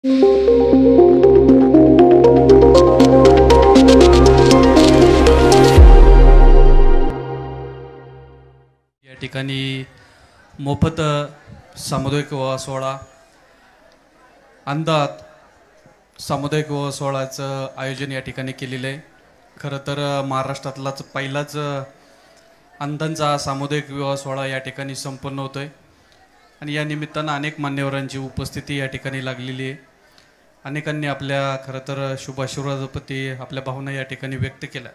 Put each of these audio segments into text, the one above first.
या ठिकाणी मोफत सामुदायिक विवाह सोहळा अंदाज सामुदायिक विवाह सोहळ्याचं आयोजन या ठिकाणी केलेलं आहे। खरं तर महाराष्ट्रातलाच पहिलाच अंधांचा सामुदायिक विवाह सोहळा या ठिकाणी संपन्न होतोय आणि या निमित्तानं अनेक मान्यवरांची उपस्थिती या ठिकाणी लागलेली आहे। अनेकांनी आपल्या खरं तर शुभाशीर्वादप्रती आपल्या भावना या ठिकाणी व्यक्त केल्या।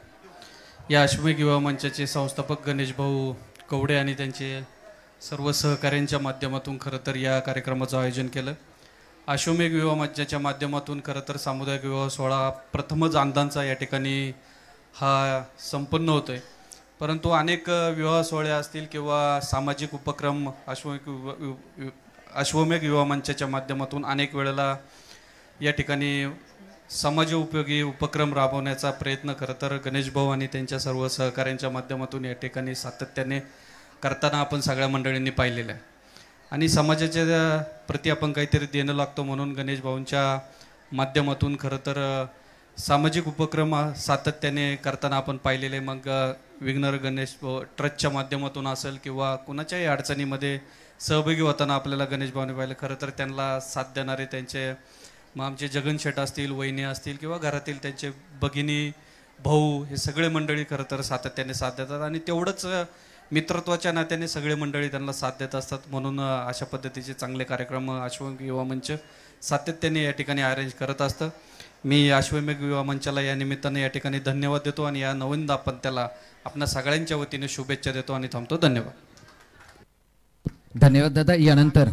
या अश्वमेघ विवाह मंचाचे संस्थापक गणेश भाऊ कवडे आणि त्यांचे सर्व सहकाऱ्यांच्या माध्यमातून खरं तर या कार्यक्रमाचं आयोजन केलं। अश्वमेघ विवाह मंचाच्या माध्यमातून खरं तर सामुदायिक विवाह सोहळा प्रथमच अंधांचा या ठिकाणी हा संपन्न होतोय। परंतु अनेक विवाह सोहळे असतील किंवा सामाजिक उपक्रम अश्वमेघ विवाह मंचाच्या माध्यमातून अनेक वेळेला या ठिकाणी समाजोपयोगी उपक्रम राबवण्याचा प्रयत्न खरं तर गणेश भाऊ आणि त्यांच्या सर्व सहकाऱ्यांच्या माध्यमातून या ठिकाणी सातत्याने करताना आपण सगळ्या मंडळींनी पाहिलेलं आहे आणि समाजाच्या प्रति आपण काहीतरी देणं लागतो म्हणून गणेश भाऊंच्या माध्यमातून खरं तर सामाजिक उपक्रम सातत्याने करताना आपण पाहिलेले। मग विघ्नर गणेश ट्रस्टच्या माध्यमातून असेल किंवा कुणाच्याही अडचणीमध्ये सहभागी होताना आपल्याला गणेश भाऊने पाहिलं। खरं तर त्यांना साथ देणारे त्यांचे मग आमचे जगन शेट असतील, वहिनी असतील किंवा घरातील त्यांचे भगिनी भाऊ हे सगळे मंडळी खरं तर सातत्याने साथ देतात आणि तेवढंच मित्रत्वाच्या नात्याने सगळे मंडळी त्यांना साथ देत असतात। म्हणून अशा पद्धतीचे चांगले कार्यक्रम अश्वमेघ विवाह मंच सातत्याने या ठिकाणी अरेंज करत असतं। मी अश्वमेघ विवाह मंचाला या निमित्ताने या ठिकाणी धन्यवाद देतो आणि या नवीन दाम्पत्याला आपल्या सगळ्यांच्या वतीने शुभेच्छा देतो आणि थांबतो। धन्यवाद। धन्यवाद दादा। यानंतर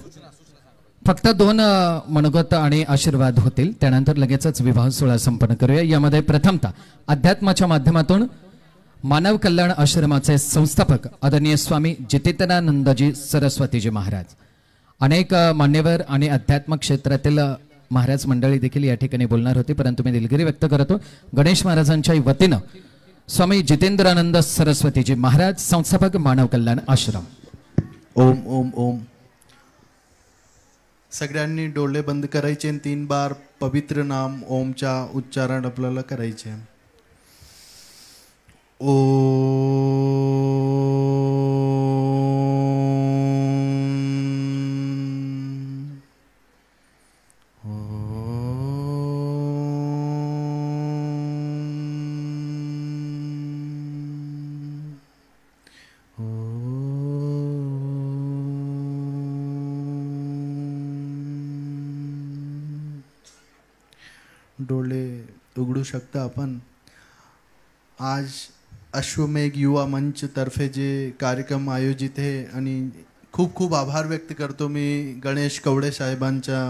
फक्त 2 मनोगत आणि आशीर्वाद होतील, त्यानंतर लगेचच विवाह सोहळा संपन्न करूया। यामध्ये प्रथमतः अध्यात्माच्या माध्यमातून मानव कल्याण आश्रमाचे संस्थापक आदरणीय स्वामी जितेंद्रानंदजी सरस्वतीजी महाराज, अनेक मान्यवर आणि अध्यात्म क्षेत्रातील महाराज मंडळी देखील या ठिकाणी बोलणार होते, परंतु मी दिलगिरी व्यक्त करतो गणेश महाराजांच्या वतीनं स्वामी जितेंद्रानंद सरस्वतीजी महाराज संस्थापक मानव कल्याण आश्रम। ओम ओम ओम। सगळ्यांनी डोळे बंद करायचे आणि 3 बार पवित्र नाम ओमच्या उच्चारण आपल्याला करायचे। डोळे उघडू शकता आपण। आज अश्वमेघ युवा मंच तर्फे जे कार्यक्रम आयोजित आहे आणि खूप खूप आभार व्यक्त करतो मी गणेश कवडे साहेबांच्या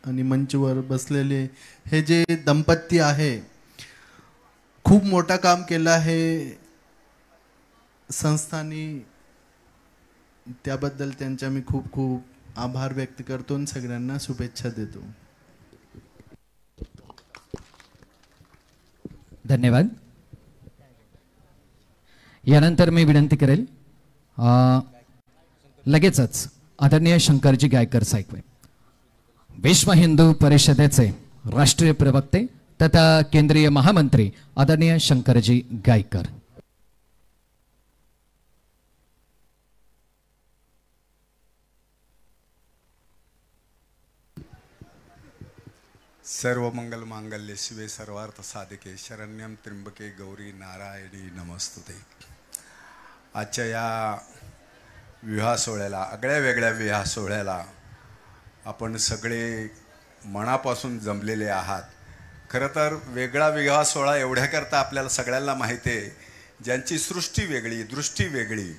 आणि मंचवर बसलेले हे जे दंपती आहे, खूप मोठा काम केलं आहे संस्थांनी, त्याबद्दल त्यांचा मी खूप खूप आभार व्यक्त करतो आणि सगळ्यांना शुभेच्छा देतो। धन्यवाद। यानंतर मी विनंती करेल लगेचच आदरणीय शंकरजी गायकर साहेब, विश्व हिंदू परिषदेचे राष्ट्रीय प्रवक्ते तथा केंद्रीय महामंत्री आदरणीय शंकरजी गायकर। सर्व मंगल मांगल्ये शिवे सर्वार्थ साधिके शरण्यम त्र्यंबके गौरी नारायणी नमस्तुते। आजच्या या विवाह सोहळ्याला, आगळ्या वेगळ्या विवाह सोहळ्याला आपण सगळे मनापासून जमलेले आहात। खरं तर वेगळा विवाह सोहळा एवढ्याकरता आपल्याला सगळ्यांना माहिती आहे, ज्यांची सृष्टी वेगळी, दृष्टी वेगळी,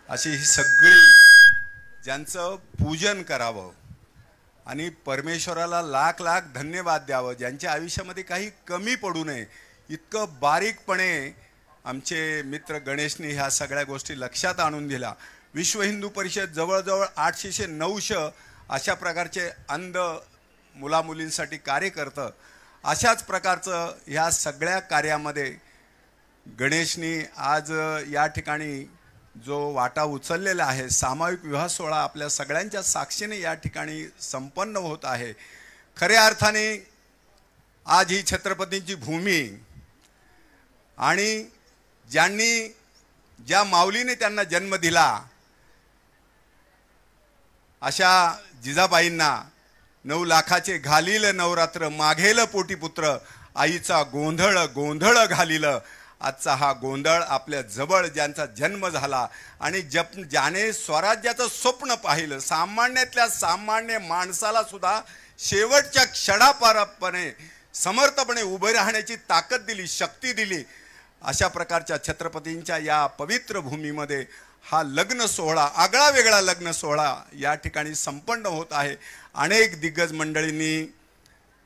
अशी ही सगळी ज्यांचं पूजन करावं आणि परमेश्वराला लाख लाख धन्यवाद द्यावं, ज्यांच्या आयुष्यामध्ये काही कमी पडू नये, इतकं बारीकपणे आमचे मित्र गणेशने ह्या सगळ्या गोष्टी लक्षात आणून दिल्या। विश्व हिंदू परिषद जवळजवळ 800 ते 900 अशा प्रकारचे अंध मुलामुलींसाठी कार्य करतं। अशाच प्रकारचं ह्या सगळ्या कार्यामध्ये गणेशनी आज या ठिकाणी जो वाटा उचललेला आहे, सामूहिक विवाह सोहळा आपल्या सगळ्यांच्या साक्षीने या ठिकाणी संपन्न होत आहे। खऱ्या अर्थाने आज ही छत्रपतींची भूमी आणि ज्या माऊलीने त्यांना जन्म दिला अशा जिजाबाईंना 9 लाखाचे घालील नवरात्र मागेल पोटी पुत्र आईचा गोंधळ गोंधळ घालील. आजचा हा गोंधळ आपल्या जवळ ज्यांचा जन्म झाला आणि ज्याने स्वराज्याचं स्वप्न पाहिलं, सामान्यातल्या सामान्य माणसाला सुद्धा शेवटच्या क्षणापर्यंत समर्थपणे उभे राहण्याची ताकद दिली, शक्ती दिली, अशा प्रकारच्या छत्रपतींच्या या पवित्र भूमीमध्ये हा लग्न सोहळा, आगळा वेगळा लग्न सोहळा या ठिकाणी संपन्न होत आहे. अनेक दिग्गज मंडळींनी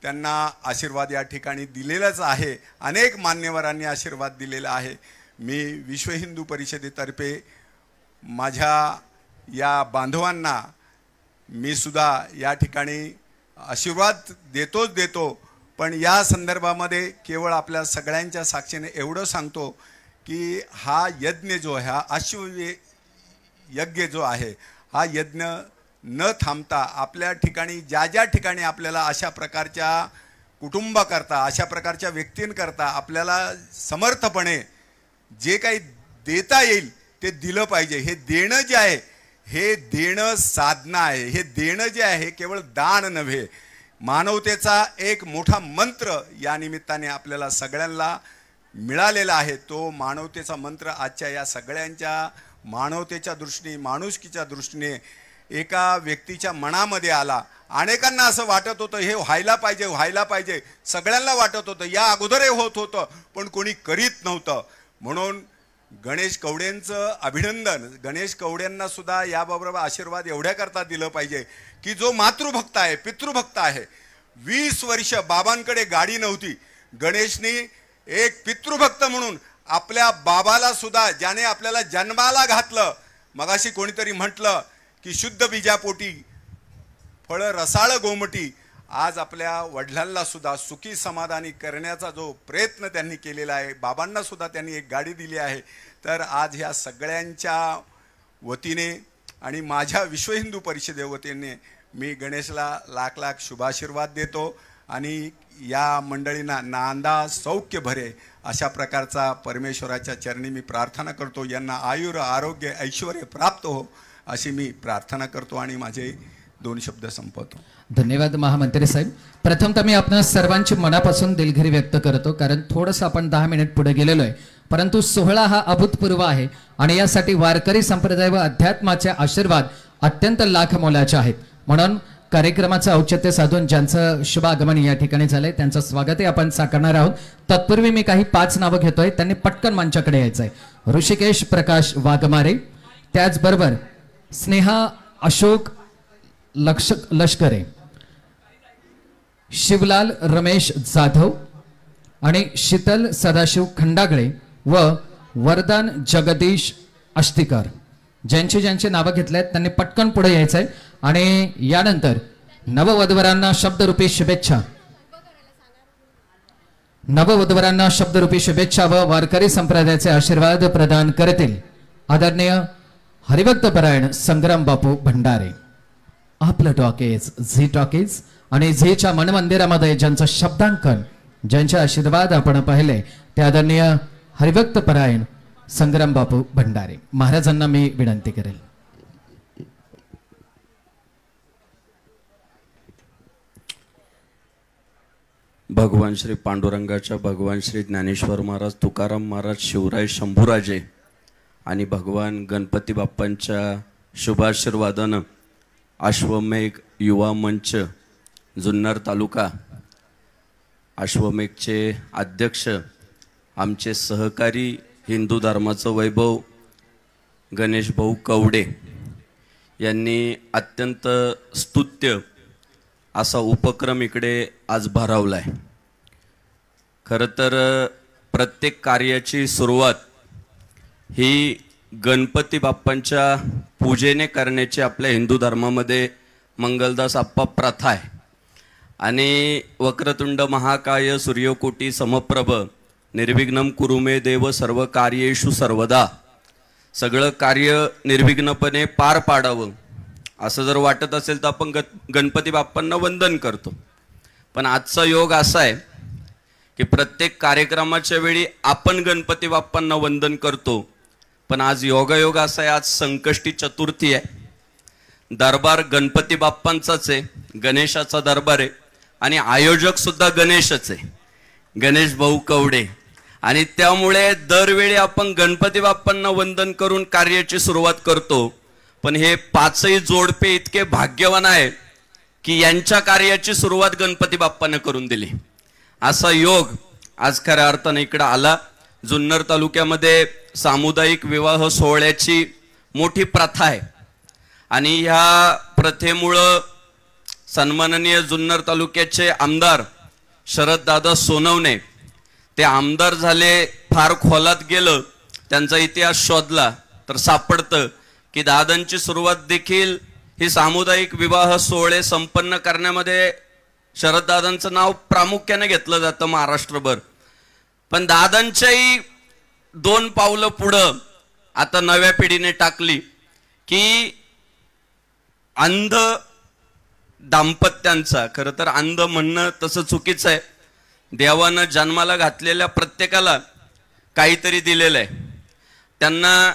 त्यांना आशीर्वाद या ठिकाणी दिलेलाच आहे, अनेक मान्यवरांनी आशीर्वाद दिलेला आहे. मी विश्व हिंदू परिषदेतर्फे माझ्या या बांधवांना मी सुद्धा या ठिकाणी आशीर्वाद देतो, पण या संदर्भामध्ये केवळ आपल्या सगळ्यांच्या साक्षीने एवढं सांगतो की हा यज्ञ जो आहे, हा अश्वयज्ञ जो आहे, हा यज्ञ न थांबता आपल्या ठिकाणी ज्या ठिकाणी आपल्याला अशा प्रकारच्या कुटुंबाकरता, अशा प्रकारच्या व्यक्तींकरता आपल्याला समर्थपणे जे काही देता येईल ते दिलं पाहिजे. हे देणं जे आहे हे देणं साधना आहे. हे देणं जे आहे केवळ दान नव्हे, मानवतेचा एक मोठा मंत्र या निमित्ताने आपल्याला सगळ्यांना मिळालेला आहे. तो मानवतेचा मंत्र आजच्या या सगळ्यांच्या मानवतेच्या दृष्टीने, माणुसकीच्या दृष्टीने एका व्यक्तीच्या मनामध्ये आला. अनेकांना असं वाटत होतं हे व्हायला पाहिजे, सगळ्यांना वाटत होतं, या अगोदरही होत होतं, पण कोणी करीत नव्हतं. म्हणून गणेश कवडेंचं अभिनंदन. गणेश कवडेंना सुद्धा याबरोबर आशीर्वाद एवढ्याकरता दिलं पाहिजे की जो मातृभक्त आहे, पितृभक्त आहे. 20 वर्ष बाबांकडे गाडी नव्हती, गणेशनी एक पितृभक्त म्हणून आपल्या बाबाला सुद्धा, ज्याने आपल्याला जन्माला घातलं, मगाशी कोणीतरी म्हटलं की शुद्ध बीजापोटी फळ रसाळ गोमटी, आज आपल्या वडिलांना सुद्धा सुखी समाधानी करण्याचा जो प्रयत्न त्यांनी केलेला आहे, बाबांना सुद्धा त्यांनी एक गाडी दिली आहे. तर आज ह्या सगळ्यांच्या वतीने आणि माझ्या विश्व हिंदू परिषदे वतीने मी गणेशला लाख लाख शुभाशीर्वाद देतो आणि या मंडळींना नांदा सौख्य भरे अशा प्रकारचा परमेश्वराच्या चरणी मी प्रार्थना करतो. यांना आयुर आरोग्य ऐश्वर्य प्राप्त हो अशी मी प्रार्थना करतो आणि माझे 2 शब्द संपवतो. धन्यवाद महामंत्री साहेब. प्रथमतः मी आपणा सर्वांची मनापासून दिलगिरी व्यक्त करतो, कारण थोडंसं आपण 10 मिनिट पुढे गेलेलो आहे, परंतु सोहळा हा अभूतपूर्व आहे आणि यासाठी वारकरी संप्रदाय व अध्यात्माचे आशीर्वाद अत्यंत लाख मोलाचे आहेत. म्हणून कार्यक्रमाचं औचित्य साधून ज्यांचं शुभ आगमन या ठिकाणी झालंय त्यांचं स्वागतही आपण साकारणार आहोत. तत्पूर्वी मी काही 5 नावं घेतोय, त्यांनी पटकन मंचाकडे यायचंय. ऋषिकेश प्रकाश वाघमारे, त्याचबरोबर स्नेहा अशोक लष्करे, शिवलाल रमेश जाधव आणि शीतल सदाशिव खंडागळे व वरदान जगदीश आष्टीकर. ज्यांची नावं घेतली आहेत त्यांनी पटकन पुढे यायचंय आणि यानंतर नववधूवरांना शब्दरूपी शुभेच्छा, नववधूवरांना शब्दरूपी शुभेच्छा व वारकरी संप्रदायाचे आशीर्वाद प्रदान करतील आदरणीय हरिभक्तपरायण संग्राम बापू भंडारे. आपलं टॉकीज झी टॉकीज आणि झीच्या मनमंदिरामध्ये ज्यांचं शब्दांकन, ज्यांचे आशीर्वाद आपण पाहिले ते आदरणीय हरिभक्तपरायण संग्राम बापू भंडारे. महाराजांना मी विनंती करेल. भगवान श्री पांडुरंगाच्या, भगवान श्री ज्ञानेश्वर महाराज, तुकाराम महाराज, शिवराय शंभूराजे आणि भगवान गणपती बाप्पांच्या शुभाशीर्वादानं अश्वमेघ युवा मंच जुन्नर तालुका, अश्वमेघचे अध्यक्ष, आमचे सहकारी, हिंदू धर्माचं वैभव गणेश भाऊ कवडे यांनी अत्यंत स्तुत्य असा उपक्रम इकडे आज भरवला आहे. खरं तर प्रत्येक कार्याची सुरुवात ही गणपती बाप्पांच्या पूजेने करण्याची आपल्या हिंदू धर्मामध्ये मंगलदास आप्पा प्रथा आहे. आणि वक्रतुंड महाकाय सूर्यकोटी समप्रभ निर्विघ्नं कुरु मे देव सर्व कार्येषु सर्वदा, सगळं कार्य निर्विघ्नपणे पार पाडावं असं जर वाटत असेल तर आपण गणपती बाप्पांना वंदन करतो. पण आजचा योग असा आहे की प्रत्येक कार्यक्रमाच्या वेळी आपण गणपती बाप्पांना वंदन करतो, पण आज योगायोग असा आहे, आज संकष्टी चतुर्थी आहे. दरबार गणपती बाप्पांचाच आहे, गणेशाचा दरबार आहे आणि आयोजक सुद्धा गणेशच आहे, गणेश भाऊ कवडे. आणि त्यामुळे दरवेळी आपण गणपती बाप्पांना वंदन करून कार्याची सुरुवात करतो. पण हे पाचही जोडपे इतके भाग्यवान आहे की यांच्या कार्याची सुरुवात गणपती बाप्पाने करून दिली. असा योग आज खऱ्या अर्थाने इकडे आला. जुन्नर तालुक्यामध्ये सामुदायिक विवाह सोहळ्याची मोठी प्रथा आहे आणि ह्या प्रथेमुळं सन्माननीय जुन्नर तालुक्याचे आमदार शरददादा सोनवणे ते आमदार झाले. फार खोलात गेलं, त्यांचा इतिहास शोधला तर सापडतं की दादांची सुरुवात देखील ही सामुदायिक विवाह सोहळे संपन्न करण्यामध्ये शरददादांचं नाव प्रामुख्याने घेतलं जातं महाराष्ट्रभर. पण दादांच्याही 2 पावलं पुढं आता नव्या पिढीने टाकली की अंध दाम्पत्यांचा, खरं तर अंध म्हणणं तसं चुकीचं आहे, देवानं जन्माला घातलेल्या प्रत्येकाला काहीतरी दिलेलं आहे. त्यांना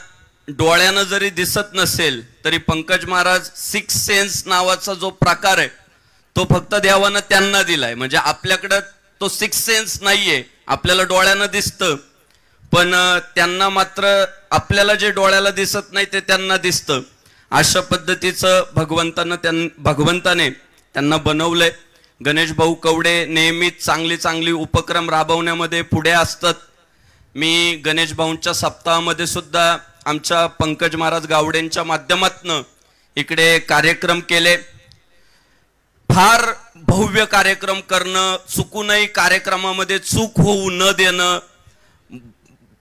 डोळ्यानं जरी दिसत नसेल तरी पंकज महाराज 6 सेन्स नावाचा जो प्रकार आहे तो फक्त देवानं त्यांना दिलाय. म्हणजे आपल्याकडं तो 6 सेन्स नाहीये, आपल्याला डोळ्यानं दिसतं पण त्यांना मात्र आपल्याला जे डोळ्याला दिसत नाही ते त्यांना दिसतं. अशा पद्धतीचं भगवंताने त्यांना बनवलंय. गणेश भाऊ कवडे नेहमीच चांगली उपक्रम राबवण्यामध्ये पुढे असतात. मी गणेश भाऊंच्या सप्ताहामध्ये सुद्धा आमच्या पंकज महाराज गावडेंच्या माध्यमातून इकडे कार्यक्रम केले. फार भव्य कार्यक्रम करणं, चुकूनही कार्यक्रमामध्ये चूक होऊ न देणं,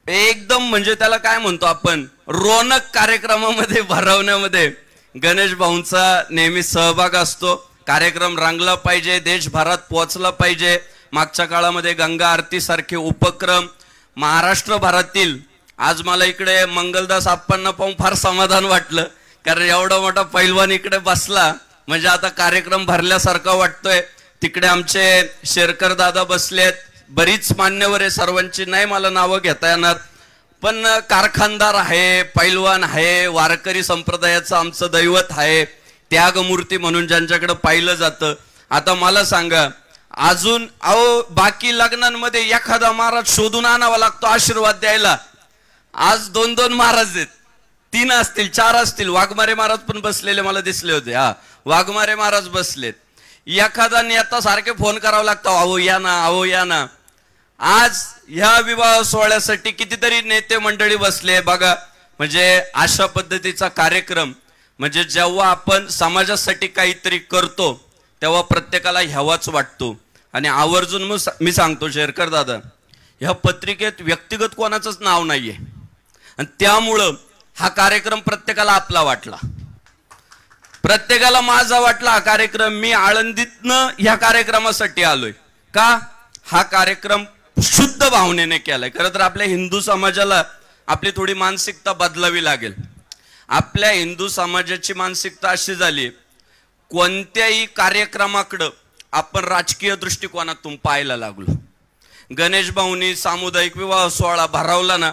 एकदम म्हणजे त्याला काय म्हणतो आपण रौनक कार्यक्रमामध्ये भरवण्यामध्ये गणेश भाऊंचा नेहमी सहभाग असतो. कार्यक्रम रंगला पाहिजे, देशभरात पोहोचला पाहिजे. मागच्या काळामध्ये गंगा आरती सारखे उपक्रम महाराष्ट्रभरातील. आज मला इकडे मंगलदास आप्पांना पाहून फार समाधान वाटलं, कारण एवढा मोठा पैलवान इकडे बसला म्हणजे आता कार्यक्रम भरल्यासारखा वाटतोय. तिकडे आमचे शेरकर दादा बसलेत, बरीच मान्यवर आहे, सर्वांची नाही मला नावं घेता येणार, पण कारखानदार आहे, पैलवान आहे, वारकरी संप्रदायाचं आमचं दैवत आहे, त्यागमूर्ती म्हणून ज्यांच्याकडे पाहिलं जातं. आता मला सांगा, अजून बाकी लग्नांमध्ये एखादा महाराज शोधून आणावा लागतो आशीर्वाद द्यायला. आज 2-2 महाराज आहेत, 3 असतील, 4 असतील. वाघमारे महाराज पण बसलेले मला दिसले होते. वाघमारे महाराज बसलेत. एखादा नेता सारखे फोन करावा लागतो, अहो या ना. आज ह्या विवाह सोहळ्यासाठी कितीतरी नेते मंडळी बसले बघा. म्हणजे अशा पद्धतीचा कार्यक्रम, म्हणजे जेव्हा आपण समाजासाठी काहीतरी करतो तेव्हा प्रत्येकाला ह्यावाच वाटतो. आणि आवर्जून मी सांगतो शेरकर दादा, ह्या पत्रिकेत व्यक्तिगत कोणाचंच नाव नाहीये आणि त्यामुळं हा कार्यक्रम प्रत्येकाला आपला वाटला, प्रत्येकाला माझा वाटला हा कार्यक्रम. मी आळंदीतनं ह्या कार्यक्रमासाठी आलोय का? हा कार्यक्रम शुद्ध भावनेने केलाय. खरं तर आपल्या हिंदू समाजाला आपली थोडी मानसिकता बदलावी लागेल. आपल्या हिंदू समाजाची मानसिकता अशी झाली, कोणत्याही कार्यक्रमाकडं आपण राजकीय दृष्टिकोनातून पाहायला लागलो. गणेश भाऊनी सामुदायिक विवाह सोहळा भरवला ना,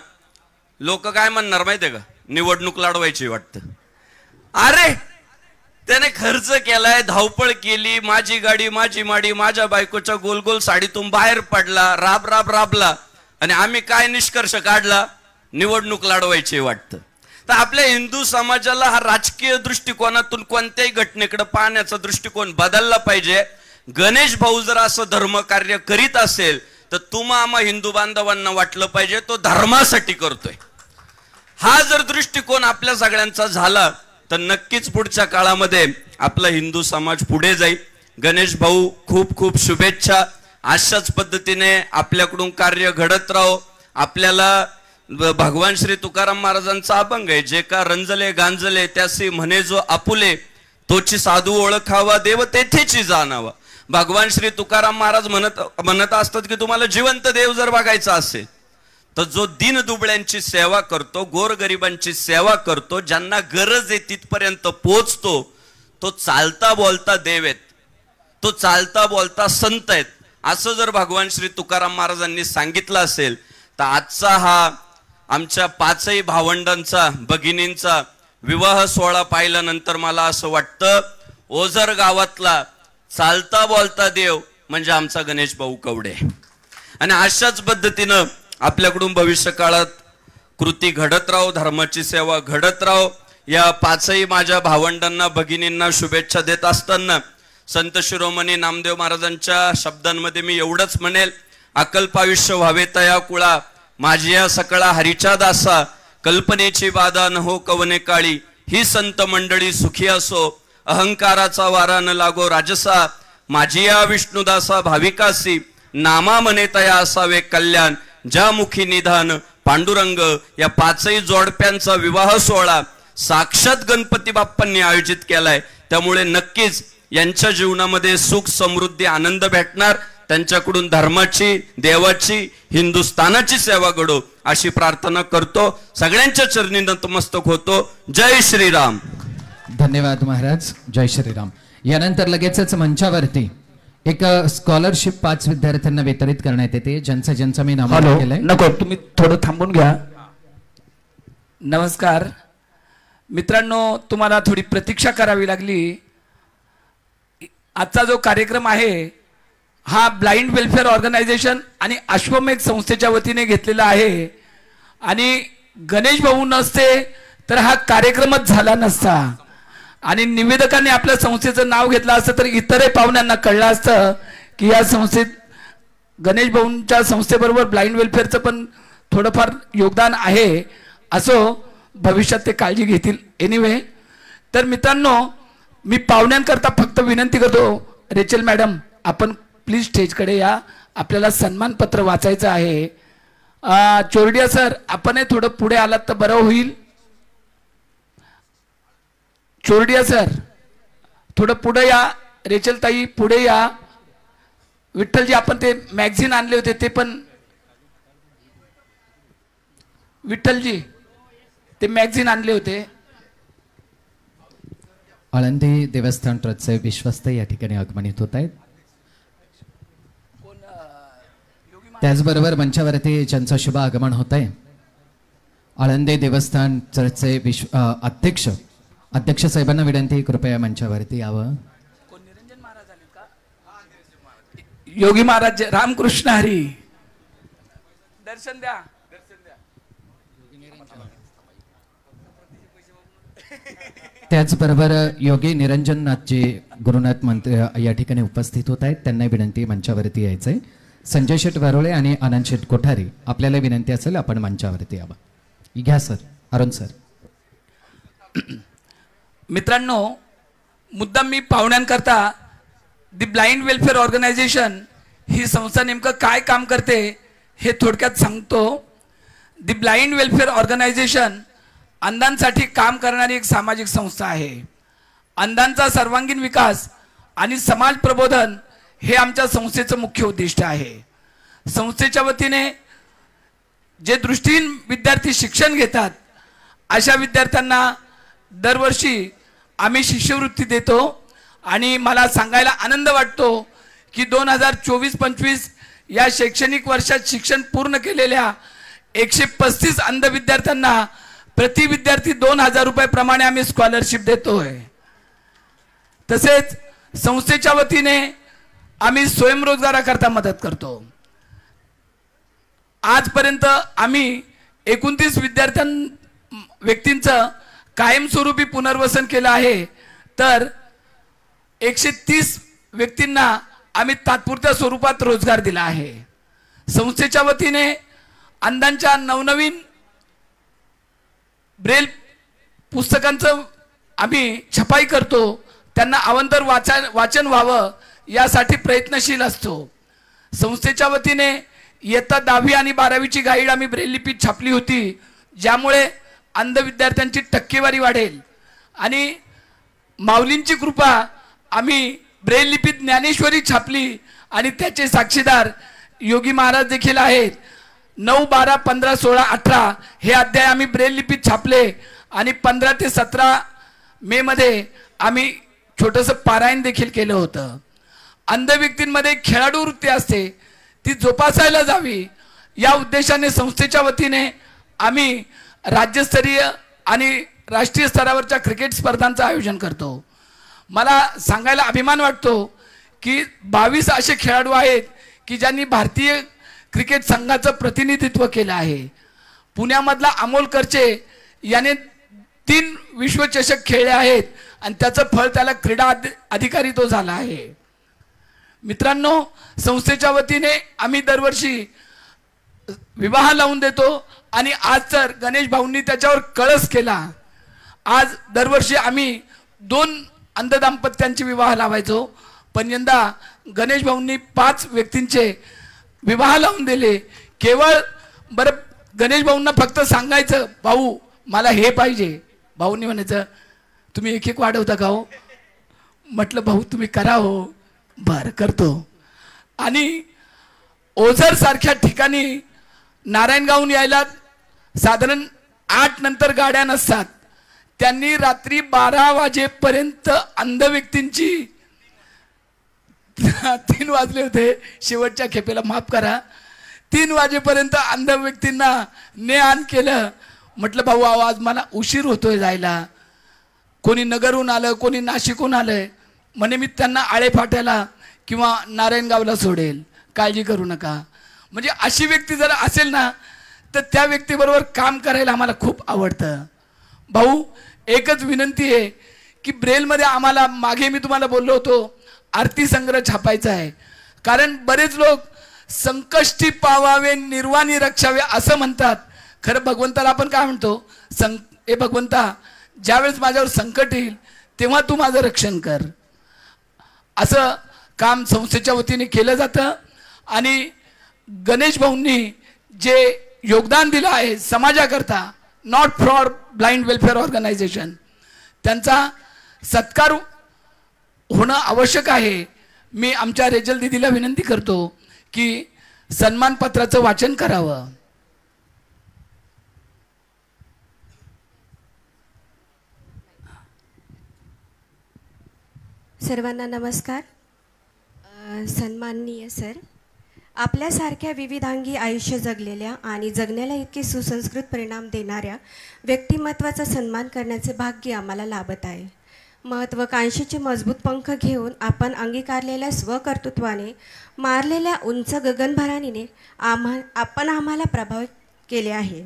लोक काय म्हणणार माहितीये का? निवडणूक लढवायची वाटतं. अरे त्याने खर्च केलाय, धावपळ केली, माझी गाडी माझी माडी, माझ्या बायकोच्या गोल गोल साडीतून बाहेर पडला, राबला आणि आम्ही काय निष्कर्ष काढला? निवडणूक लढवायची वाटतं. तर आपल्या हिंदू समाजाला हा राजकीय दृष्टिकोनातून कोणत्याही घटनेकडे पाहण्याचा दृष्टिकोन बदलला पाहिजे. गणेश भाऊ जर असं धर्म कार्य करीत असेल तर आम्हा हिंदू बांधवांना वाटलं पाहिजे तो धर्मासाठी करतोय. हा जर दृष्टिकोन आपल्या सगळ्यांचा झाला तर नक्कीच पुढच्या काळामध्ये आपला हिंदू समाज पुढे जाईल. गणेश भाऊ खूप खूप शुभेच्छा. अशाच पद्धतीने आपल्याकडून कार्य घडत राहो. आपल्याला भगवान श्री तुकाराम महाराजांचा अभंग आहे, जे का रंजले गांजले त्यासी म्हणे जो आपुले, तोची साधू ओळखावा देव तेथेची जाणावा. भगवान श्री तुकाराम महाराज म्हणत असतात की तुम्हाला जिवंत देव जर बघायचा असेल तर जो दीन दुबळ्यांची सेवा करतो, गोरगरिबांची सेवा करतो, ज्यांना गरज आहे तिथपर्यंत पोहोचतो, तो चालता बोलता देव आहेत. तो चालता बोलता संत आहेत असं जर भगवान श्री तुकाराम महाराजांनी सांगितलं असेल, तर आजचा हा आमच्या पाचही भावंडांचा भगिनींचा विवाह सोहळा पाहिल्यानंतर मला असं वाटतं, ओझर गावातला चालता बोलता देव म्हणजे आमचा गणेश भाऊ कवडे. आणि अशाच पद्धतीनं आपल्याकडून भविष्य काळात कृती घडत राहो, धर्माची सेवा घडत राहो. या पाचही माझ्या भावंडांना भगिनींना शुभेच्छा देत असताना संत शिरोमणी नामदेव महाराजांच्या शब्दांमध्ये मी एवढंच म्हणेल, अकल्प आयुष्य व्हावे तया कुळा, माझी या सकळा हरीच्या दासा, कल्पनेची बाधा न हो कवने काळी, ही संत मंडळी सुखी असो, अहंकाराचा वारा न लागो राजसा, माझी या विष्णुदासा भाविकासी, नामा म्हणे तया असावे कल्याण, ज्या मुखी निधान पांडुरंग. या पाचही जोडप्यांचा विवाह सोहळा साक्षात गणपती बाप्पांनी आयोजित केलाय. त्यामुळे नक्कीच यांच्या जीवनामध्ये सुख समृद्धी आनंद भेटणार. त्यांच्याकडून धर्माची, देवाची, हिंदुस्थानाची सेवा घडो अशी प्रार्थना करतो. सगळ्यांच्या चरणी नतमस्तक होतो. जय श्रीराम. धन्यवाद महाराज. जय श्रीराम. यानंतर लगेचच मंचावरती एक स्कॉलरशिप 5 विद्यार्थ्यांना वितरित करण्यात येते, ज्यांचं मी नामकरण केलंय. नको, तुम्ही थोडं थांबून घ्या. नमस्कार मित्रांनो, तुम्हाला थोडी प्रतीक्षा करावी लागली. आजचा जो कार्यक्रम आहे हा ब्लाइंड वेलफेअर ऑर्गनायझेशन आणि अश्वमेघ संस्थेच्या वतीने घेतलेला आहे. आणि गणेश भाऊ नसते तर हा कार्यक्रमच झाला नसता. आणि निवेदकांनी आपल्या संस्थेचं नाव घेतलं असतं तर इतरही पाहुण्यांना कळलं असतं की या संस्थेत गणेश भाऊंच्या संस्थेबरोबर ब्लाइंड वेलफेअरचं पण थोडंफार योगदान आहे. असो, भविष्यात ते काळजी घेतील. एनिवे, तर मित्रांनो, मी पाहुण्यांकरता फक्त विनंती करतो, रेचल मॅडम आपण प्लीज स्टेजकडे या, आपल्याला सन्मानपत्र वाचायचं आहे. चोरडिया सर, आपणही थोडं पुढे आलात तर बरं होईल. चोरडिया सर थोडं पुढे या. रेचल ताई पुढे या. विठ्ठलजी, आपण ते मॅगझिन आणले होते ते पण, विठ्ठलजी ते मॅगझिन आणले होते. आळंदी देवस्थान ट्रस्टचे विश्वस्त या ठिकाणी आगमनित होत आहेत. त्याचबरोबर मंचावरती ज्यांचं शुभ आगमन होत आहे, आळंदी देवस्थान ट्रस्टचे अध्यक्ष साहेबांना विनंती, कृपया मंचावरती यावं. योगी महाराज, रामकृष्ण हरी, दर्शन द्या. त्याचबरोबर योगी निरंजननाथजी गुरुनाथ मंत्री या ठिकाणी उपस्थित होत आहेत. त्यांना विनंती मंचावरती यायचंय. संजय शेठ वारोळे आणि आनंद शेठ कोठारी, आपल्याला विनंती असेल आपण मंचावरती यावं. घ्या सर. अरुण सर. मित्रांनो, मुद्दाम मी पाहुण्यांकरता दी ब्लाइंड वेलफेअर ऑर्गनायझेशन ही संस्था नेमकं काय काम करते हे थोडक्यात सांगतो. दी ब्लाइंड वेलफेअर ऑर्गनायझेशन अंधांसाठी काम करणारी एक सामाजिक संस्था आहे. अंधांचा सर्वांगीण विकास आणि समाज प्रबोधन हे आमच्या संस्थेचं मुख्य उद्दिष्ट आहे. संस्थेच्या वतीने जे दृष्टीहीन विद्यार्थी शिक्षण घेतात अशा विद्यार्थ्यांना दरवर्षी आम्ही शिष्यवृत्ती देतो. आणि मला सांगायला आनंद वाटतो की 2024-25 या शैक्षणिक वर्षात शिक्षण पूर्ण केलेल्या 135 अंध विद्यार्थ्यांना प्रति विद्यार्थी 2000 रुपये प्रमाणे आम्ही स्कॉलरशिप देतोय. तसेच संस्थेच्या वतीने आम्ही स्वयंरोजगाराकरता मदत करतो. आजपर्यंत आम्ही 29 व्यक्तींचं कायमस्वरूपी पुनर्वसन केलं आहे, तर 130 व्यक्तींना आम्ही तात्पुरत्या स्वरूपात रोजगार दिला आहे. संस्थेच्या वतीने अंधांच्या नवनवीन ब्रेल पुस्तकांचं आम्ही छपाई करतो. त्यांना अवंतर वाचन व्हावं यासाठी प्रयत्नशील असतो. संस्थेच्या वतीने इयत्ता 10वी आणि 12वीची गाईड आम्ही ब्रेल लिपीत छापली होती, ज्यामुळे अंध विद्यार्थ्यांची टक्केवारी वाढेल. आणि माऊलींची कृपा, आम्ही ब्रेल लिपीत ज्ञानेश्वरी छापली आणि त्याचे साक्षीदार योगी महाराज देखील आहेत. 9, 12, 15, 16, 18 हे अध्याय आम्ही ब्रेल लिपीत छापले. आणि 15 ते 17 मे मध्ये आम्ही छोटंसं पारायण देखील केलं होतं. अंध व्यक्तींमध्ये खेळाडू वृत्ती असते ती जोपासायला जावी या उद्देशाने संस्थेच्या वतीने आम्ही राज्यस्तरीय आणि राष्ट्रीय स्तरावरच्या क्रिकेट स्पर्धांचं आयोजन करतो. मला सांगायला अभिमान वाटतो की 22 असे खेळाडू आहेत की ज्यांनी भारतीय क्रिकेट संघाचं प्रतिनिधित्व केलं आहे. पुण्यामधला अमोल करचे याने 3 विश्वचषक खेळले आहेत आणि त्याचं फळ त्याला क्रीडा अधिकारी तो झाला आहे. मित्रांनो, संस्थेच्या वतीने आम्ही दरवर्षी विवाह लावून देतो आणि आज तर गणेश भाऊंनी त्याच्यावर कळस केला. आज दरवर्षी आम्ही 2 अंध दाम्पत्यांचे विवाह लावायचो, पण यंदा गणेश भाऊंनी 5 व्यक्तींचे विवाह लावून दिले. केवळ बरं गणेश भाऊंना फक्त सांगायचं भाऊ मला हे पाहिजे, भाऊंनी म्हणायचं तुम्ही एक एक वाढवता का हो? म्हटलं भाऊ तुम्ही करा हो. बरं करतो. आणि ओझर सारख्या ठिकाणी नारायणगावहून यायला साधारण 8 नंतर गाड्या नसतात. त्यांनी रात्री 12 वाजेपर्यंत अंध व्यक्तींची 3 वाजले होते शेवटच्या खेपेला, माफ करा, 3 वाजेपर्यंत अंध व्यक्तींना ने आण केलं. म्हटलं भाऊ आज मला उशीर होतोय जायला. कोणी नगरहून आलं, कोणी नाशिकहून आलंय. म्हणे मी त्यांना आळेफाट्याला किंवा नारायणगावला सोडेल, काळजी करू नका. म्हणजे अशी व्यक्ती जर असेल ना तर त्या व्यक्तीबरोबर काम करायला आम्हाला खूप आवडतं. भाऊ एकच विनंती आहे की ब्रेलमध्ये आम्हाला मागे मी तुम्हाला बोललो होतो आरती संग्रह छापायचा आहे. कारण बरेच लोक संकष्टी पावावे निर्वाणी रक्षावे असं म्हणतात. खरं भगवंताला आपण काय म्हणतो, हे भगवंता ज्यावेळेस माझ्यावर संकट येईल तेव्हा तू माझं रक्षण कर. असं काम संस्थेच्या वतीने केलं जातं. आणि गणेश भाऊंनी जे योगदान दिलं आहे समाजाकरता, not for blind welfare organisation, त्यांचा सत्कार होणं आवश्यक आहे. मी आमच्या रेजल दीदीला विनंती करतो की सन्मानपत्राचं वाचन करावं. सर्वांना नमस्कार. सन्माननीय सर, आपल्यासारख्या विविधांगी आयुष्य जगलेल्या आणि जगण्याला इतके सुसंस्कृत परिणाम देणाऱ्या व्यक्तिमत्वाचा सन्मान करण्याचे भाग्य आम्हाला लाभत आहे. महत्त्वाकांक्षेचे मजबूत पंख घेऊन आपण अंगीकारलेल्या स्वकर्तृत्वाने मारलेल्या उंच गगनभरानीने आपण आम्हाला प्रभावित केले आहे.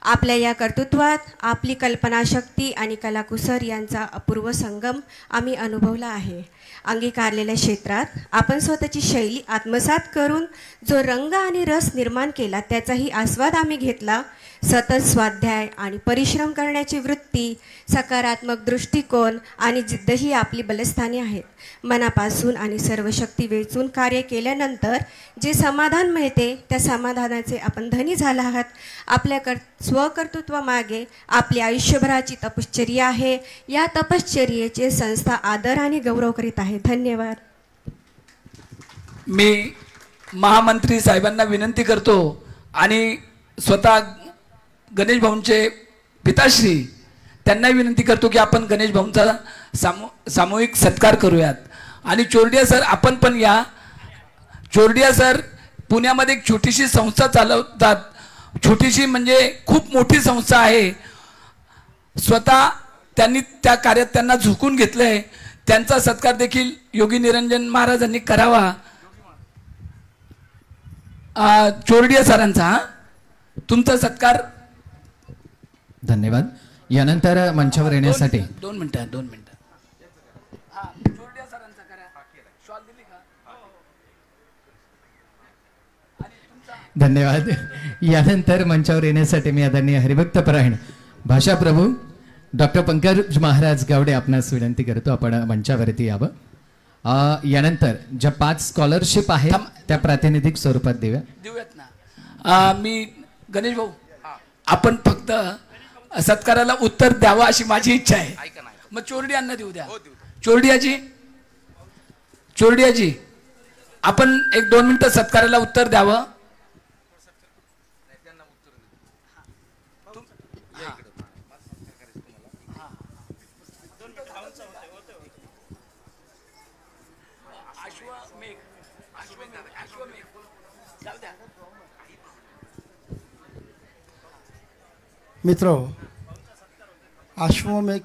आपल्या या कर्तृत्वात आपली कल्पनाशक्ती आणि कलाकुसर यांचा अपूर्व संगम आम्ही अनुभवला आहे. अंगीकारलेल्या क्षेत्रात आपण स्वतःची शैली आत्मसात करून जो रंग आणि रस निर्माण केला त्याचाही आस्वाद आम्ही घेतला. सतत स्वाध्याय आणि परिश्रम करण्याची वृत्ती, सकारात्मक दृष्टिकोन आणि जिद्द ही आपली बलस्थाने आहेत. मनापासून आणि सर्व शक्ती वेचून कार्य केल्यानंतर जे समाधान मिळते त्या समाधानाचे आपण धनी झाला आहात. आपल्या स्वकर्तृत्वामागे आपली आयुष्यभराची तपश्चर्या आहे. या तपश्चर्येचे संस्था आदर आणि गौरव करीत आहे. धन्यवाद. मी महामंत्री साहेबांना विनंती करतो आणि स्वतः गणेश भाऊंचे पिताश्री त्यांना विनंती करतो की आपण गणेश भाऊंचा सामूहिक सत्कार करूयात. आणि चोरडिया सर आपण पण या. चोरडिया सर पुण्यामध्ये एक छोटीशी संस्था चालवतात. छोटीशी म्हणजे खूप मोठी संस्था आहे. स्वतः त्यांनी त्या कार्यात त्यांना झुकून घेतलंय. त्यांचा सत्कार देखील योगी निरंजन महाराजांनी करावा. चोरडिया सरांचा तुमचा सत्कार. धन्यवाद. यानंतर मंचावर येण्यासाठी 2 मिनिटं धन्यवाद. यानंतर मंचावर येण्यासाठी मी आदरणीय हरिभक्त परायण भाषाप्रभू डॉक्टर पंकज महाराज गावडे आपणास विनंती करतो आपण मंचावरती यावं. यानंतर ज्या 5 स्कॉलरशिप आहेत त्या प्रातिनिधिक स्वरूपात देऊयात ना. मी गणेश भाऊ आपण फक्त सत्काराला उत्तर द्यावं अशी माझी इच्छा आहे. मग चोरडियांना देऊ द्या. चोरडियाजी आपण 1-2 मिनिटं सत्काराला उत्तर द्यावं. मित्र, आश्वमेघ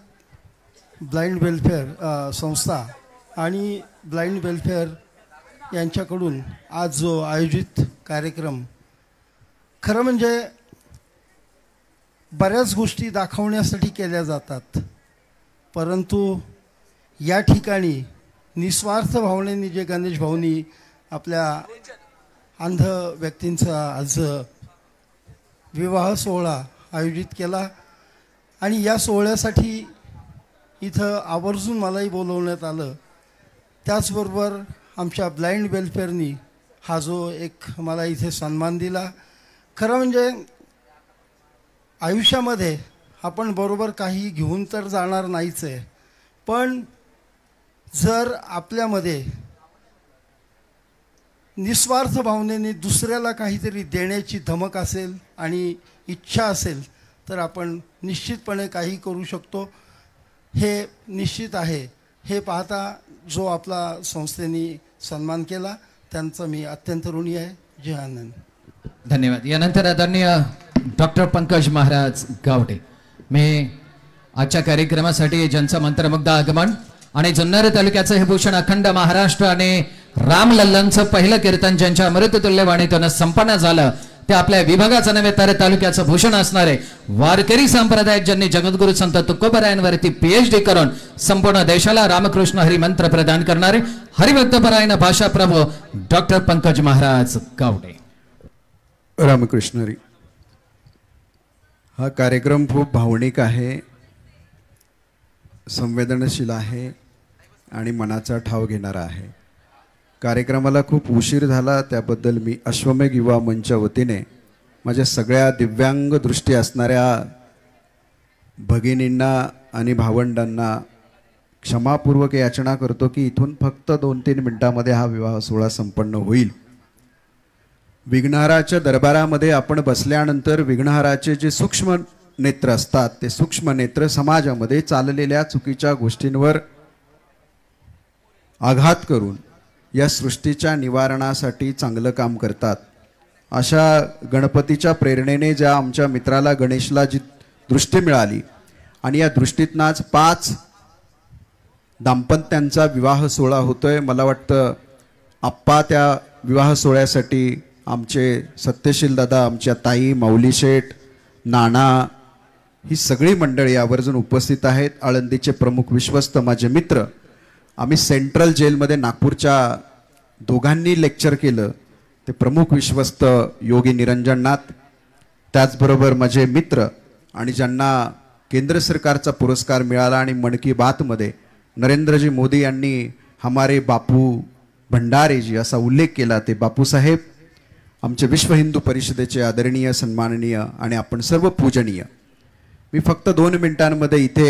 ब्लाइंड वेलफेअर संस्था आणि ब्लाइंड वेलफेअर यांच्याकडून आज जो आयोजित कार्यक्रम, खरं म्हणजे बऱ्याच गोष्टी दाखवण्यासाठी केल्या जातात, परंतु या ठिकाणी निस्वार्थ भावनेने जे गणेश भाऊनी आपल्या अंध व्यक्तींचा आज विवाह सोहळा आयोजित केला आणि या सोहळ्यासाठी इथं आवर्जून मलाही बोलवण्यात आलं. त्याचबरोबर आमच्या ब्लाइंड वेलफेअरनी हा जो एक मला इथे सन्मान दिला. खरं म्हणजे आयुष्यामध्ये आपण बरोबर काही घेऊन तर जाणार नाहीच आहे, पण जर आपल्यामध्ये निस्वार्थ भावनेने दुसऱ्याला काहीतरी देण्याची धमक असेल आणि इच्छा असेल तर आपण निश्चितपणे काही करू शकतो. हे निश्चित आहे. हे पाहता जो आपला संस्थेने सन्मान केला त्यांचा मी अत्यंत ऋणी आहे. जय आनंद. धन्यवाद. यानंतर आदरणीय डॉक्टर पंकज महाराज गावडे. मी आजच्या कार्यक्रमासाठी ज्यांचं मंत्रमुग्ध आगमन आणि जुन्नर तालुक्याचं हे भूषण अखंड महाराष्ट्र आणि रामलल्लांचं पहिलं कीर्तन ज्यांच्या अमृततुल्य वाणीतून संपन्न झालं ते आपल्या विभागाचं नव्हे तर तालुक्याचं भूषण असणारे वारकरी संप्रदायात ज्यांनी जगद्गुरु संत तुकोबरायांवरती PhD करून संपूर्ण देशाला रामकृष्ण हरी मंत्र प्रदान करणारे हरिभक्तपरायण भाषा प्रभू डॉक्टर पंकज महाराज गावडे. रामकृष्ण हरी. हा कार्यक्रम खूप भावनिक आहे, संवेदनशील आहे आणि मनाचा ठाव घेणारा आहे. कार्यक्रमाला खूप उशीर झाला त्याबद्दल मी अश्वमेघ युवा मंचच्या वतीने माझ्या सगळ्या दिव्यांग दृष्टी असणाऱ्या भगिनींना आणि भावंडांना क्षमापूर्वक याचना करतो की इथून फक्त 2-3 मिनिटांमध्ये हा विवाह सोहळा संपन्न होईल. विघ्नहाराच्या दरबारामध्ये आपण बसल्यानंतर विघ्नहाराचे जे सूक्ष्म नेत्र असतात ते सूक्ष्म नेत्र समाजामध्ये चाललेल्या चुकीच्या गोष्टींवर आघात करून या सृष्टीच्या निवारणासाठी चांगलं काम करतात. अशा गणपतीच्या प्रेरणेने ज्या आमच्या मित्राला गणेशला जी दृष्टी मिळाली आणि या दृष्टीतनाच 5 दाम्पत्यांचा विवाह सोहळा होतोय. मला वाटतं आप्पा त्या विवाह सोहळ्यासाठी आमचे सत्यशील दादा, आमच्या ताई, माऊली शेठ, नाना ही सगळी मंडळी आवर्जून उपस्थित आहेत. आळंदीचे प्रमुख विश्वस्त माझे मित्र. आम्ही सेंट्रल जेलमध्ये नागपूरच्या दोघांनी लेक्चर केलं ते प्रमुख विश्वस्त योगी निरंजननाथ, त्याचबरोबर माझे मित्र आणि ज्यांना केंद्र सरकारचा पुरस्कार मिळाला आणि मन की बातमध्ये नरेंद्रजी मोदी यांनी हमारे बापू भंडारेजी असा उल्लेख केला ते बापूसाहेब, आमचे विश्व हिंदू परिषदेचे आदरणीय, सन्माननीय आणि आपण सर्व पूजनीय. मी फक्त 2 मिनिटांमध्ये इथे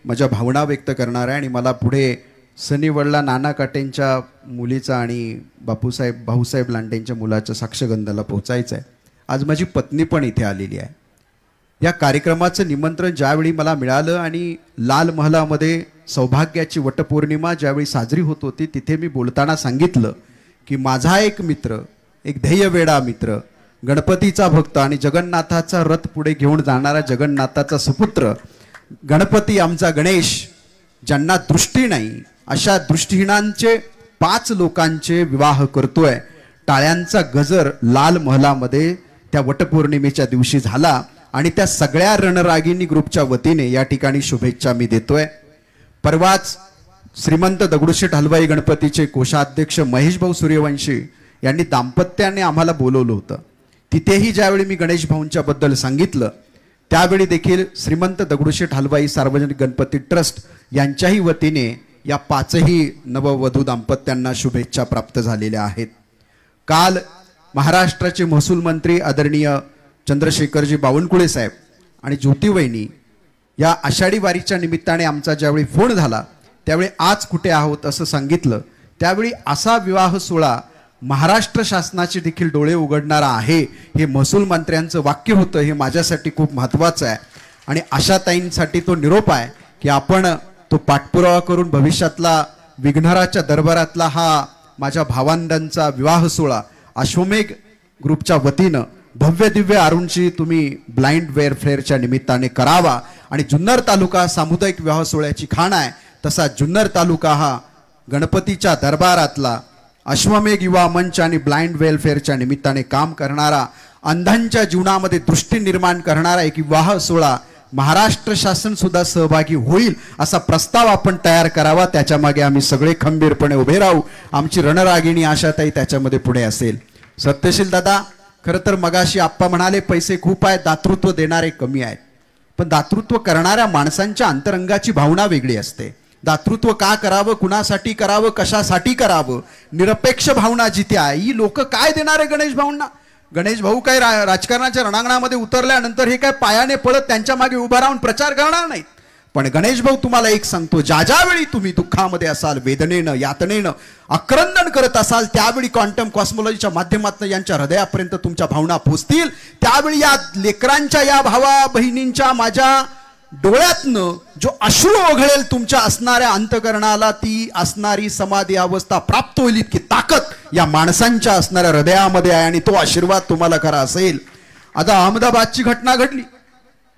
माझ्या भावना व्यक्त करणार आहे आणि मला पुढे सनीवडला नाना काटेंच्या मुलीचा आणि भाऊसाहेब लांडेंच्या मुलाच्या साक्षगंधाला पोहोचायचं आहे. आज माझी पत्नी पण इथे आलेली आहे. या कार्यक्रमाचं निमंत्रण ज्यावेळी मला मिळालं आणि लाल महालामध्ये सौभाग्याची वटपौर्णिमा ज्यावेळी साजरी होत होती तिथे मी बोलताना सांगितलं की माझा एक मित्र, एक ध्येयवेडा मित्र, गणपतीचा भक्त आणि जगन्नाथाचा रथ पुढे घेऊन जाणारा जगन्नाथाचा सुपुत्र गणपती आमचा गणेश, ज्यांना दृष्टी नाही अशा दृष्टीहीनांचे 5 लोकांचे विवाह करतोय. टाळ्यांचा गजर लाल महालामध्ये त्या वटपौर्णिमेच्या दिवशी झाला आणि त्या सगळ्या रणरागिणी ग्रुपच्या वतीने या ठिकाणी शुभेच्छा मी देतोय. परवाच श्रीमंत दगडूशेठ हलवाई गणपतीचे कोषाध्यक्ष महेश भाऊ सूर्यवंशी यांनी दाम्पत्याने आम्हाला बोलवलं होतं. तिथेही ज्यावेळी मी गणेश भाऊंच्या बद्दल सांगितलं त्यावेळी देखील श्रीमंत दगडूशेठ हलवाई सार्वजनिक गणपती ट्रस्ट यांच्याही वतीने या 5ही नववधू दाम्पत्यांना शुभेच्छा प्राप्त झालेल्या आहेत. काल महाराष्ट्राचे महसूल मंत्री आदरणीय चंद्रशेखरजी बावनकुळे साहेब आणि ज्योतिवहिनी या आषाढी वारीच्या निमित्ताने आमचा ज्यावेळी फोन झाला त्यावेळी आज कुठे आहोत असं सांगितलं. त्यावेळी असा विवाह सोहळा महाराष्ट्र शासनाचे देखील डोळे उघडणारा आहे हे महसूल मंत्र्यांचं वाक्य होतं. हे माझ्यासाठी खूप महत्त्वाचं आहे आणि आशाताईंसाठी तो निरोप आहे की आपण तो पाठपुरावा करून भविष्यातला विघ्नहाराच्या दरबारातला हा माझ्या भावंडांचा विवाह सोहळा अश्वमेघ ग्रुपच्या वतीनं भव्य दिव्य आरुणची तुम्ही ब्लाइंड वेलफेअरच्या निमित्ताने करावा आणि जुन्नर तालुका सामुदायिक विवाह सोहळ्याची खाण आहे, तसा जुन्नर तालुका हा गणपतीच्या दरबारातला अश्वमेघ युवा मंच आणि ब्लाइंड वेलफेअरच्या निमित्ताने काम करणारा, अंधांच्या जीवनामध्ये दृष्टी निर्माण करणारा एक विवाह सोहळा महाराष्ट्र शासन सुद्धा सहभागी होईल असा प्रस्ताव आपण तयार करावा. त्याच्या मागे आम्ही सगळे खंबीरपणे उभे राहू. आमची रणरागिणी आशाताई त्याच्यामध्ये पुढे असेल. सत्यशील दादा, खरं तर मगाशी आप्पा म्हणाले पैसे खूप आहेत, दातृत्व देणारे कमी आहेत. पण दातृत्व करणाऱ्या माणसांच्या अंतरंगाची भावना वेगळी असते. दातृत्व का करावं, कुणासाठी करावं, कशासाठी करावं, निरपेक्ष भावना जिथे आहे. ही लोक काय देणारे गणेश भाऊंना? गणेश भाऊ काय राजकारणाच्या रणांगणामध्ये उतरल्यानंतर हे काय पायाने पडत त्यांच्या मागे उभा राहून प्रचार करणार नाहीत. पण गणेश भाऊ तुम्हाला एक सांगतो, ज्या ज्यावेळी तुम्ही दुःखामध्ये असाल, वेदनेनं यातनेनं आक्रंदन करत असाल, त्यावेळी क्वांटम कॉस्मॉलॉजीच्या माध्यमातून यांच्या हृदयापर्यंत तुमच्या भावना पोहोचतील. त्यावेळी या लेकरांच्या, या भावा बहिणींच्या माझ्या डोळ्यातनं जो अश्रू ओघळेल तुमच्या असणाऱ्या अंतकरणाला, ती असणारी समाधी अवस्था प्राप्त होईल इतकी ताकद या माणसांच्या असणाऱ्या हृदयामध्ये आहे आणि तो आशीर्वाद तुम्हाला खरा असेल. आता अहमदाबादची घटना घडली.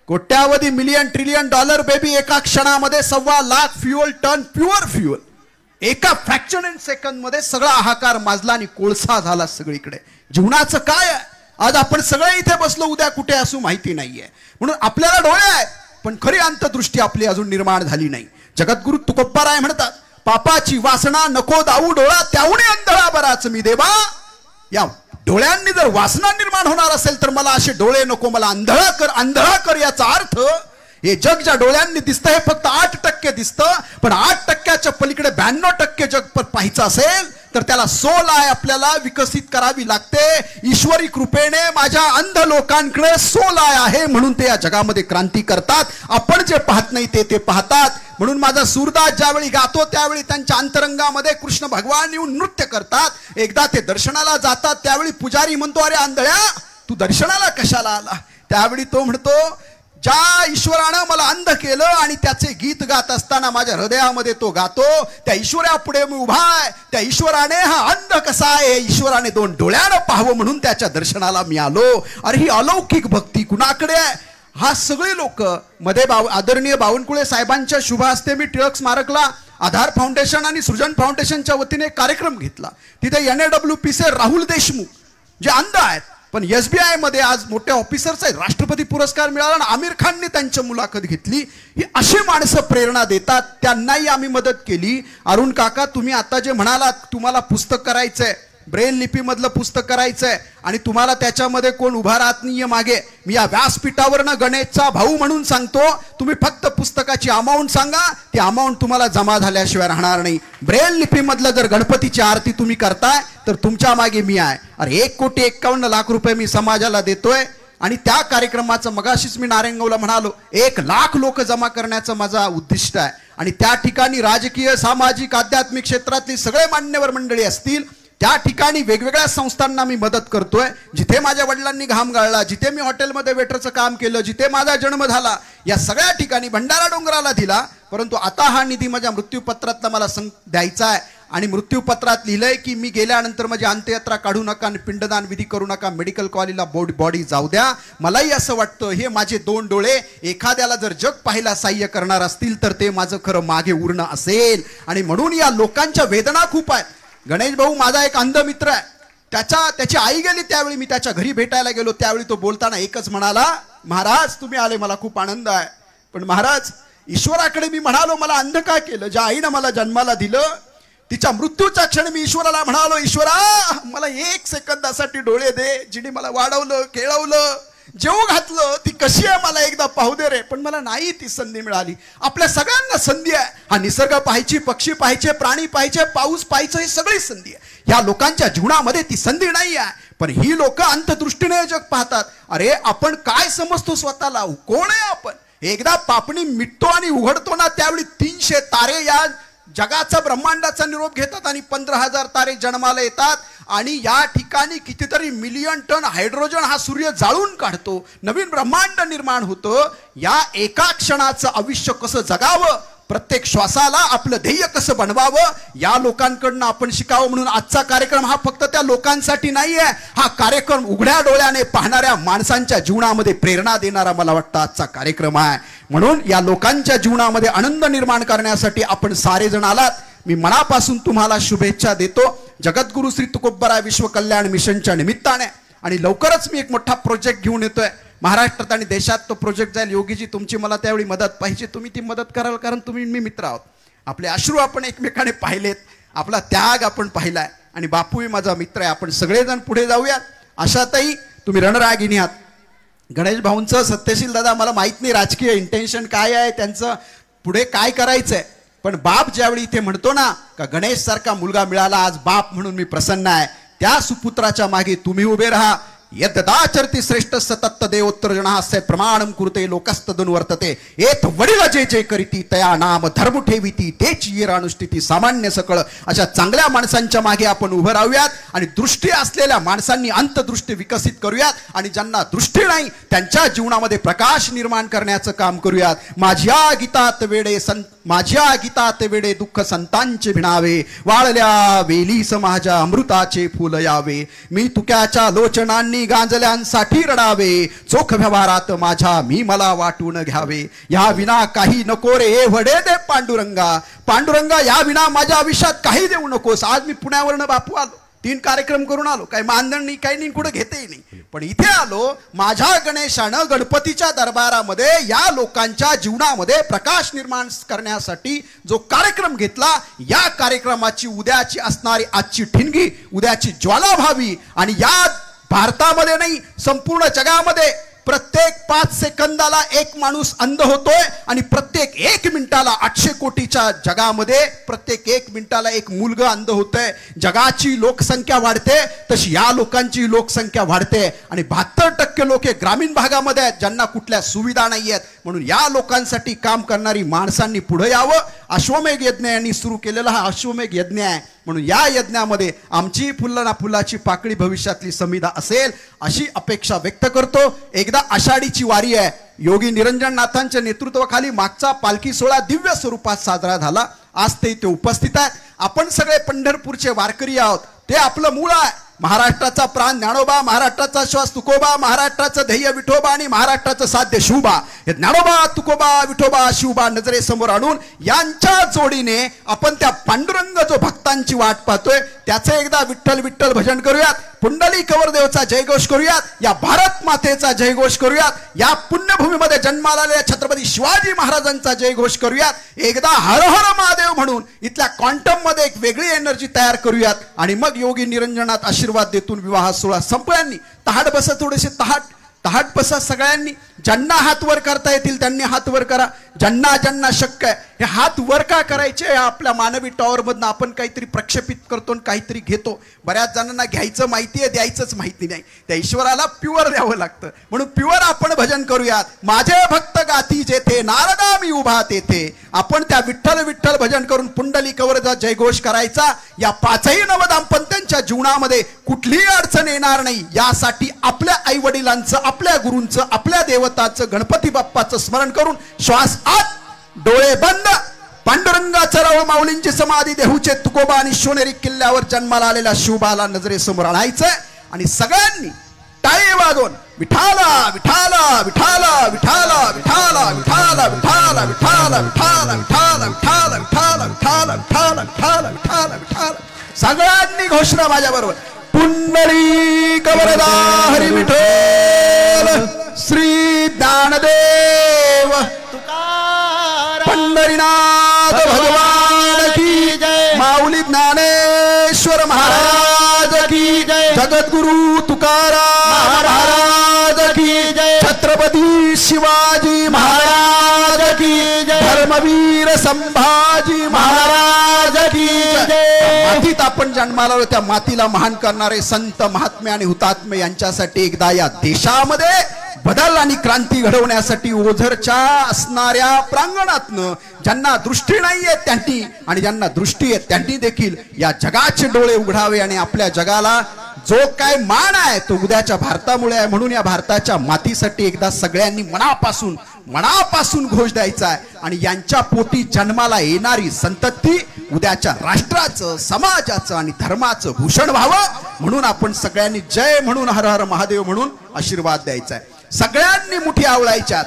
कोट्यावधी मिलियन ट्रिलियन डॉलर बेबी एका क्षणामध्ये 1.25 lakh fuel ton pure fuel एका फ्रॅक्शन इन सेकंद मध्ये सगळा हाहाकार माजला आणि कोळसा झाला सगळीकडे. जीवनाचं काय आहे? आज आपण सगळे इथे बसलो, उद्या कुठे असू माहिती नाहीये. म्हणून आपल्याला डोळे आहेत पण खरी अंतदृष्टी आपली अजून निर्माण झाली नाही. जगद्गुरु तुकोबाराय म्हणतात, पापाची वासना नको दाऊ डोळा, त्याहूनही अंधळा बराच मी देवा. या डोळ्यांनी जर वासना निर्माण होणार असेल तर मला असे डोळे नको, मला अंधळा कर, अंधळा कर. याचा अर्थ हे जग ज्या डोळ्यांनी दिसतं हे फक्त 8% दिसतं, पण 8%च्या पलीकडे 92% जग पाहायचं असेल तर त्याला सोल आहे आपल्याला विकसित करावी लागते. ईश्वरी कृपेने माझ्या अंध लोकांकडे सोल आहे म्हणून ते या जगामध्ये क्रांती करतात. आपण जे पाहत नाही ते पाहतात. म्हणून माझा सूरदास ज्यावेळी गातो त्यावेळी त्यांच्या अंतरंगामध्ये कृष्ण भगवान येऊन नृत्य करतात. एकदा ते दर्शनाला जातात त्यावेळी पुजारी म्हणतो, अरे आंधळ्या तू दर्शनाला कशाला आला? त्यावेळी तो म्हणतो, ज्या ईश्वरानं मला अंध केलं आणि त्याचे गीत गात असताना माझ्या हृदयामध्ये तो गातो, त्या ईश्वरापुढे मी उभा आहे. त्या ईश्वराने हा अंध कसा आहे, ईश्वराने 2 डोळ्यानं पाहावं म्हणून त्याच्या दर्शनाला मी आलो. अरे ही अलौकिक भक्ती कुणाकडे आहे? हा सगळे लोक मध्ये आदरणीय बावनकुळे साहेबांच्या शुभ हस्ते मी टिळक स्मारकला आधार फाउंडेशन आणि सृजन फाउंडेशनच्या वतीने कार्यक्रम घेतला. तिथे NAWPचे राहुल देशमुख जे अंध आहेत पण SBI मध्ये आज मोठ्या ऑफिसर्स आहेत, राष्ट्रपती पुरस्कार मिळाला आणि आमिर खानने त्यांची मुलाखत घेतली. ही अशी माणसं प्रेरणा देतात, त्यांनाही आम्ही मदत केली. अरुण काका, तुम्ही आता जे म्हणालात तुम्हाला पुस्तक करायचंय, ब्रेल लिपीमधलं पुस्तक करायचंय आणि तुम्हाला त्याच्यामध्ये कोण उभा राहत नाहीये मागे, मी या व्यासपीठावरनं गणेशचा भाऊ म्हणून सांगतो, तुम्ही फक्त पुस्तकाची अमाऊंट सांगा, ती अमाऊंट तुम्हाला जमा झाल्याशिवाय राहणार नाही. ब्रेल लिपीमधलं जर गणपतीची आरती तुम्ही करताय तर तुमच्या मागे मी आहे. अरे 1,51,00,000 रुपये मी समाजाला देतोय आणि त्या कार्यक्रमाचं मगाशीच मी नारायणगावला म्हणालो 1 लाख लोक जमा करण्याचं माझा उद्दिष्ट आहे. आणि त्या ठिकाणी राजकीय, सामाजिक, आध्यात्मिक क्षेत्रातली सगळे मान्यवर मंडळी असतील, त्या ठिकाणी वेगवेगळ्या संस्थांना मी मदत करतोय. जिथे माझ्या वडिलांनी घाम गाळला, जिथे मी हॉटेलमध्ये वेटरचं काम केलं, जिथे माझा जन्म झाला, या सगळ्या ठिकाणी भंडारा डोंगराला दिला. परंतु आता हा निधी माझ्या मृत्यूपत्रातला मला द्यायचा आहे आणि मृत्यूपत्रात लिहिलंय की मी गेल्यानंतर माझी अंत्ययात्रा काढू नका आणि पिंडदान विधी करू नका, मेडिकल कॉलेजला बॉडी जाऊ द्या. मलाही असं वाटतं हे माझे 2 डोळे एखाद्याला जर जग पाहायला सहाय्य करणार असतील तर ते माझं खरं मागे उरणं असेल. आणि म्हणून या लोकांच्या वेदना खूप आहेत. गणेश भाऊ माझा एक अंध मित्र आहे, त्याची आई गेली त्यावेळी मी त्याच्या घरी भेटायला गेलो. त्यावेळी तो बोलताना एकच म्हणाला, महाराज तुम्ही आले मला खूप आनंद आहे, पण महाराज ईश्वराकडे मी म्हणालो मला अंध का केलं? ज्या आईनं मला जन्माला दिलं तिच्या मृत्यूच्या क्षणी मी ईश्वराला म्हणालो, ईश्वरा मला 1 सेकंदासाठी डोळे दे. जिने मला वाढवलं, खेळवलं, जेव घातलं, ती कशी आहे मला एकदा पाहू दे रे. पण मला नाही ती संधी मिळाली. आपल्या सगळ्यांना संधी आहे. हा निसर्ग पाहायची, पक्षी पाहायचे, प्राणी पाहायचे, पाऊस पाहायचं, ही सगळी संधी आहे. या लोकांच्या जीवनामध्ये ती संधी नाही आहे. पण ही लोक अंतदृष्टीने जग पाहतात. अरे आपण काय समजतो स्वतःला, कोण आहे आपण? एकदा पापणी मिटतो आणि उघडतो ना त्यावेळी 300 तारे या जगाचा ब्रह्मांडाचा निरोप घेतात आणि 15,000 तारे जन्माला येतात. आणि या ठिकाणी कितीतरी मिलियन टन हायड्रोजन हा सूर्य जाळून काढतो, नवीन ब्रह्मांड निर्माण होतं. या एका क्षणाचं आयुष्य कसं जगावं प्रत्येक श्वासाला आपलं ध्येय कसं बनवावं या लोकांकडनं आपण शिकावं. म्हणून आजचा कार्यक्रम हा फक्त त्या लोकांसाठी नाहीये, हा कार्यक्रम उघड्या डोळ्याने पाहणाऱ्या माणसांच्या जीवनामध्ये प्रेरणा देणारा मला वाटतं आजचा कार्यक्रम आहे. म्हणून या लोकांच्या जीवनामध्ये आनंद निर्माण करण्यासाठी आपण सारे जण आलात. मी मनापासून तुम्हाला शुभेच्छा देतो जगद्गुरु श्री तुकोबराय विश्व कल्याण मिशनच्या निमित्ताने. आणि लवकरच मी एक मोठा प्रोजेक्ट घेऊन येतोय महाराष्ट्रात आणि देशात. तो प्रोजेक्ट जाईल. योगीजी तुमची मला त्यावेळी मदत पाहिजे, तुम्ही ती मदत कराल, कारण तुम्ही मी मित्र आहोत. आपले अश्रू आपण एकमेकाने पाहिलेत, आपला त्याग आपण पाहिलाय आणि बापूही माझा मित्र आहे. आपण सगळेजण पुढे जाऊयात. आशाताई तुम्ही रणरागिणी आहात. गणेश भाऊंचं सत्यशील दादा मला माहित नाही राजकीय इंटेन्शन काय आहे त्यांचं, पुढे काय करायचंय, पण बाप ज्यावेळी इथे म्हणतो ना का गणेश सारखा मुलगा मिळाला आज बाप म्हणून मी प्रसन्न आहे, त्या सुपुत्राच्या मागे तुम्ही उभे राहा. यद्दाचरती श्रेष्ठ सतत देवोत्तर जनास्य प्रमाणम कुरुते लोकस्तदन वर्तते एत वडील जे जे करीती तया नाम धर्म ठेविती तेच येरानुष्ठिती सामान्य सकळ. अशा चांगल्या माणसांच्या मागे आपण उभं राहूयात आणि दृष्टी असलेल्या माणसांनी अंतदृष्टी विकसित करूयात आणि ज्यांना दृष्टी नाही त्यांच्या जीवनामध्ये प्रकाश निर्माण करण्याचं काम करूयात. माझ्या गीतात वेडे दुःख संतांचे भिणावे, वाळल्या वेलीस माझ्या अमृताचे फुल यावे. मी तुक्याच्या लोचनांनी गांजल्यांसाठी रडावे, चोख व्यवहारात माझ्या मी मला वाटून घ्यावे. या विना काही नको रे वडे दे पांडुरंगा, पांडुरंगा या विना माझ्या आयुष्यात काही देऊ नकोस. आज मी पुण्यावरनं बापू आलो, 3 कार्यक्रम करून आलो, काही मानधन नाही काही नाही, कुठं घेतेही नाही, पण इथे आलो माझ्या गणेशानं गणपतीच्या दरबारामध्ये या लोकांच्या जीवनामध्ये प्रकाश निर्माण करण्यासाठी जो कार्यक्रम घेतला. या कार्यक्रमाची उद्याची असणारी आजची ठिणगी, उद्याची ज्वाला व्हावी आणि या भारतामध्ये नाही संपूर्ण जगामध्ये प्रत्येक 5 सेकंदाला एक माणूस अंध होतोय आणि प्रत्येक 1 मिनिटाला 800 कोटीच्या जगामध्ये प्रत्येक 1 मिनिटाला एक मुलगा अंध होतोय. जगाची लोकसंख्या वाढते तशी या लोकांची लोकसंख्या वाढते आणि 72% लोक ग्रामीण भागामध्ये आहेत ज्यांना कुठल्या सुविधा नाही आहेत. म्हणून या लोकांसाठी काम करणारी माणसांनी पुढे यावं. अश्वमेघ यज्ञ यांनी सुरू केलेला हा अश्वमेघ यज्ञ आहे. म्हणून या यज्ञामध्ये आमची फुलना फुलाची पाकळी भविष्यातली समिधा असेल अशी अपेक्षा व्यक्त करतो. एकदा आषाढीची वारी आहे. योगी निरंजननाथांच्या नेतृत्वाखाली मागचा पालखी सोहळा दिव्य स्वरूपात साजरा झाला. आज ते इथे उपस्थित आहेत. आपण सगळे पंढरपूरचे वारकरी आहोत. ते आपलं मूळ आहे. महाराष्ट्राचा प्राण ज्ञानोबा, महाराष्ट्राचा श्वास तुकोबा, महाराष्ट्राचं ध्येय विठोबा आणि महाराष्ट्राचं साध्य शिवबा. हे ज्ञानोबा तुकोबा विठोबा शिवबा नजरेसमोर आणून यांच्या जोडीने आपण त्या पांडुरंग जो भक्तांची वाट पाहतोय त्याचं एकदा विठ्ठल विठ्ठल भजन करूयात. पुंडली कवरदेवचा जयघोष करूयात. या भारत मातेचा जयघोष करूयात. या पुण्यभूमीमध्ये जन्माला आलेल्या छत्रपती शिवाजी महाराजांचा जयघोष करूयात. एकदा हर हर महादेव म्हणून इथल्या क्वांटम मध्ये एक वेगळी एनर्जी तयार करूयात आणि मग योगी निरंजनात आशीर्वाद देतून विवाह सोहळा संपल्यांनी तहाट बसा. थोडेसे तहाट बसा सगळ्यांनी. ज्यांना हात वर करता येतील त्यांनी हात वर करा. ज्यांना शक्य आहे हे हात वर का करायचे. आपल्या मानवी टॉवर मधनं आपण काहीतरी प्रक्षेपित करतो आणि काहीतरी घेतो. बऱ्याच जणांना घ्यायचं माहिती आहे, द्यायचंच माहिती नाही. त्या ईश्वराला प्युअर द्यावं लागतं. म्हणून प्युअर आपण भजन करूयात. माझे भक्त गाती जेथे नारदा मी उभा तेथे. आपण त्या विठ्ठल विठ्ठल भजन करून पुंडली कवरचा जयघोष करायचा. या 5ही नवदाम्पत्यांच्या जीवनामध्ये कुठलीही अडचण येणार नाही यासाठी आपल्या आई वडिलांचं, आपल्या गुरूंचं, आपल्या देवताचं, गणपती बाप्पाचं स्मरण करून श्वास आत, डोळे बंद. पांडुरंगाच्या राव माऊलींची समाधी देहूचे तुकोबा आणि शिवनेरी किल्ल्यावर जन्माला आलेल्या शिवबाला नजरेसमोर आणायचंय आणि सगळ्यांनी टाळी वाजवून विठाला विठाला विठाला विठाला विठाला विठाला विठाला विठाला विठाला विठाला विठाला विठाला विठाला विठाला विठाला विठाला विठाला सगळ्यांनी घोषणा माझ्या बरोबर. पुंडली कवरदा हरी विठ्ठल श्री ज्ञानदेव पंढरीनाथ भगवान की जय. माऊली ज्ञानेश्वर महाराज की जय. जगद्गुरु तुकाराम महाराज की जय. छत्रपती शिवाजी महाराज की जय. धर्मवीर संभाजी महाराज की जय. मातीत आपण जन्माला आलो त्या मातीला महान करणारे संत महात्मे आणि हुतात्मे यांच्यासाठी एकदा या देशामध्ये बदल आणि क्रांती घडवण्यासाठी ओझरच्या असणाऱ्या प्रांगणातनं ज्यांना दृष्टी नाहीये त्यांनी आणि ज्यांना दृष्टी आहे त्यांनी देखील या जगाचे डोळे उघडावे आणि आपल्या जगाला जो काय मान आहे तो उद्याच्या भारतामुळे आहे. म्हणून या भारताच्या मातीसाठी एकदा सगळ्यांनी मनापासून घोष द्यायचा आहे. आणि यांच्या पोटी जन्माला येणारी संतती उद्याच्या राष्ट्राचं, समाजाचं आणि धर्माचं भूषण व्हावं म्हणून आपण सगळ्यांनी जय म्हणून, हर हर महादेव म्हणून आशीर्वाद द्यायचा आहे. सगळ्यांनी मुठी आवळायच्यात.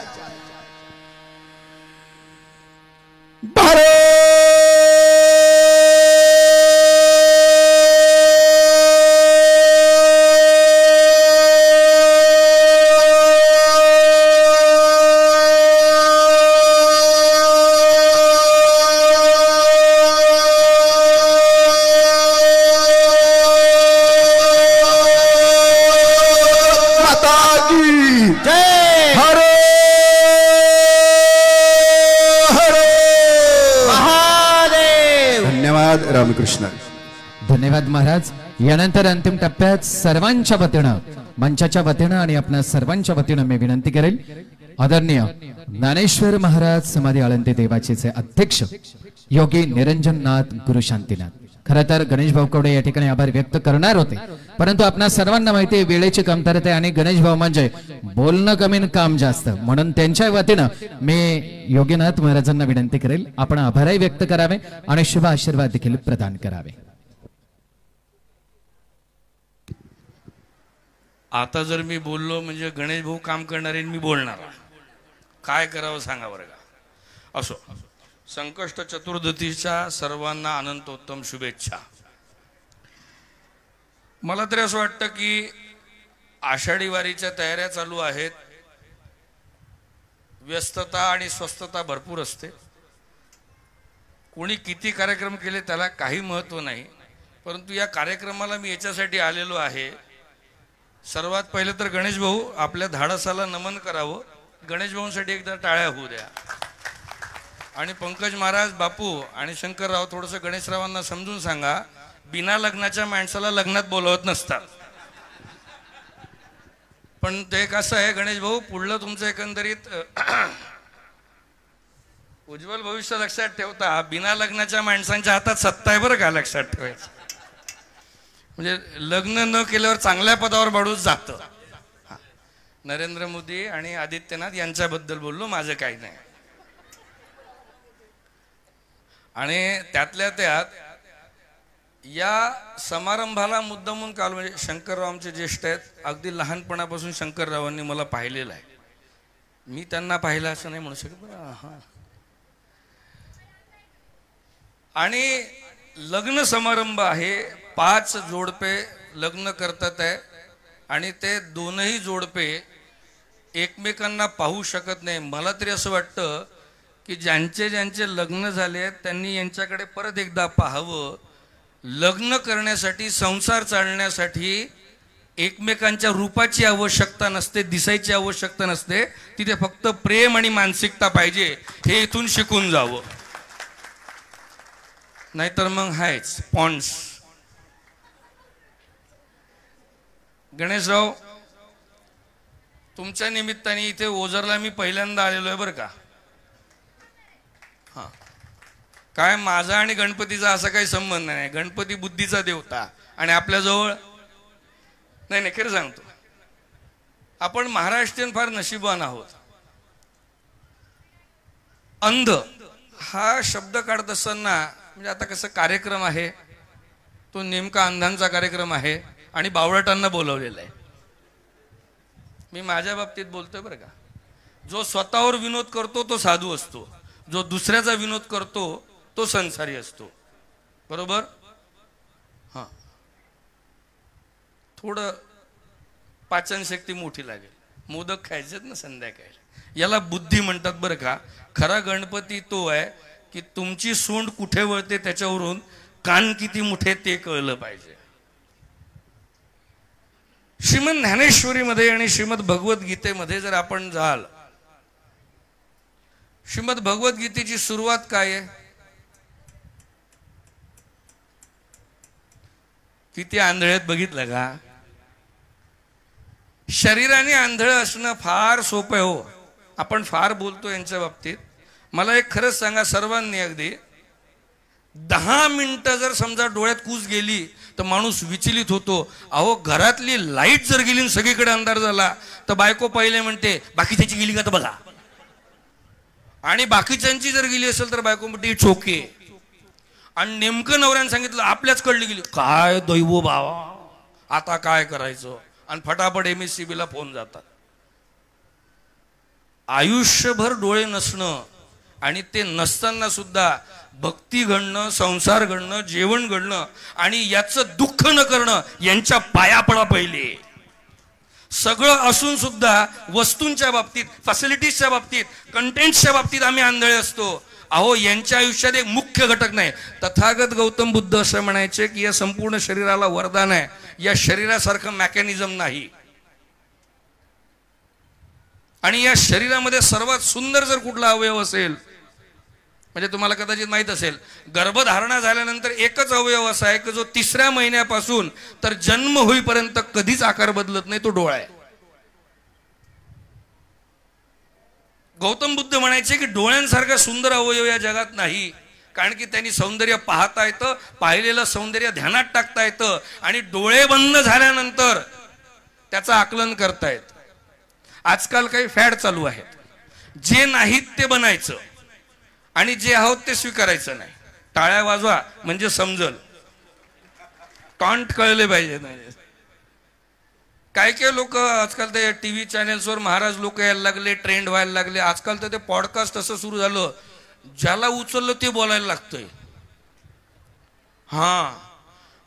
रामकृष्ण. धन्यवाद महाराज. यानंतर अंतिम टप्प्यात सर्वांच्या वतीनं, मंचाच्या वतीनं आणि आपल्या सर्वांच्या वतीनं मी विनंती करेल, आदरणीय ज्ञानेश्वर महाराज समाधी आळंदी देवाचेचे अध्यक्ष योगी निरंजननाथ गुरु शांतीनाथ. खरं तर गणेश भाऊ कवडे या ठिकाणी आभार व्यक्त करणार होते, परंतु आपल्या सर्वांना माहिती आहे वेळेची कमतरता आहे आणि गणेश भाऊ म्हणजे बोलणं कमी आणि काम जास्त. म्हणून त्यांच्या वतीनं मी योगीनाथ महाराजांना विनंती करेल आपण आभारही व्यक्त करावे आणि शुभ आशीर्वाद देखील प्रदान करावे. आता जर मी बोललो म्हणजे गणेश भाऊ काम करणारे मी बोलणार, काय करावं सांगा बरं का. असो, संकष्ट चतुर्दशीच्या सर्वांना अनंतोत्तम शुभेच्छा. मला तरी असं वाटतं की आषाढी वारीच्या तयाऱ्या चालू आहेत. व्यस्तता आणि स्वस्तता भरपूर असते. कोणी किती कार्यक्रम केले त्याला काही महत्त्व नाही, परंतु या कार्यक्रमाला मी याच्यासाठी आलेलो आहे. सर्वात पहिले तर गणेश भाऊ आपल्या धाडसाला नमन करावं. गणेश भाऊंसाठी एकदा टाळ्या होऊ द्या. आणि पंकज महाराज, बापू आणि शंकरराव थोडंसं गणेशरावांना समजून सांगा, बिना लग्नाच्या माणसाला लग्नात बोलवत नसतात. पण ते कसं आहे गणेश भाऊ, पुढलं तुमचं एकंदरीत उज्ज्वल भविष्य लक्षात ठेवता. बिना लग्नाच्या माणसांच्या हातात सत्ता आहे बरं का, लक्षात ठेवायचं. म्हणजे लग्न न केल्यावर चांगल्या पदावर बढूच जातं. नरेंद्र मोदी आणि आदित्यनाथ यांच्याबद्दल बोललो, माझं काही नाही. आणि त्यातल्या त्यात या समारंभाला मुद्दामून काल म्हणजे शंकरराव आमचे ज्येष्ठ आहेत, अगदी लहानपणापासून शंकररावांनी मला पाहिलेलं आहे. मी त्यांना पाहिलं असं नाही म्हणू शकत. हां, आणि लग्न समारंभ आहे. 5 जोडपे लग्न करतात आहे आणि ते दोनही जोडपे एकमेकांना पाहू शकत नाही. मला तरी असं वाटतं की ज्यांचे लग्न झाले आहेत त्यांनी यांच्याकडे परत एकदा पाहावं. लग्न करण्यासाठी, संसार चालण्यासाठी एकमेकांच्या रूपाची आवश्यकता नसते, दिसायची आवश्यकता नसते. तिथे फक्त प्रेम आणि मानसिकता पाहिजे. हे इथून शिकून जावं, नाहीतर मग हायच पॉन्ड्स. गणेशराव, तुमच्या निमित्ताने इथे ओझरला मी पहिल्यांदा आलेलो आहे बरं का. हां, काय माझा आणि गणपतीचा असा काही संबंध नाही. गणपती बुद्धीचा देवता आणि आपल्याजवळ नाही, खरं सांगतो, आपण महाराष्ट्रीयन फार नशीबवान आहोत. अंध हा शब्द काढत असताना म्हणजे आता कसं कार्यक्रम आहे तो नेमका अंधांचा कार्यक्रम आहे आणि बावळटांना बोलवलेला आहे. मी माझ्या बाबतीत बोलतोय बरं का. जो स्वतःवर विनोद करतो तो साधू असतो, जो दुसऱ्याचा विनोद करतो तो संसारी असतो. बरोबर. हां, थोडं पाचनशक्ती मोठी लागेल. मोदक खायचेत ना संध्याकाळी, याला बुद्धी म्हणतात बरं का. खरा गणपती तो आहे की तुमची सोंड कुठे वळते त्याच्यावरून कान किती मोठे ते कळलं पाहिजे. श्रीमद ज्ञानेश्वरीमध्ये आणि श्रीमद भगवद्गीतेमध्ये जर आपण जाल, श्रीमद भगवद्गीतेची सुरुवात काय आहे? किती आंधळेत बघितलं का? शरीराने आंधळ असणं फार सोपं आहे हो. आपण फार बोलतो यांच्या बाबतीत. मला एक खरंच सांगा सर्वांनी, अगदी 10 मिनिटं जर समजा डोळ्यात कूस गेली तर माणूस विचलित होतो. अहो घरातली लाईट जर गेली आणि सगळीकडे अंधार झाला तर बायको पहिले म्हणते बाकीच्याची गेली का तर बघा, आणि बाकीच्यांची जर गेली असेल तर बायको म्हणते चोके. आणि नेमकं नवऱ्याने सांगितलं आपल्याच कडली गेली, काय दैव बाबा आता काय करायचं, आणि फटाफट MSCB ला फोन जातात. आयुष्यभर डोळे नसणं आणि ते नसताना सुद्धा भक्ती घडणं, संसार घडणं, जेवण घडणं आणि याचं दुःख न करणं, यांच्या पाया पडा पहिले. सगळं असून सुद्धा वस्तूंच्या बाबतीत, फॅसिलिटीजच्या बाबतीत, कंटेंट्सच्या बाबतीत आम्ही आंधळे असतो. अहो यांच्या आयुष्यात एक मुख्य घटक नाही. तथागत गौतम बुद्ध असं म्हणायचे की या संपूर्ण शरीराला वरदान आहे, या शरीरासारखं मेकॅनिझम नाही. आणि या शरीरामध्ये सर्वात सुंदर जर कुठला अवयव असेल, म्हणजे तुम्हाला कदाचित माहित असेल, गर्भधारणा झाल्यानंतर एकच अवयव असा आहे की जो 3ऱ्या महिन्यापासून तर जन्म होईपर्यंत कधीच आकार बदलत नाही, तो डोळा आहे. गौतम बुद्ध म्हणायचे की डोळ्यांसारखा सुंदर अवयव या जगात नाही, कारण की त्यांनी सौंदर्य पाहता येतं, पाहिलेलं सौंदर्य ध्यानात टाकता येतं आणि डोळे बंद झाल्यानंतर त्याचं आकलन करता येतं. आजकाल काही फॅड चालू आहेत, जे नाहीत ते बनायचं आणि जे आहोत ते स्वीकारायचं नाही. टाळ्या वाजवा म्हणजे समजल, टॉन्ट कळले पाहिजे. काय काय लोक आजकाल ते TV चॅनेल्सवर महाराज लोक यायला लागले, ट्रेंड व्हायला लागले. आजकाल तर ते पॉडकास्ट असं सुरू झालं, ज्याला उचललं ते बोलायला लागतंय. हा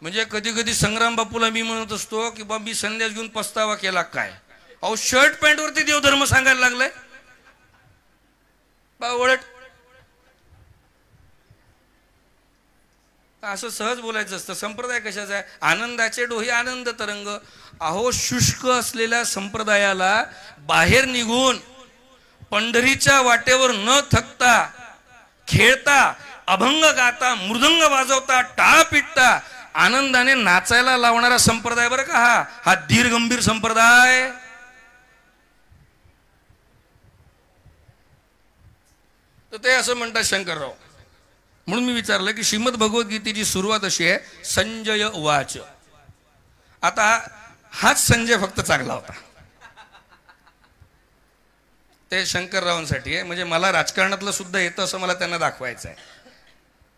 म्हणजे कधी कधी संग्राम बापूला मी म्हणत असतो की बा मी संन्यास घेऊन पस्तावा केला काय. अहो शर्ट पॅन्ट वरती देवधर्म सांगायला लागलाय बावळट. असं सहज बोलायचं असतं. संप्रदाय कशाचा आहे? आनंदाचे डोही आनंद तरंग. अहो शुष्क असलेल्या संप्रदायाला बाहेर निघून पंढरीच्या वाटेवर न थकता, खेळता, अभंग गाता, मृदंग वाजवता, टाळ पिटता, आनंदाने नाचायला लावणारा संप्रदाय बरं का हा धीरगंभीर संप्रदाय. तर ते असं म्हणतात शंकरराव. म्हणून मी विचारलं की श्रीमद भगवद्गीतेची सुरुवात अशी आहे, संजय उवाच. आता हाच संजय फक्त चांगला होता, ते शंकररावांसाठी आहे. म्हणजे मला राजकारणातलं सुद्धा येतं असं मला त्यांना दाखवायचं आहे.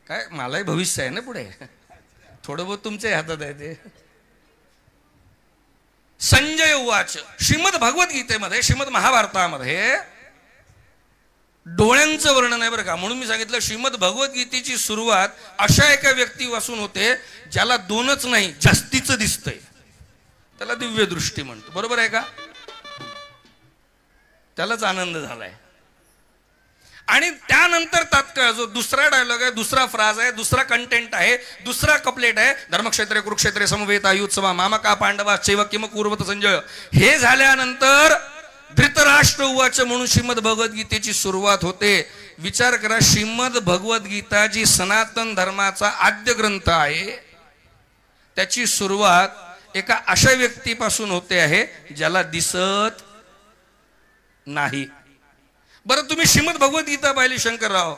काय मलाही भविष्य आहे ना पुढे, थोडं बहुत तुमच्या हातात आहे ते. संजय उवाच. श्रीमद भगवद्गीतेमध्ये, श्रीमद महाभारतामध्ये डोळ्यांचं वर्णन आहे बरं का. म्हणून मी सांगितलं श्रीमद भगवद्गीतेची सुरुवात अशा एका व्यक्तीपासून होते ज्याला दोनच नाही जास्तीचं दिसतंय, त्याला दिव्य दृष्टी म्हणतो. बरोबर आहे का? त्यालाच आनंद झालाय. आणि त्यानंतर तात्काळ जो दुसरा डायलॉग आहे, दुसरा फ्राज आहे, दुसरा कंटेंट आहे, दुसरा कपलेट आहे, धर्मक्षेत्रे कुरुक्षेत्रे समवेता युत्सवा मामका पांडवा चैव किम कुर्वत संजय. हे झाल्यानंतर धृतराष्ट्र उवाच म्हणून श्रीमद भगवद्गीतेची सुरुवात होते. विचार करा, श्रीमद भगवद्गीता जी सनातन धर्माचा आद्य ग्रंथ आहे, त्याची सुरुवात एका अशा व्यक्तीपासून होते आहे ज्याला दिसत नाही. बरं तुम्ही श्रीमद भगवद्गीता पाहिली शंकरराव,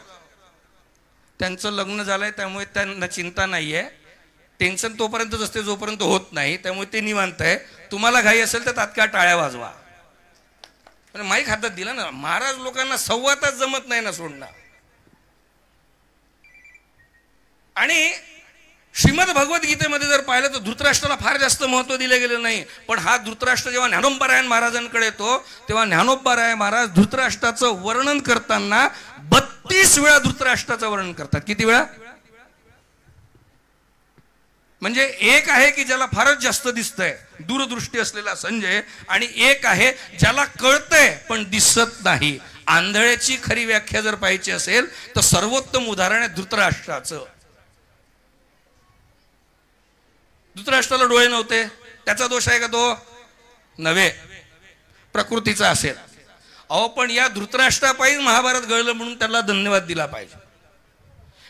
त्यांचं लग्न झालंय त्यामुळे त्यांना चिंता नाहीये, टेन्शन तोपर्यंतच असते जोपर्यंत होत नाही, त्यामुळे ते निवांत आहे. तुम्हाला घाई असेल तर तात्काळ टाळ्या वाजवा. माईक हातात दिला ना, महाराज लोकांना सव्वा तास जमत नाही ना सोडणार. आणि श्रीमद भगवद्गीतेमध्ये जर पाहिलं तर धृतराष्ट्राला फार जास्त महत्व दिलं गेलं नाही. पण हा धृतराष्ट्र जेव्हा ज्ञानोबारायण महाराजांकडे येतो तेव्हा ज्ञानोबाराय महाराज धृतराष्ट्राचं वर्णन करताना 32 वेळा धृतराष्ट्राचं वर्णन करतात. किती वेळा? म्हणजे एक आहे की ज्याला फारच जास्त दिसतंय, दूरदृष्टी असलेला संजय, आणि एक आहे ज्याला कळतंय पण दिसत नाही. आंधळ्याची खरी व्याख्या जर पाहायची असेल तर सर्वोत्तम उदाहरण आहे धृतराष्ट्राचं. धृतराष्ट्राला डोळे नव्हते, त्याचा दोष आहे का? तो नव्हे, प्रकृतीचा असेल. अहो पण या धृतराष्ट्रापायी महाभारत घडलं म्हणून त्याला धन्यवाद दिला पाहिजे.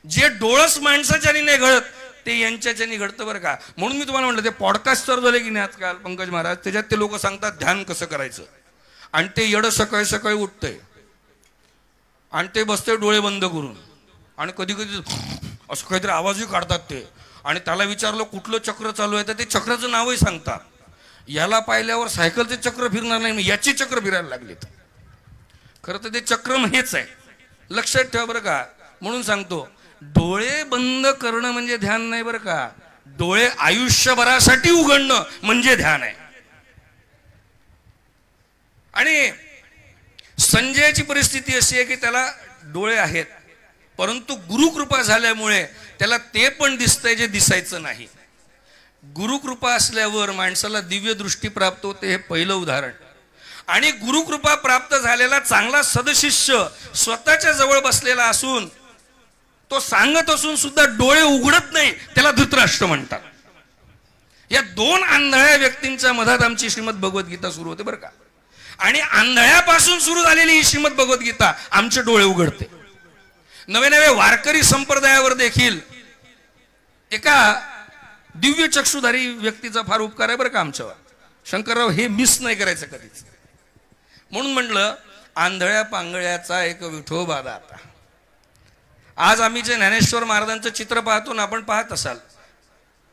जे डोळस माणसाच्यानी नाही घडत ते यांच्याच्यानी घडतं बरं का. म्हणून मी तुम्हाला म्हटलं ते पॉडकास्ट चालू झाले की नाही आजकाल पंकज महाराज, त्याच्यात ते लोक सांगतात ध्यान कसं करायचं, आणि ते येडं सकाळी सकाळी उठतंय आणि ते बसतंय डोळे बंद करून, आणि कधी कधी असं काहीतरी आवाजही काढतात ते. आणि त्याला विचारलं कुठलं चक्र चालू आहे तर ते चक्राचं नावही सांगतात. याला पाहिल्यावर सायकलचे चक्र फिरणार नाही, याची चक्र फिरायला लागलीत. खरं तर ते चक्रम हेच आहे, लक्षात ठेवा बरं का. म्हणून सांगतो, डोळे बंद करणं म्हणजे ध्यान नाही बरं का. डोळे आयुष्यभरासाठी उघडणं म्हणजे ध्यान आहे. आणि संजयची परिस्थिती अशी आहे की त्याला डोळे आहेत, परंतु गुरुकृपा झाल्यामुळे त्याला ते पण दिसतंय जे दिसायचं नाही. गुरुकृपा असल्यावर माणसाला दिव्य दृष्टी प्राप्त होते, हे पहिलं उदाहरण. आणि गुरुकृपा प्राप्त झालेला चांगला सदशिष्य स्वतःच्या जवळ बसलेला असून तो सांगत असून सुद्धा डोळे उघडत नाही, त्याला धृतराष्ट्र म्हणतात. या दोन आंधळ्या व्यक्तींच्या मधात आमची श्रीमद भगवद्गीता सुरू होते बरं का. आणि आंधळ्यापासून सुरू झालेली ही श्रीमद भगवद्गीता आमचे डोळे उघडते. नवे नवे वारकरी संप्रदायावर देखील एका दिव्य चक्षुधारी व्यक्तीचा फार उपकार आहे बरं का आमच्यावर. शंकरराव हे मिस नाही करायचं कधीच. म्हणून म्हटलं आंधळ्या पांगळ्याचा एक विठोबा दाता. आज आम्ही जे ज्ञानेश्वर महाराजांचं चित्र पाहतो ना, आपण पाहत असाल,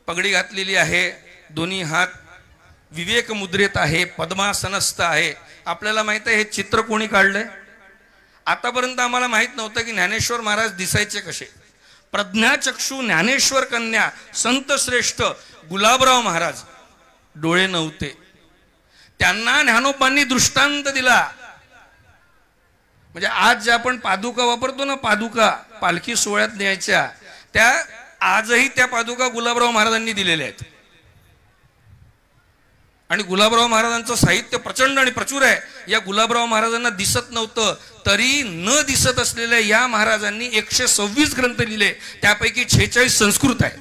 पगडी घातलेली आहे, दोन्ही हात विवेक मुद्रेत आहे, पद्मासनस्थ आहे. आपल्याला माहित आहे हे चित्र कोणी काढलंय? आतापर्यंत आम्हाला माहित नव्हतं की ज्ञानेश्वर महाराज दिसायचे कसे. प्रज्ञाचक्षू ज्ञानेश्वर कन्या संत श्रेष्ठ गुलाबराव महाराज डोळे नव्हते. त्यांना ज्ञानोबांनी दृष्टांत दिला. म्हणजे आज ज्या आपण पादुका वापरतो ना, पादुका पालखी सोहळ्यात न्यायच्या, त्या आजही त्या पादुका गुलाबराव महाराजांनी दिलेल्या आहेत. आणि गुलाबराव महाराजांचं साहित्य प्रचंड आणि प्रचूर आहे. या गुलाबराव महाराजांना दिसत नव्हतं तरी न दिसत असलेल्या या महाराजांनी 126 ग्रंथ लिहिले, त्यापैकी 46 संस्कृत आहे.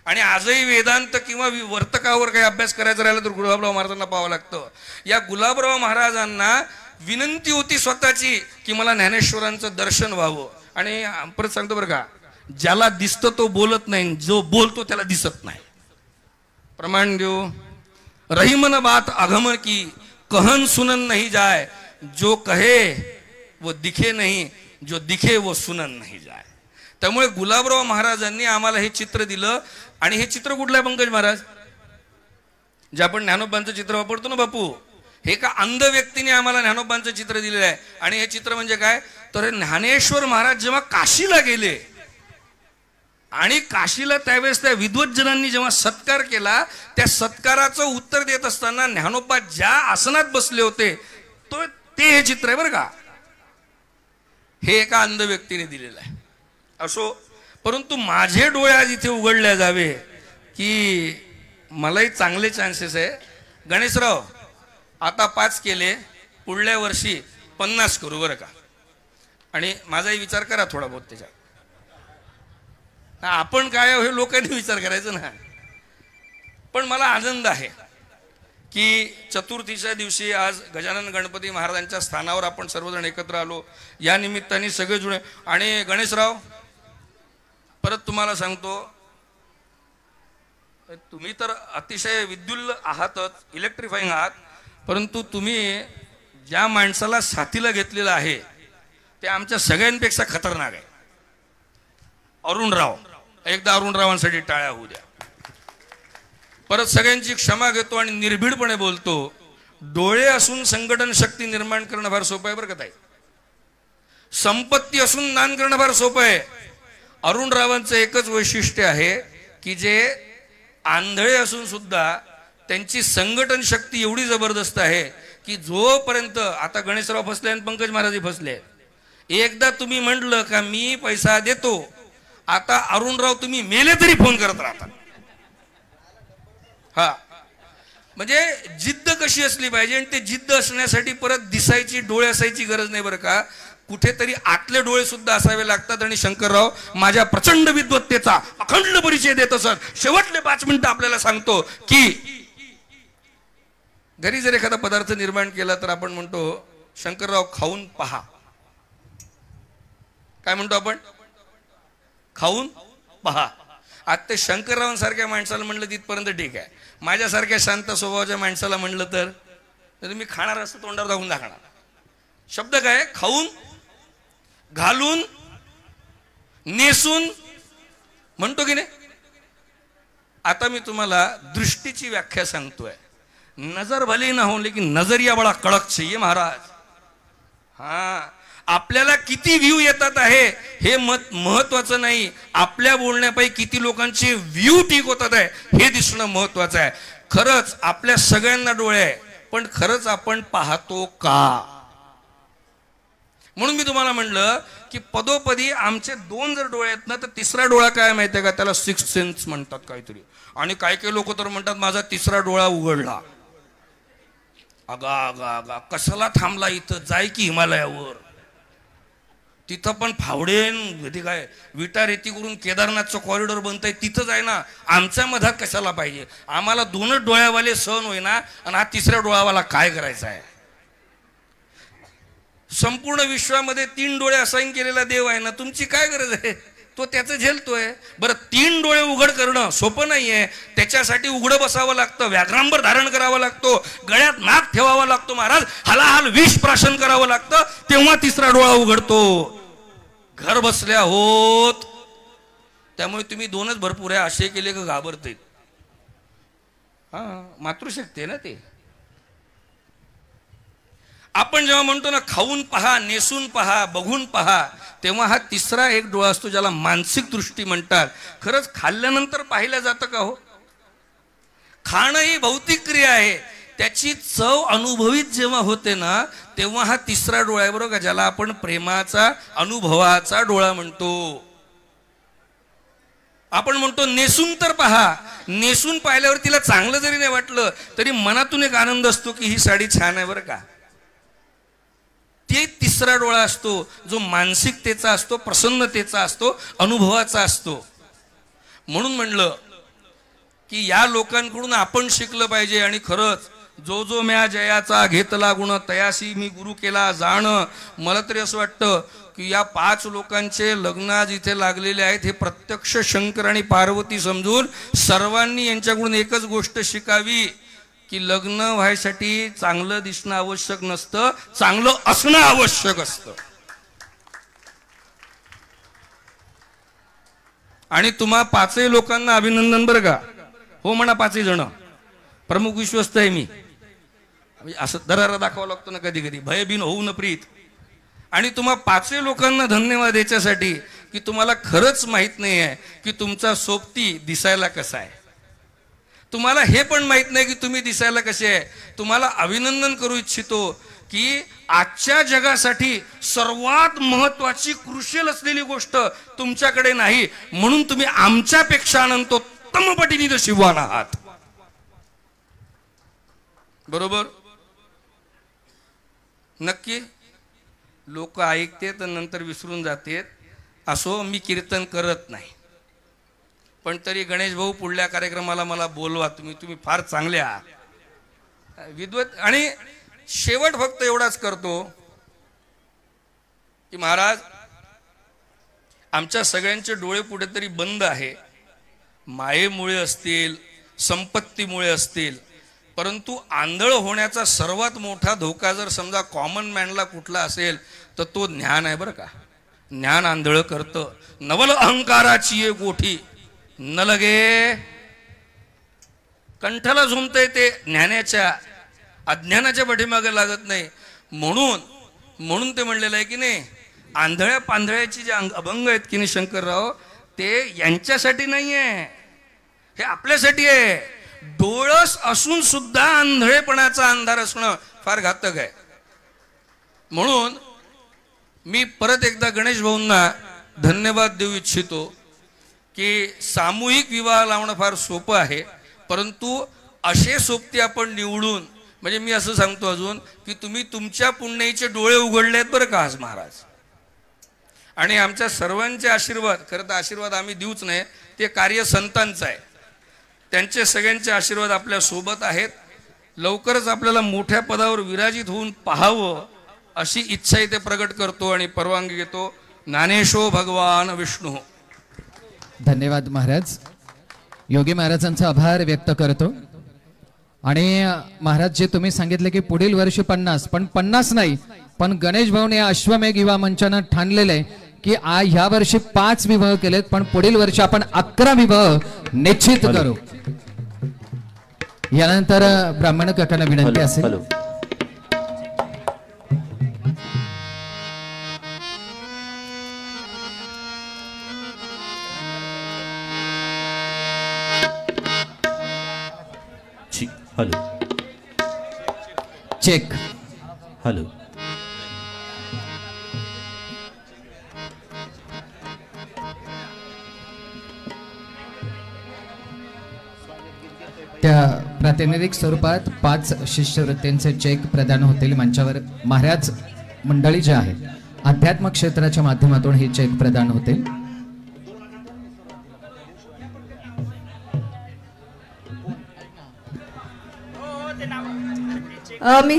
आणि आजही वेदांत किंवा वर्तकावर काही अभ्यास करायचा राहिला तर गुलाबराव महाराजांना पाहावं लागतं. या गुलाबराव महाराजांना विनंती होती स्वतःची की मला ज्ञानेश्वरांचं दर्शन व्हावं. आणि परत सांगतो बरं का, ज्याला दिसतं तो बोलत नाही, जो बोलतो त्याला दिसत नाही. प्रमाण देऊ, रहीमन बात अगम की कहन सुनन नहीं जाए, जो कहे वो दिखे नहीं, जो दिखे वो सुनन नहीं जाए. त्यामुळे गुलाबराव महाराजांनी आम्हाला हे चित्र दिलं. आणि हे चित्र कुठलं आहे पंकज महाराज? जे आपण ज्ञानोबांचं चित्र वापरतो ना बापू, हे का अंध व्यक्तीने आम्हाला ज्ञानोबांचं चित्र दिलेलं आहे. आणि हे चित्र म्हणजे काय तर ज्ञानेश्वर महाराज जेव्हा काशीला गेले आणि काशीला त्यावेळेस त्या विद्वज्जनांनी जेव्हा सत्कार केला, त्या सत्काराचं उत्तर देत असताना ज्ञानोबा ज्या आसनात बसले होते ते हे चित्र आहे बरं का. हे एका अंध व्यक्तीने दिलेलं आहे. असो, परंतु माझे डोळे आज इथे उघडले जावे की मलाही चांगले चान्सेस आहे. गणेशराव आता 5 केले, पुढल्या वर्षी 50 करू बरं का. आणि माझाही विचार करा थोडा बहुत त्याच्यात. आपण काय हे लोकांनी विचार करायचं ना. पण मला आनंद आहे की चतुर्थीच्या दिवशी आज गजानन गणपती महाराजांच्या स्थानावर आपण सर्वजण एकत्र आलो. या निमित्ताने सगळे जुळे. आणि गणेशराव परत तुम्हाला सांगतो, तुम्ही तर अतिशय विद्युल्ल आहातच, इलेक्ट्रिफाईंग आहात, परंतु तुम्ही ज्या माणसाला साथीला घेतलेलं आहे ते आमच्या सगळ्यांपेक्षा खतरनाक आहे. अरुणराव, एकदा अरुणरावांसाठी टाळ्या होऊ द्या. परत सगळ्यांची क्षमा घेतो आणि निर्भीडपणे बोलतो, डोळे असून संघटन शक्ती निर्माण करणं फार सोपं आहे बरं का ताई. संपत्ती असून दान करणं फार सोपं आहे. अरुणरावांचं एकच वैशिष्ट्य आहे की जे आंधळे असून सुद्धा त्यांची संघटन शक्ती एवढी जबरदस्त आहे की जोपर्यंत आता गणेशराव फसले आणि पंकज महाराज फसले, एकदा तुम्ही म्हटलं का मी पैसा देतो, आता अरुणराव तुम्ही मेले तरी फोन करत राहतात. हा म्हणजे जिद्द कशी असली पाहिजे. आणि ते जिद्द असण्यासाठी परत दिसायची डोळे असायची गरज नाही बरं का. कुठेतरी आतले डोळे सुद्धा असावे लागतात. आणि शंकरराव माझ्या प्रचंड विद्वत्तेचा अखंड परिचय देत असत. शेवटले 5 मिनिटं आपल्याला सांगतो की घरी जर एखादा पदार्थ निर्माण केला तर आपण म्हणतो शंकरराव खाऊन पहा. काय म्हणतो आपण? खाऊन पहा. आता ते शंकररावांसारख्या माणसाला म्हणलं तिथपर्यंत ठीक आहे. माझ्यासारख्या शांत स्वभावाच्या माणसाला म्हणलं तर मी खाणार असं तोंडावर दाखवून दाखवणार. शब्द काय? खाऊन, घालून, नेसून म्हणतो की नाही. आता मी तुम्हाला दृष्टीची व्याख्या सांगतोय. नजर भले ना हो लेकिन नजरिया बडा कडक चाहिए महाराज. हा, आपल्याला किती व्ह्यू येतात आहे हे महत्वाचं नाही, आपल्या बोलण्यापैकी किती लोकांचे व्ह्यू ठीक होतात आहे हे दिसणं महत्वाचं आहे. खरंच आपल्या सगळ्यांना डोळे आहे, पण खरंच आपण पाहतो का. म्हणून मी तुम्हाला म्हणलं की पदोपदी आमचे 2 जर डोळे आहेत ना, तर तिसरा डोळा काय माहितीये का, त्याला सिक्स्थ सेन्स म्हणतात काहीतरी. आणि काही लोक तर म्हणतात माझा तिसरा डोळा उघडला. अगा अगा अगा, कशाला थांबला इथं, जाय की हिमालयावर. तिथं पण फावडेन काय विटा रेती करून केदारनाथचं कॉरिडॉर बनतंय, तिथं जाय ना. आमच्या मधात कशाला पाहिजे. आम्हाला 2च डोळ्यावाले सहन होईना, आणि हा तिसऱ्या डोळ्यावाला काय करायचा आहे. संपूर्ण विश्वामध्ये 3 डोळे असाइन केलेला देव आहे ना, तुमची काय गरज आहे. तो त्याचं झेलतोय. बरं, 3 डोळे उघड करणं सोपं नाहीये. त्याच्यासाठी उघडं बसावं लागतं, व्याघ्रांबर धारण करावं लागतो, गळ्यात नाक ठेवावा लागतो महाराज, हलाहल विष प्राशन करावं लागतं, तेव्हा तिसरा डोळा उघडतो. घर बसल्या होत. त्यामुळे तुम्ही 2च भरपूर आहे असे केले का घाबरते. हा, मातृशक्ती आहे ना ते. आपण जेव्हा म्हणतो ना खाऊन पहा, नेसून पहा, बघून पहा, तेव्हा हा तिसरा एक डोळा असतो ज्याला मानसिक दृष्टी म्हणतात. खरंच खाल्ल्यानंतर पाहिलं जातं का हो. खाणं ही भौतिक क्रिया आहे, त्याची चव अनुभवित जेव्हा होते ना, तेव्हा हा तिसरा डोळा आहे बरोबर का, ज्याला आपण प्रेमाचा अनुभवाचा डोळा म्हणतो. आपण म्हणतो नेसून तर पहा. नेसून पाहिल्यावर तिला चांगलं जरी नाही वाटलं तरी मनातून एक आनंद असतो की ही साडी छान आहे बरं का. ते तिसरा डोळा असतो जो मानसिकतेचा असतो, प्रसन्नतेचा असतो, अनुभवाचा असतो. म्हणून म्हणलं की या लोकांकडून आपण शिकलं पाहिजे. आणि खरंच जो जो म्या जयाचा घेतला गुण, तयासी मी गुरु केला जाण. मला तरी असं वाटतं की या 5 लोकांचे लग्न आज इथे लागलेले आहेत, हे प्रत्यक्ष शंकर आणि पार्वती समजून सर्वांनी यांच्याकडून एकच गोष्ट शिकावी की लग्न व्हायसाठी चांगलं दिसणं आवश्यक नसतं, चांगलं असणं आवश्यक असतं. आणि तुम्हा 5 लोकांना अभिनंदन बरं का. हो म्हणा 5 जण. प्रमुख विश्वस्त आहे मी. असं दरारा दाखवावं लागतो ना कधी कधी, भयबीन होऊ न प्रीत. आणि तुम्हा 5 लोकांना धन्यवाद याच्यासाठी की तुम्हाला खरंच माहित नाही आहे की तुमचा सोबती दिसायला कसा आहे. तुम्हाला हे पण माहित नाही की तुम्ही दिसायला कसे आहे. तुम्हाला अभिनंदन करू इच्छितो की आजच्या जगासाठी सर्वात महत्वाची क्रुशियल असलेली गोष्ट तुमच्याकडे नाही, म्हणून तुम्ही आमच्यापेक्षा अनंतोत्तम पटीने नशीबवान आहात. बरोबर. नक्की लोक ऐकते तर नंतर विसरून जाते. असो, मी कीर्तन करत नाही, पण तरी गणेश भाऊ पुढल्या कार्यक्रमाला मला बोलवा. तुम्ही फार चांगले आहात विद्वत. आणि शेवट फक्त एवढाच करतो की महाराज आमच्या सगळ्यांचे डोळे कुठेतरी बंद आहे. मायेमुळे असतील, संपत्तीमुळे असतील, परंतु आंधळ होण्याचा सर्वात मोठा धोका जर समजा कॉमन मॅनला कुठला असेल तर तो ज्ञान आहे बरं का. ज्ञान आंधळ करतं. नवल अहंकाराची एक गोठी न लगे. कंठाला झुमतंय ते ज्ञानाच्या, अज्ञानाच्या पाठीमागे लागत नाही. म्हणून ते म्हणलेलं आहे की नाही, आंधळ्या पांधळ्याची जे अभंग आहेत की नाही शंकरराव, ते यांच्यासाठी नाही आहे, हे आपल्यासाठी आहे. डोळस असून सुद्धा आंधळेपणाचा अंधार असणं फार घातक आहे. म्हणून मी परत एकदा गणेश भाऊंना धन्यवाद देऊ इच्छितो की सामूहिक विवाह लावणं फार सोपं आहे, परंतु असे सोबती आपण निवडून, म्हणजे मी असं सांगतो अजून की तुम्ही तुमच्या पुण्याईचे डोळे उघडले आहेत बरं का आज महाराज. आणि आमच्या सर्वांचे आशीर्वाद, खरं तर आशीर्वाद आम्ही देऊच नाही, ते कार्य संतांचं आहे. त्यांचे सगळ्यांचे आशीर्वाद आपल्या सोबत आहेत. लवकरच आपल्याला मोठ्या पदावर विराजित होऊन पाहावं अशी इच्छा इथे प्रकट करतो आणि परवानगी घेतो. ज्ञानेशो भगवान विष्णू. धन्यवाद महाराज. योगी महाराजांचा आभार व्यक्त करतो. आणि महाराज जे तुम्ही सांगितले की पुढील वर्षी 50, पण 50 नाही, पण गणेश भाऊने या अश्वमेघ युवा मंचानं ठाणलेलं आहे की ह्या वर्षी 5 विवाह केलेत, पण पुढील वर्षी आपण 11 विवाह निश्चित करू. यानंतर ब्राह्मण काकांना विनंती असेल. Hello check. हॅलो त्या प्रातिनिधिक स्वरूपात 5 शिष्यवृत्तींचे चेक प्रदान होतील. मंचावर महाराज मंडळी जे आहे अध्यात्म क्षेत्राच्या माध्यमातून हे चेक प्रदान होतील. मी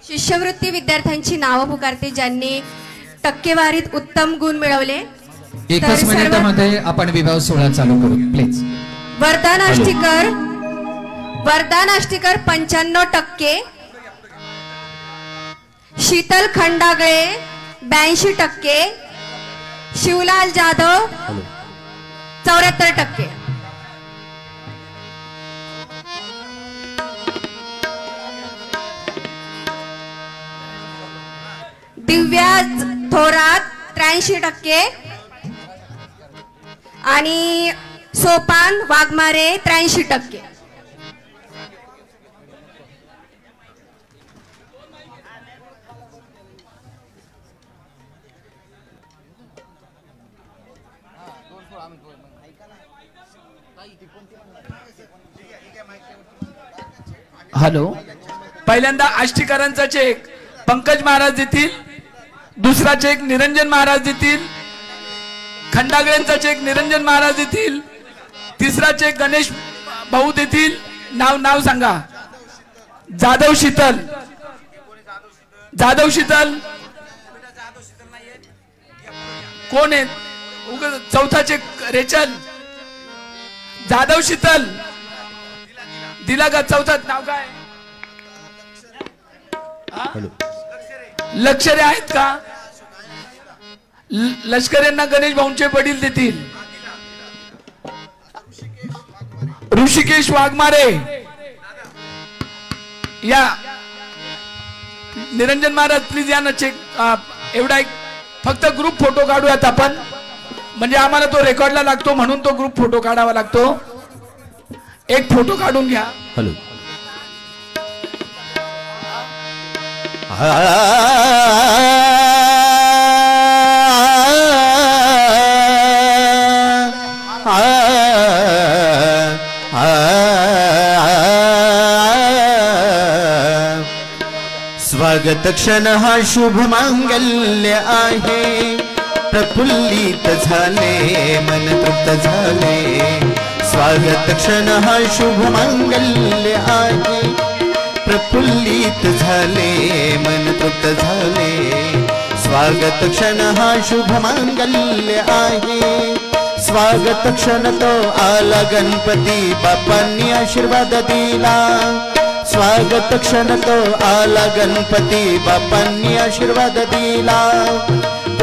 शिष्यवृत्ती विद्यार्थ्यांची नावं पुकारते ज्यांनी टक्केवारीत उत्तम गुण मिळवले. एकच मिनिटामध्ये आपण विवाह सोहळा चालू करू प्लीज. वरदान आष्टीकर 95%, शीतल खंडागळे 82%, शिवलाल जाधव 74%. दिव्या थोरात 83% आणि सोपान वाघमारे 83%. हॅलो. पहिल्यांदा आष्टीकरांचा चेक पंकज महाराज देतील. दुसरा चेक निरंजन महाराज देतील. खंडागळ्यांचा चेक निरंजन महाराज देतील. तिसरा चेक गणेश भाऊ देतील. नाव सांगा. जाधव शीतल. कोण आहे? चौथा चेक रेचल. जाधव शीतल दिला का? चौथा नाव काय? लष्करे आहेत का? लष्कऱ्यांना गणेश भाऊंचे वडील देतील. ऋषिकेश वाघमारे या. निरंजन महाराज प्लीज या ना. चेक एवढा एक फक्त ग्रुप फोटो काढूयात आपण, म्हणजे आम्हाला तो रेकॉर्डला लागतो म्हणून तो ग्रुप फोटो काढावा लागतो. एक फोटो काढून घ्या. हॅलो स्वागत क्षण हा शुभ मांगल्य आहे. प्रफुल्लित झाले मन तृप्त झाले. स्वागत क्षण हा शुभ मांगल्य आहे. प्रफुल्लित झाले मन तृप्त झाले. स्वागत क्षण हा शुभ मांगल्य आहे. स्वागत क्षण तो आला गणपती बाप्पांनी आशीर्वाद दिला. स्वागत क्षण तो आला गणपती बाप्पांनी आशीर्वाद दिला.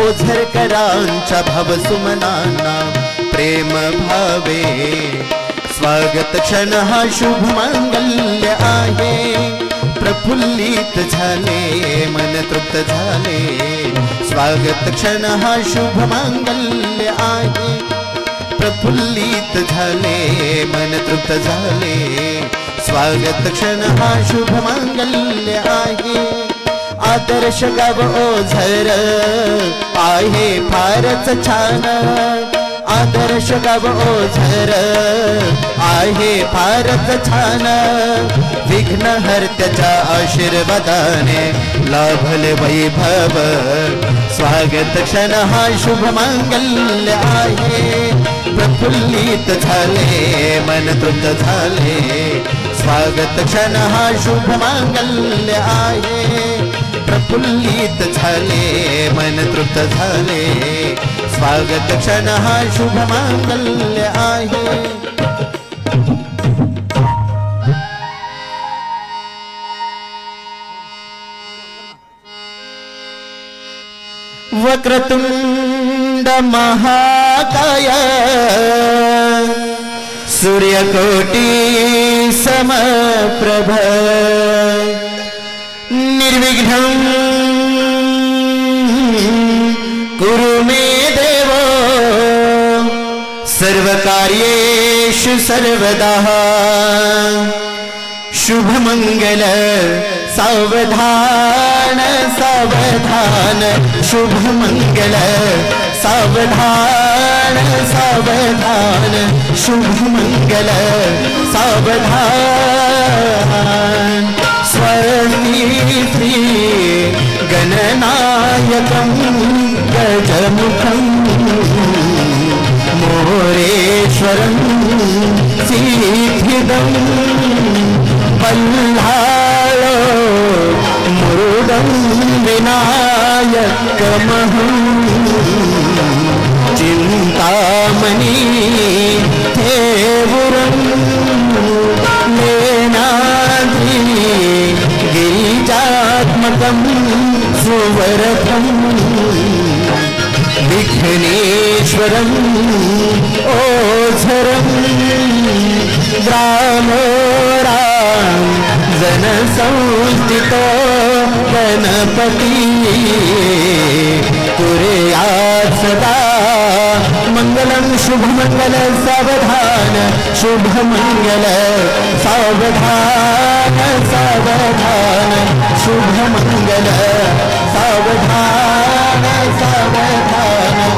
ओझरकरांच्या भावसुमनांना प्रेम भावे. स्वागत क्षण हा शुभ मांगल्य आहे. प्रफुल्लित झाले मन तृप्त झाले. स्वागत क्षण हा शुभ मांगल्य आहे. प्रफुल्लित झाले मन तृप्त झाले. स्वागत क्षण हा शुभ मांगल्य आहे. आदर्श गाव ओझर आहे फारच छान. आदर्श गाव ओझर आहे फारच छान. विघ्नहर्त्याच्या आशीर्वादाने लाभले वैभव. स्वागत क्षण हा शुभ मांगल्य आहे. प्रफुल्लित झाले मन तृप्त झाले. स्वागत क्षण हा शुभ मांगल्य आहे. प्रफुल्लित झाले मन तृप्त झाले. स्वागत क्षण हा शुभ मांगल्य आहे. वक्रतुंड महाकाय सूर्यकोटी समप्रभ निर्विघ्नं कुरु मे देव सर्वकार्येषु सर्वदा शुभमंगल सावधान सावधान शुभमंगल सावधान सावधान शुभमंगल सावधान स्वस्ति गणनायकं गजमुखं मोरेश्वरं सिद्धिदं बल्हाळो मुरुडं विनायकमहं चिन्तामणि देवुरं लेनाद्रि गिरिजात्मकं सुवरथं विघ्नेश्वरम् ओझरं ग्रामोरां जनसंस्थितो गणपति कुर्यात् सदा मंगलं शुभमंगल सावधान शुभमंगल सावधान सावधान शुभमंगल सावधान सावधान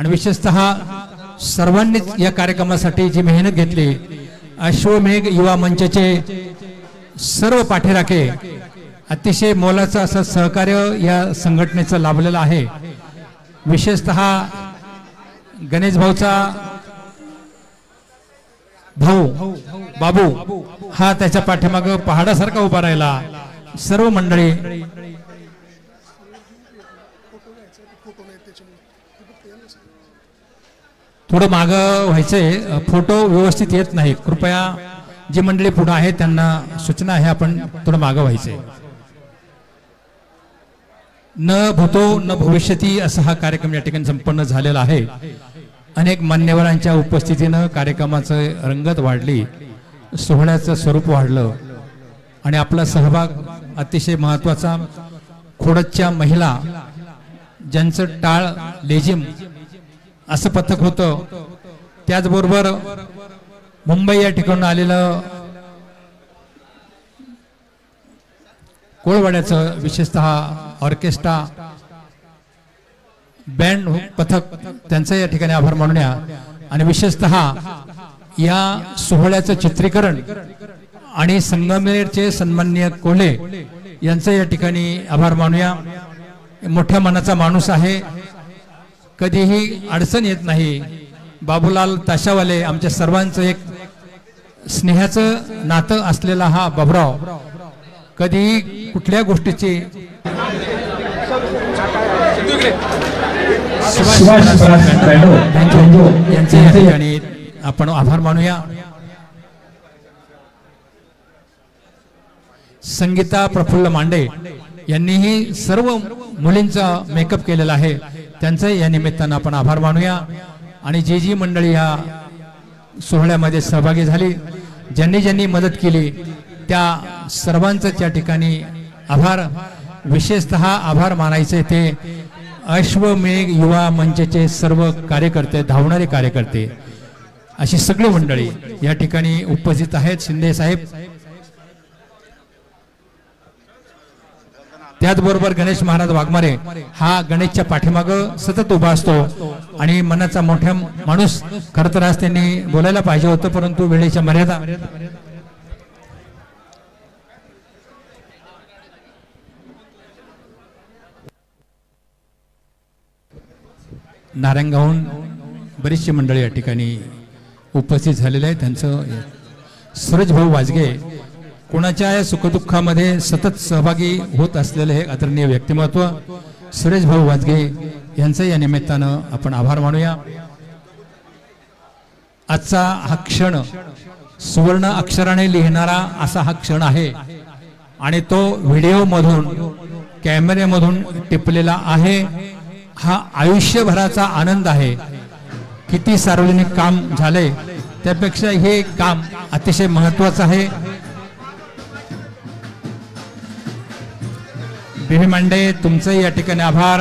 आणि विशेषतः सर्वांनीच या कार्यक्रमासाठी जी मेहनत घेतली, अश्वमेघ युवा मंचचे सर्व पाठीराखे अतिशय मोलाचं असं सहकार्य या संघटनेचं लाभलेलं आहे. विशेषतः गणेश भाऊचा भाऊ बाबू हा त्याच्या पाठीमागं पहाडासारखा उभा राहिला. सर्व मंडळी थोडं मागं व्हायचंय, फोटो व्यवस्थित येत नाही. कृपया जी मंडळी पुढे आहे त्यांना सूचना आहे, आपण थोडं मागं व्हायचंय. न भूतो न भविष्यती असा हा कार्यक्रम या ठिकाणी संपन्न झालेला आहे. अनेक मान्यवरांच्या उपस्थितीनं कार्यक्रमाचं रंगत वाढली, सोहळ्याचं स्वरूप वाढलं आणि आपला सहभाग अतिशय महत्वाचा. खोडदच्या महिला ज्यांचं टाळ लेझिम असं पथक होतं, त्याचबरोबर मुंबई या ठिकाणून आलेलं कोळवाड्याचं विशेषतः ऑर्केस्ट्रा बँड पथक, त्यांचं या ठिकाणी आभार मानूया. आणि विशेषतः या सोहळ्याचं चित्रीकरण आणि संगमनेरचे सन्माननीय कोल्हे यांचं या ठिकाणी आभार मानूया. मोठ्या मनाचा माणूस आहे, कधीही अडचण येत नाही. बाबूलाल ताशावाले आमच्या सर्वांचं एक स्नेहाचं नातं असलेला हा बाबराव कधीही कुठल्या गोष्टीची यांचे या ठिकाणी आपण आभार मानूया. संगीता प्रफुल्ल मांडे यांनीही सर्व मुलींचा मेकअप केलेला आहे, त्यांचं या निमित्तानं आपण आभार मानूया. आणि जी जी मंडळी या सोहळ्यामध्ये सहभागी झाली, ज्यांनी ज्यांनी मदत केली, त्या सर्वांचं त्या ठिकाणी आभार. विशेषतः आभार मानायचे ते अश्वमेघ युवा मंचचे सर्व कार्यकर्ते, धावणारे कार्यकर्ते, अशी सगळी मंडळी या ठिकाणी उपस्थित आहेत. शिंदे साहेब, त्याचबरोबर गणेश महाराज वाघमारे हा गणेशच्या पाठीमागं सतत उभा असतो आणि मनाचा मोठा माणूस. खरं तर आज त्यांनी बोलायला पाहिजे होतं, परंतु वेळेच्या मर्यादा. नारायणगावहून बरीचशी मंडळी या ठिकाणी उपस्थित झालेले आहे. त्यांचं सूरज भाऊ वाजगे कोणाच्या या सुखदुःखामध्ये सतत सहभागी होत असलेले हे आदरणीय व्यक्तिमत्व सुरेश भाऊ वाजगे यांचं या निमित्तानं आपण आभार मानूया. आजचा हा क्षण सुवर्ण अक्षराने लिहिणारा असा हा क्षण आहे आणि तो व्हिडिओ मधून कॅमेऱ्यामधून टिपलेला आहे. हा आयुष्यभराचा आनंद आहे. किती सार्वजनिक काम झाले त्यापेक्षा हे काम अतिशय महत्वाचं आहे. बेबी मांडे तुमचं या ठिकाणी आभार.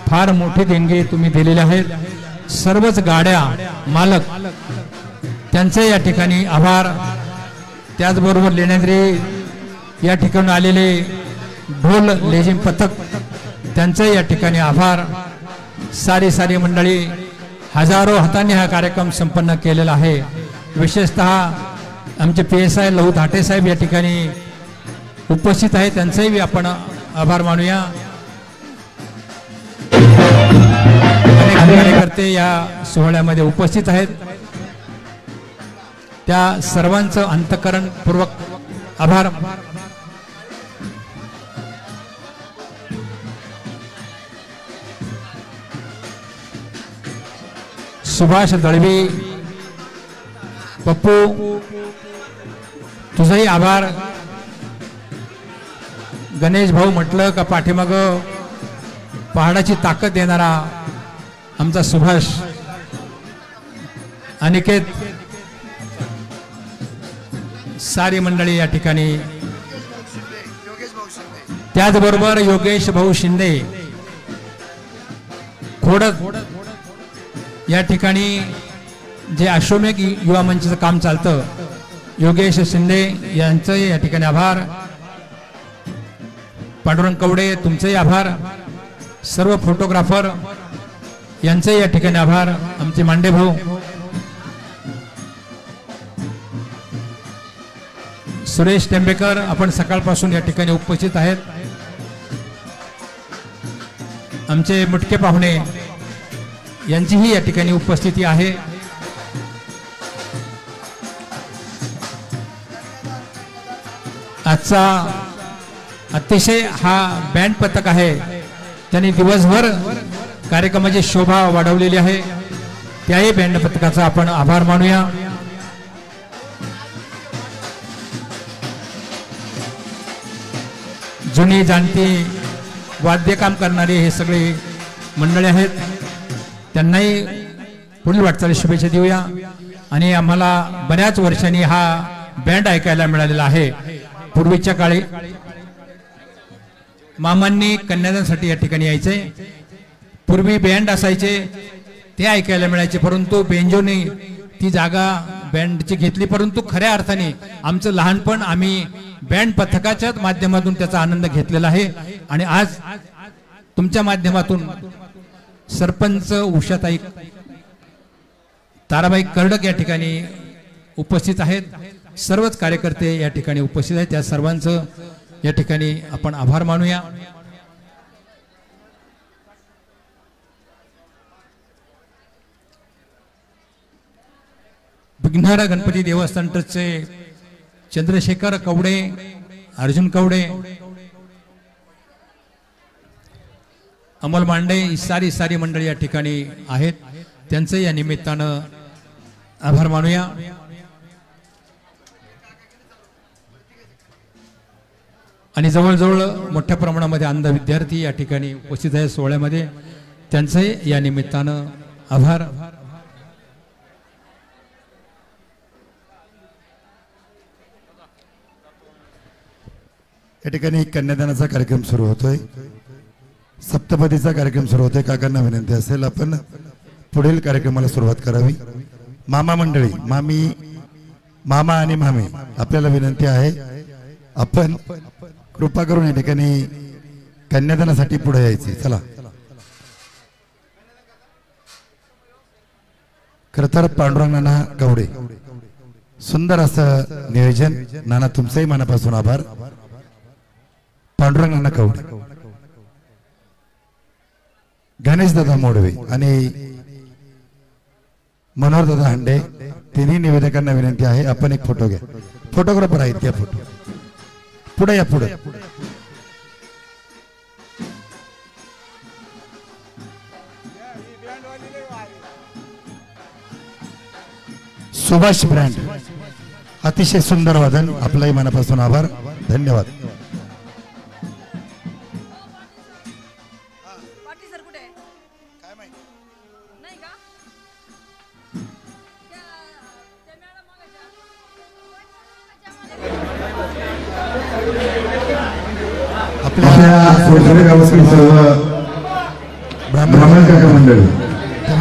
फार मोठी देणगी तुम्ही दिलेले आहेत. सर्वच गाड्या मालक त्यांचे या ठिकाणी आभार. त्याचबरोबर लेण्याद्री या ठिकाणी आलेले ढोल लेझिम पथक त्यांचे या ठिकाणी आभार. सारी मंडळी हजारो हातांनी हा कार्यक्रम संपन्न केलेला आहे. विशेषतः आमचे PSI लहू धाटे साहेब या ठिकाणी उपस्थित आहेत, त्यांचेही आपण आभार मानूया. अनेक कार्यकर्ते या सोहळ्यामध्ये उपस्थित आहेत, त्या सर्वांचं अंतःकरणपूर्वक आभार. सुभाष दळवी, पप्पू तुझंही आभार. गणेश भाऊ म्हटलं का पाठीमाग पहाडाची ताकद देणारा आमचा सुभाष, अनिकेत, सारी मंडळी या ठिकाणी. त्याचबरोबर योगेश भाऊ शिंदे खोडद या ठिकाणी जे अश्वमेघ युवा मंचचं काम चालतं, योगेश शिंदे यांचं या ठिकाणी आभार. पांडुरंग कवडे तुमचेही आभार. सर्व फोटोग्राफर यांचे या ठिकाणी आभार. आमचे मांडे भाऊ सुरेश टेंबेकर आपण सकाळपासून या ठिकाणी उपस्थित आहेत. आमचे मुटके पाहुणे यांचीही या ठिकाणी उपस्थिती आहे. आजचा अतिशय हा बँड पथक आहे, त्यांनी दिवसभर कार्यक्रमाची शोभा वाढवलेली आहे. त्याही बँड पथकाचा आपण आभार मानूया. जुनी जाणती वाद्यकाम करणारे हे सगळे मंडळी आहेत, त्यांनाही पुढील वाटचाली शुभेच्छा देऊया. आणि आम्हाला बऱ्याच वर्षांनी हा बँड ऐकायला मिळालेला आहे. पूर्वीच्या काळी मामांनी कन्यादानासाठी या ठिकाणी यायचे, पूर्वी बँड असायचे ते ऐकायला मिळायचे, परंतु बेंजोने ती जागा बँडची घेतली. परंतु खऱ्या अर्थाने आमचं लहानपण आम्ही बँड पथकाच्याच माध्यमातून त्याचा आनंद घेतलेला आहे. आणि आज तुमच्या माध्यमातून सरपंच उषाताई ताराबाई कर्डक या ठिकाणी उपस्थित आहेत. सर्वच कार्यकर्ते या ठिकाणी उपस्थित आहेत. त्या सर्वांचं या ठिकाणी आपण आभार मानूया. विघ्नहर गणपती देवस्थान ट्रस्टचे चंद्रशेखर कवडे, अर्जुन कवडे, अमोल मांडे सारी मंडळी या ठिकाणी आहेत. त्यांचं या निमित्तानं आभार मानूया. आणि जवळजवळ मोठ्या प्रमाणामध्ये अंध विद्यार्थी या ठिकाणी उपस्थित आहेत सोहळ्यामध्ये, त्यांचे या निमित्तानं आभार. या ठिकाणी कन्यादानाचा कार्यक्रम सुरू होतोय, सप्तपदीचा कार्यक्रम सुरू होतोय. काकांना विनंती असेल आपण पुढील कार्यक्रमाला सुरुवात करावी. मामा मंडळी, मामा आणि मामी, आपल्याला विनंती आहे आपण कृपा करून या ठिकाणी कन्यादानासाठी पुढे यायचे. चला. खर तर पांडुरंग नाना गवडे, सुंदर असं नियोजन. नाना तुमचंही मनापासून आभार. पांडुरंग नाना कवडे, गणेश दादा मोडवे आणि मनोहर दादा हांडे, तिन्ही निवेदकांना विनंती आहे आपण एक फोटो घ्या. फोटोग्राफर आहेत त्या फोटो पुढे या. पुढे सुभाष ब्रँड, अतिशय सुंदर वादन. आपलाही मनापासून आभार. धन्यवाद. आपल्या सोडसरे गावातील सर्व ब्राह्मण काका मंडळी,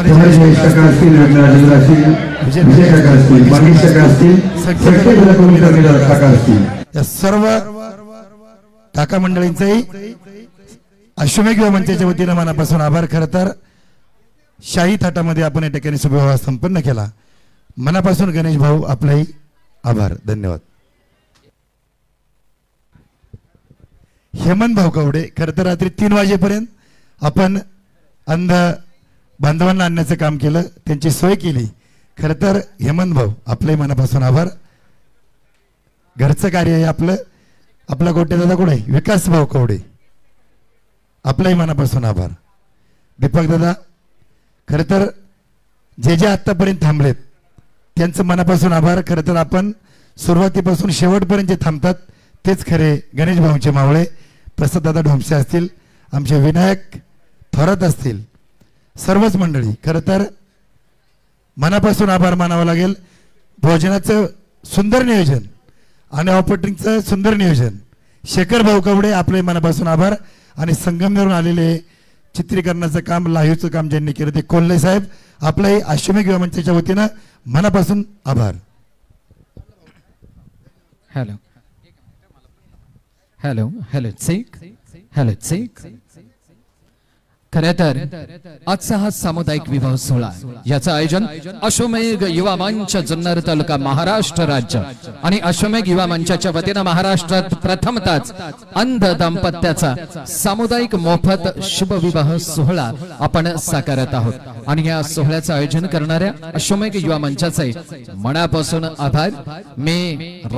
जयेश काका असतील, राजेंद्र असतील, विजय काका असतील, मनीष काका असतील, काका असतील, या सर्व काका मंडळींचंही अश्वमेघ युवा मंचाच्या वतीनं मनापासून आभार. खरं तर शाही थाटामध्ये आपण या ठिकाणी शुभविवाह संपन्न केला. मनापासून गणेश भाऊ आपलाही आभार. धन्यवाद. हेमंत भाऊ कवडे, खरं तर रात्री 3 वाजेपर्यंत आपण अंध बांधवांना आणण्याचं काम केलं, त्यांची सोय केली. खरं तर हेमंत भाऊ आपलंही मनापासून आभार. घरचं कार्य आहे आपलं. आपला गोटे दादा कुठे, विकास भाऊ कवडे, आपलाही मनापासून आभार. दीपक दादा, खरं तर जे आत्तापर्यंत थांबलेत त्यांचं मनापासून आभार. खरं तर आपण सुरुवातीपासून शेवटपर्यंत जे थांबतात तेच खरे गणेश भाऊंचे मावळे. प्रसाद दादा ढोमसे असतील, आमचे विनायक थोरात असतील, सर्वच मंडळी खरं तर मनापासून आभार मानावं लागेल. भोजनाचं सुंदर नियोजन आणि ऑपरेटिंगचं सुंदर नियोजन. शेखर भाऊ कवडे आपले मनापासून आभार. आणि संगमनेरून आलेले चित्रीकरणाचं काम, लाईव्हचं काम ज्यांनी केलं ते कोल्हे साहेब, आपलंही अश्वमेघ युवा मंचाच्या वतीनं मनापासून आभार. Hello hello hello check, hello check. खरे तर आजचा हा सामुदायिक विवाह सोहळा याचं आयोजन अश्वमेघ युवा मंच जुन्नर तालुका महाराष्ट्र राज्य आणि अश्वमेघ युवा मंचाच्या वतीनं महाराष्ट्रात प्रथमतःच अंध दाम्पत्याचा सामुदायिक मोफत शुभ विवाह सोहळा आपण साकारत आहोत आणि या सोहळ्याचं आयोजन करणाऱ्या अश्वमेघ युवा मंचाचे मनापासून आभार. मी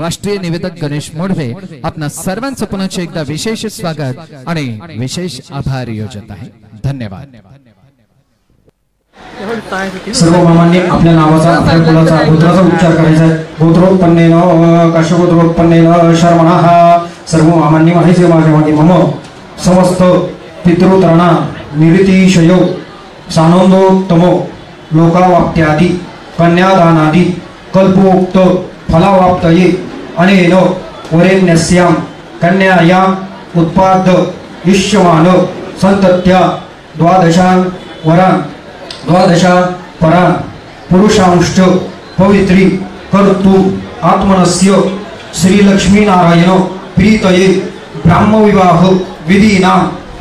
राष्ट्रीय निवेदक गणेश मोडवे आपणा सर्वांचं पुन्हा एकदा विशेष स्वागत आणि विशेष आभार योजत आहे. धन्यवाद. सर्व मामांनी आपल्या नावाचा आपल्या कुलाचा गोत्राचा उच्चार करायचा आहे. गोत्रोत्पन्नेन काश्यगोत्रोत्पन्नेन शर्मणः. सर्व मामांनी म्हणायचे माझ्या मागे मम समस्त पितृतरणा निरीतिशयो सानंदोत्तमो लोकावाप्त्यादी कन्यादानादी कल्पोक्त फलावाप्तये अनेन वरेण्यस्यां कन्यायाम् उत्पाद इष्यमान संतत्या द्वादशान् वरान् द्वादशान् परान् पुरुषांश्च पवित्री कर्तुम् आत्मनस्य श्रीलक्ष्मीनारायण प्रीतये ब्राह्मविवाह विधीनां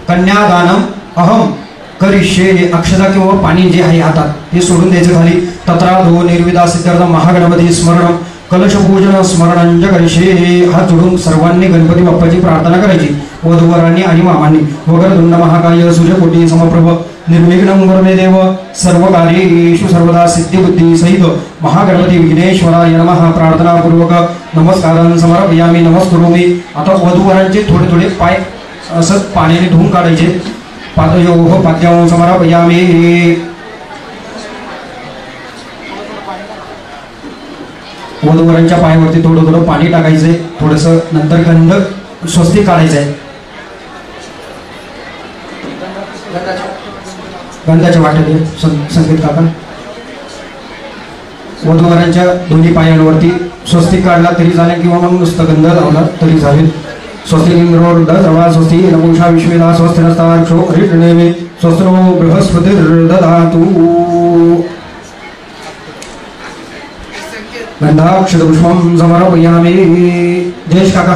कन्यादानम् अहं करिष्ये. हे अक्षता किंवा पाणी जे आहे हातात ते सोडून द्यायचं खाली. तत्रादो निर्विदा सिद्धार्थ महागणपती स्मरण कलशपूजन स्मरणांच्या करिष्ये. हात जोडून सर्वांनी गणपती बाप्पाची प्रार्थना करायची. वधूवरांनी आणि मामांनी. वगरधुंड महाकाय सूर्यकोटी समप्रभ निर्विघ्नं वरदे देव सर्व कार्येषु सर्वदा सिद्धिबुद्धी सहित महागणपती विघ्नेश्वराय नमः. प्रार्थनापूर्वक नमस्कारान् समर्पयामि नमस्कुरोमि. आता वधूवरांचे थोडे थोडे पाय असं पाण्याने धुवून काढायचे. पादयोः पाद्यां समर्पयामि. वधूवरांच्या पायावरती थोडं थोडं पाणी टाकायचंय. थोडस नंतर गंध स्वस्तिक काढायचंय. गंधाच्या वाट्याने संकेत काका. वधूवरांच्या दोन्ही पायांवरती स्वस्तिक काढला तरी चालेल किंवा मग नुसतं गंध लावला तरी चालेल. स्वस्ति इंद्रोर्दवा स्वस्ति नपुंषा विश्वेदा स्वस्ति नस्तार्क्षो हरिणेमे स्वस्ति नो बृहस्पतिर्दधातु. गंधाक्षतपुष्पं समर्पयामि. जयेश काका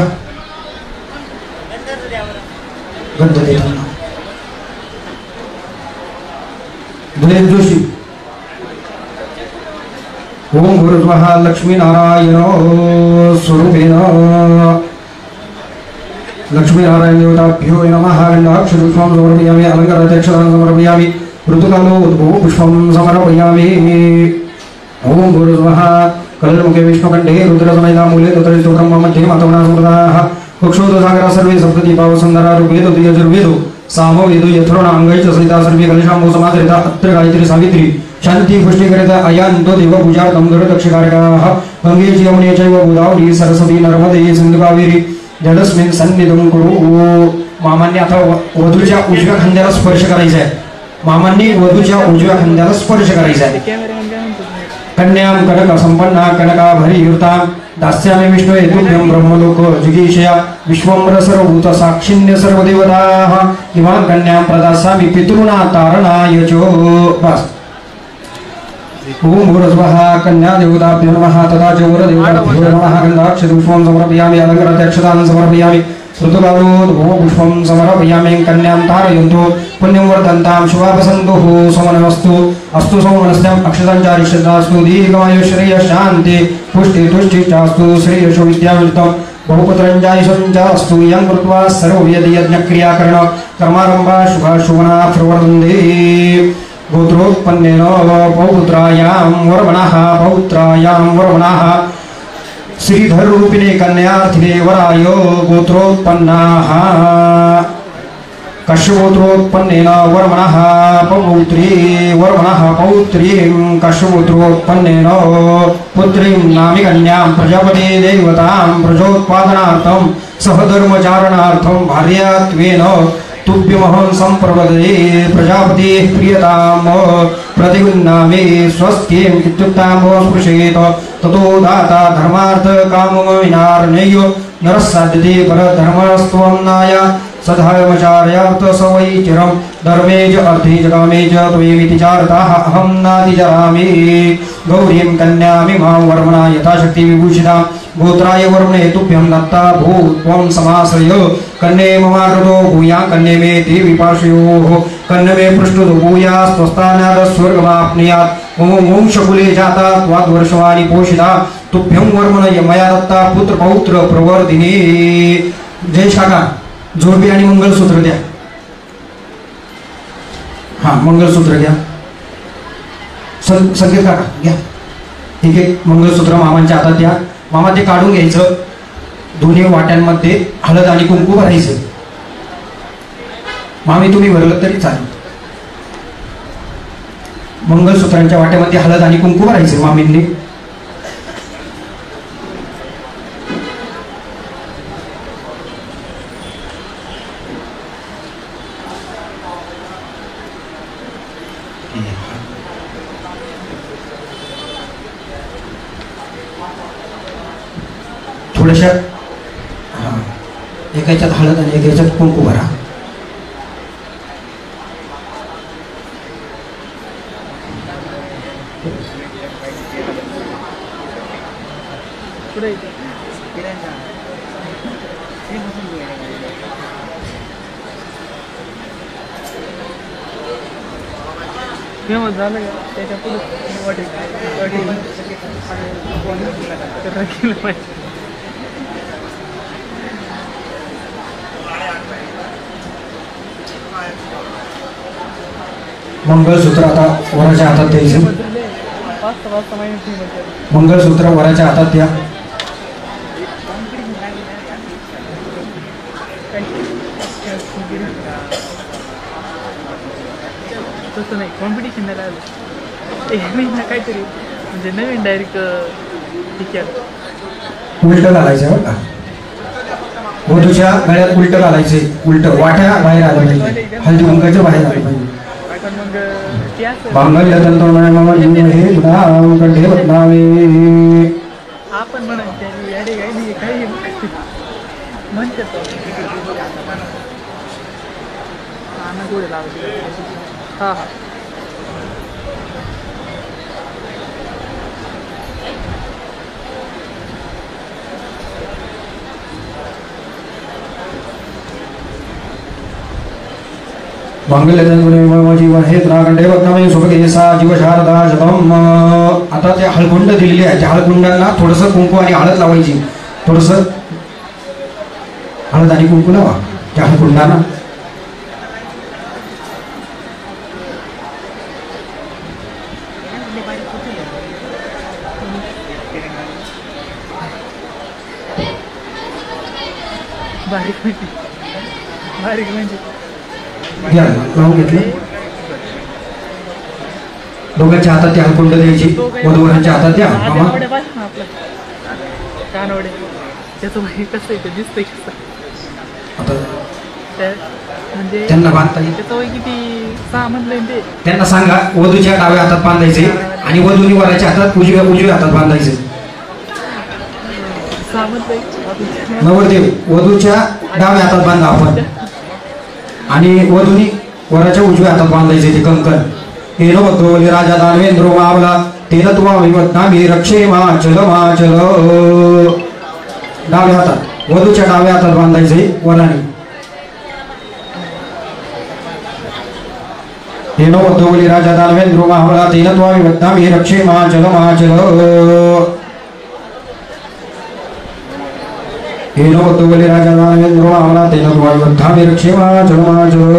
गंध देताना. दिनेश जोशी. ओम गुरुस्वः लक्ष्मीनारायण स्वरूपेण लक्ष्मीनारायण देवताभ्यो नमः. गंधाक्षतपुष्पं समर्पयामि. अलंकाराध्यक्षतां समर्पयामि. ऋतुकालो उद्भव पुष्पं समर्पयामि. ओम गुरुस्वः कलमुखे विष्णुकण्ठे रुद्रसमेधा मूले तत्र स्तोत्रं मध्ये मातवना समृताः. कक्षोदसागरा सर्वे सप्तदीपाव सुन्दरा ऋग्वेदो यजुर्वेदो सामवेदो यथर्वणाङ्गैः च सहिता सर्वे कलशाम्बो समादरिता अत्र गायत्री सावित्री शान्ति पुष्टिकरिता अयान्तो देवपूजार्थं दक्षिकारकाः. गङ्गे च यमुने चैव गोदावरी सरस्वती नर्मदे सिन्धु कावेरी जलस्मिन् सन्निधिं कुरु. मामांनी आता वधूच्या उजव्या खांद्याला स्पर्श करायचा आहे. मामांनी वधूच्या उजव्या खांद्याला स्पर्श करायचा आहे. कन्यां कनक संपन्ना कनकाभरी युक्तां दास्यामि विष्णवे तुभ्यं ब्रह्मलोक जिगीषया विश्वम्र सर्वभूत साक्षिण्य सर्वदेवताः इमां कन्यां प्रदास्यामि पितॄणां तारणाय च. बस. ओम गुरुस्वः कन्या देवताभ्यो नमः. तथा च वरदेवताभ्यो नमः. गन्धाक्षतपुष्पं समर्पयामि. अलङ्काराध्यक्षतां समर्पयामि. ऋतुकालोद्भव पुष्पं समर्पयामि. कन्यां तारयन्तु पुण्यं वर्धन्तां शुभावसन्तुः सोमनमस्तु. अस्तु सोमनस्याम् अक्षताञ्चारिष्यतास्तु. दीर्घमायुः श्रेयः शान्ति पुष्टि तुष्टिश्चास्तु. श्रेयशो विद्यावित्तं बहुपुत्रञ्जायशञ्चास्तु. यं कृत्वा सर्ववेदयज्ञक्रियाकरण कर्मारम्भा शुभाशुभना प्रवर्तन्ते. गोत्रोत्पन्नेन पौत्रायां वरमणः पौत्रायां वरमणः श्रीधररूपिणे कन्यार्थिने वराय गोत्रोत्पन्नाः. कश्यगोत्रोत्पन्नेन वरमणः पौत्री वरमणः पौत्रीं कश्यगोत्रोत्पन्नेन पुत्रीं नामि कन्यां प्रजापते देवतां प्रजोत्पादनार्थं सहधर्मचारणार्थं भार्यात्वेन तुभ्यमहं सम्प्रपदे. प्रजापते प्रियतां प्रतिगुणामि स्वस्तिम् इत्युक्तां स्पृशेत. ततो दाता धर्मार्थ कामविनार्णय नरः साध्यते परधर्मस्त्वं नाय सधर्मचार्यार्थ सवै चिरं धर्मे च अर्थे च कामे च त्वमेवेति चारताः अहं नातिचरामि. गौरीं कन्यामि मां वर्मणा यथाशक्ति विभूषितां गोत्राय वर्णे तुभ्यं दत्ता भू त्वं समाश्रय कन्ये ममाकृतो भूया कन्ये मे देवी पार्श्वयोः कन्ये मे पृष्ठतो भूया स्वस्थानाद स्वर्गमाप्नुयात् मम वंशकुले जाता त्वाद्वर्षवाणि पोषिता तुभ्यं वर्मणय मया दत्ता पुत्र पौत्र प्रवर्धिनी. जय शाखा जोडपी आणि मंगलसूत्र द्या. हा मंगलसूत्र घ्या. संकेत काका घ्या. ठीक आहे, मंगलसूत्र मामांच्या हातात द्या. मामा ते काढून घ्यायचं. दोन्ही वाट्यांमध्ये हळद आणि कुंकू भरायचं. मामी तुम्ही भरलं तरी चालेल. मंगलसूत्रांच्या वाट्यामध्ये हळद आणि कुंकू भरायचं मामींनी. थोड्याशा एका ह्याच्यात हळद आणि एका ह्याच्यात कुंकू भरा. झालं का त्याच्या पुढे मंगळसूत्र आता वराच्या हातात द्यायचं. मंगळसूत्र वराच्या हातात द्या. तसं नाही, कॉम्पिटिशन नाही राहिलं. एक महिना काहीतरी म्हणजे नवीन डायरेक्ट उलट घालायचं बरं का. वधूच्या गळ्यात उलट घालायचे. उलट वाट्या बाहेर आल्या पाहिजे. हळदी कुंकाच्या बाहेर आलं पाहिजे. मांगल्य तंतोमय मम जीव हे गुणाम कंठे बदनामी. आपण म्हणायचं काही म्हणतात गोडे लावायचे. हा हा जीवन हे नागंडे बदनामी सुभकेसा जीव शारदा शतम. आता ते हळकुंड दिलेली आहे. त्या हळकुंडांना थोडंसं कुंकू आणि हळद लावायची. थोडंसं हळद आणि कुंकू लावा त्या हळकुंडांना. बारीक म्हणजे घ्या लावून घेतले. दोघांच्या हातात त्या हळकुंड द्यायची. वधूवरांच्या हातात द्या. मामा कानवडे त्याचं कसं आहे ते दिसतंय कसं. म्हणजे त्यांना बांधता येईल. त्याचं वय किती 6 म्हणलंय ते. त्यांना सांगा वधूच्या डाव्या हातात बांधायचे आणि वधूनी वराच्या हातात उजव्या हातात बांधायचे. 6 म्हणलंय. नवरदेव वधूच्या डाव्या हातात बांधा आपण आणि वधूनी वराच्या उजव्या हातात बांधायचे ते कंकण. हेनो बघोली राजा दानवेंद्र मावला तेल तुवा विवत्नामी रक्षे माचल माचल. डाव्या हातात वधूच्या डाव्या हातात बांधायचे वराने. हेनो बघोली राजा दानवेंद्र मावला तेल तुवा विवत्नामी रक्षे माचल माचल. हेनो बघोली राजा दानवेंद्र मावला तेल तुवा विवत्नामी रक्षे माचल माचल.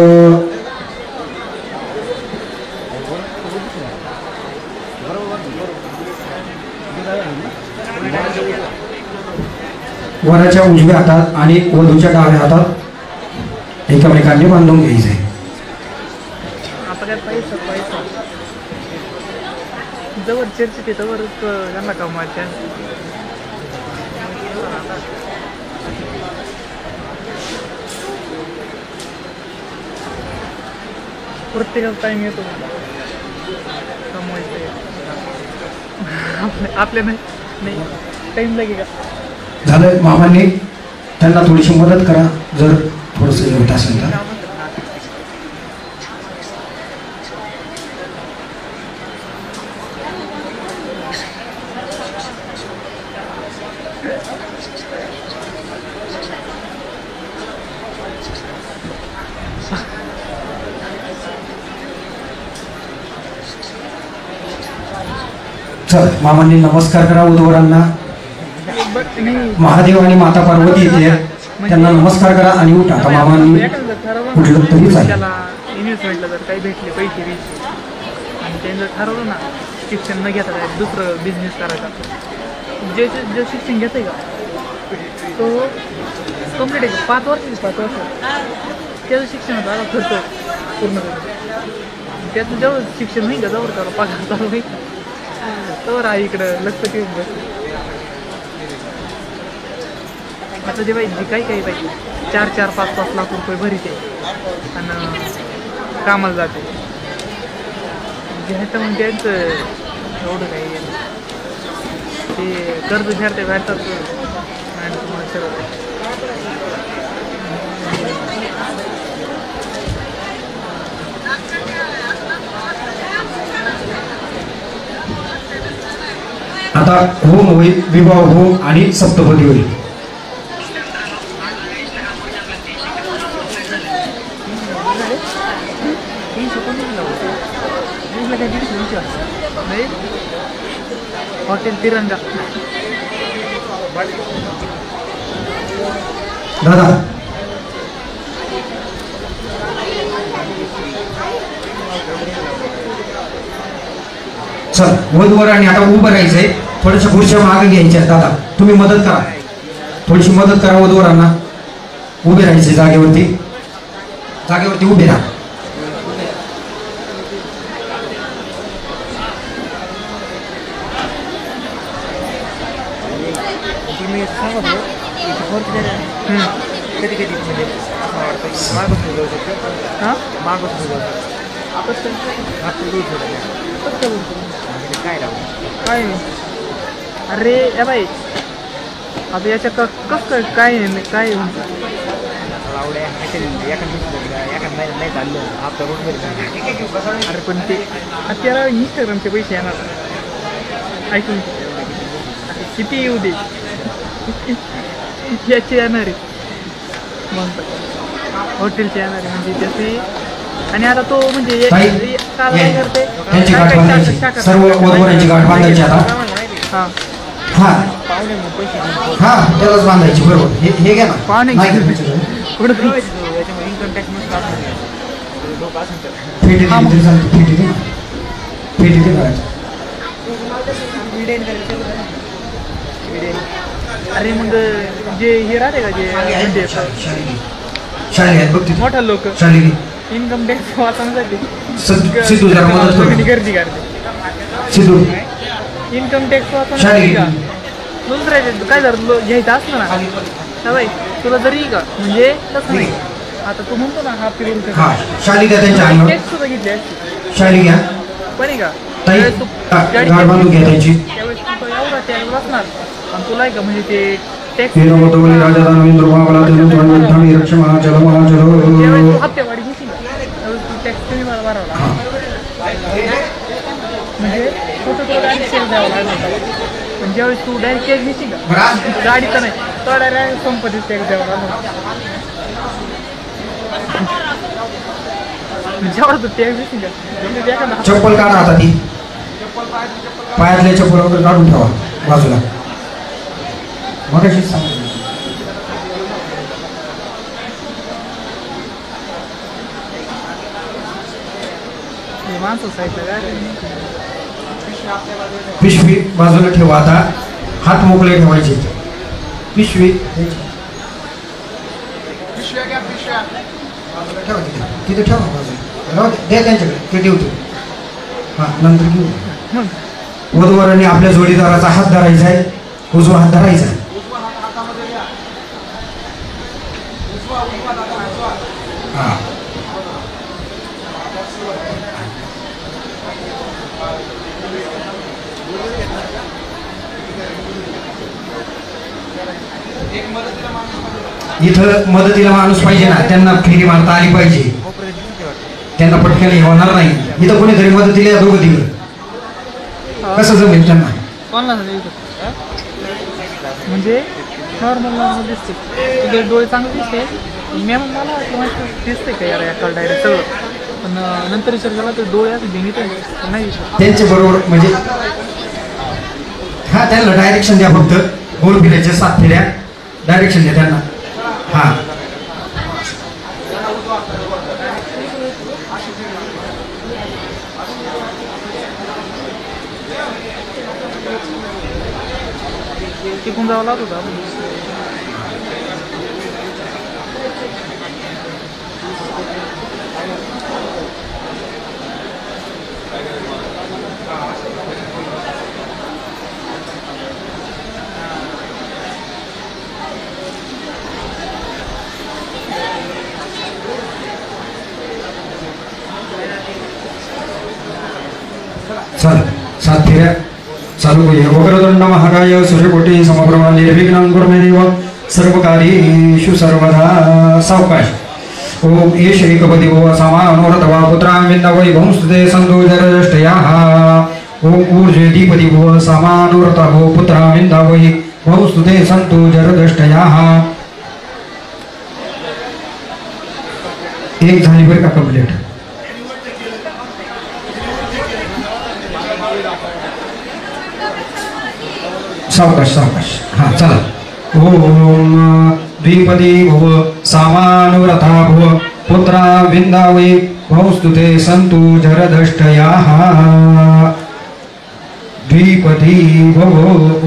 वराच्या उजव्या हातात आणि वधूच्या डाव्या हातात एकमेकांनी बांधून घ्यायचे. जवळ चर्चेत जवळ त्यांना कमायच्या प्रत्येकाला टाइम येतो कमवायचं. आपल्या नाही टाइम लागेल का. झालं मामांनी त्यांना थोडीशी मदत करा जर थोडंसं होत असेल तर. चल मामांनी नमस्कार करा वधूवरांना. महादेव आणि माता पार्वती येते, त्यांना नमस्कार करा आणि उठा. आता मामांनी उठलं तरी चालेल. त्याला इन्व्हेस्टमेंटला जर काही भेटले पैसे बिसे आणि त्यांनी जर ठरवलं ना शिक्षण न घेता काय दुसरं बिझनेस करायचा, जे शिक्षण घेत आहे का तो कम्प्लीट आहे का 5 वर्ष त्याचं शिक्षणाचा आता खर्च पूर्ण करतो. त्याचं जेवढं शिक्षण होईल का जवळ त्याला पगार चालू होईल तर आहे इकडं लक्ष ठेवून बसतो. आता जे पाहिजे काही काही पाहिजे 4-4, 5-5 लाख रुपये भरीते आणि कामाला जाते. घ्यायचं म्हणजे त्यांचं एवढं काही ते कर्ज फेडते भेटतात आणि तुम्हाला सर्व आता होम होईल, विवाह होम आणि सप्तपदी होईल. हॉटेल तिरंगा दादा चल वधूवर आणि आता उभं राहायचंय. थोड्याशा खुर्च्या मागे घ्यायच्या. दादा तुम्ही मदत करा, थोडीशी मदत करा वधूवरांना. उभे राहायचे जागेवरती, जागेवरती उभे राहा. कधी कधी म्हणजे मागं जाऊ शकतो. हां मागं जाऊ काय काय अरे या बाई आता याच्या कसं काय काय अरे पण ते त्याला इंस्टाग्रामचे पैसे येणार ऐकून किती येऊ दे याचे येणार आहे म्हणतात हॉटेलचे येणार आहे म्हणजे त्याचे. आणि आता तो म्हणजे काय करते सर्व वधूवरांची गाठ बांधायची आता. हां हा हा त्यालाच बांधायची. बरोबर हे घ्या ना पाणी फेटी अरे मग जे हे राहते का जे म्हणजे मोठा लोक इन्कम टॅक्स वाचवण्यासाठी गर्दी करते. इन्कम टॅक्स वाचवण्यासाठी का दुसऱ्याचे काय जर घ्यायचं असलं ना बाई तुला जरी का म्हणजे तसं नाही. आता तू म्हणतो ना हा फिरून टॅक्स सुद्धा घेतले पण का त्यावेळेस तू एवढा टॅक्स बसणार आणि तुला आहे का म्हणजे ते टॅक्स हप्त्यावाढी घेशील त्यावेळेस तू टॅक्स कमी भरावा म्हणजे फोटो तुला डायरेक्ट सेल द्यावा लागला. पण ज्यावेळेस तू डायरेक्ट कॅश घेशील का गाडीचा नाही तो डायरेक्ट संपत्तीच टॅक्स द्यावा लागला. जेव्हा तू टॅक्स घेशील का चप्पल काढा आता ती पायातले चप्पल वगैरे काढून ठेवा बाजूला. मग पिशवी बाजूला ठेवा. आता हात मोकळे ठेवायचे. पिशवी ठेवा तिथे ठेवा बाजूला द्या त्यांच्याकडे ते ठेवतो. हा नंतर घेऊ. वधूवरांनी आपल्या जोडीदाराचा हात धरायचा आहे. उजवा हात धरायचा आहे. हा इथं मदतीला माणूस पाहिजे ना. त्यांना फेरी मारता आली पाहिजे. त्यांना पटकन हे होणार नाही. इथं कोणीतरी मदतीला या दोघं तिकडं कसं जमेल त्यांना. म्हणजे नॉर्मल दिसते तुझे डोळे चांगले दिसते. मॅम मला दिसते का यार याकडे डायरेक्ट सगळं पण नंतर विचार केला तर डोळे असं भिंगीत नाही दिसत. त्यांच्या बरोबर म्हणजे हा त्यांना डायरेक्शन द्या फक्त गोल फिरायचे 7 फेऱ्या डायरेक्शन द्या त्यांना हा टिकून जावं लागत होता चल 7 फेऱ्या चालू करूया. वक्रतुंड महाकाय सूर्यकोटी समप्रभा निर्विघ्नं कुरु मे देव सर्वकार्येषु सर्वदा. सावकाश. ओम एष एकपदी भव समानोरथवा पुत्रां विन्दवै भंस्तुते सन्तु जरदष्टयाः. ओम ऊर्जेदीपदी भव समानोरथ भव पुत्रां विन्दवै भंस्तुते सन्तु जरदष्टयाः. एक झाली बरं का कंप्लीट. सावकाश सावकाश हा चला. ओम द्विपदी भव सामानुरथा भव पुत्रा विंदावै भौस्तुते सन्तु जरदष्टयाः. द्विपदी भव.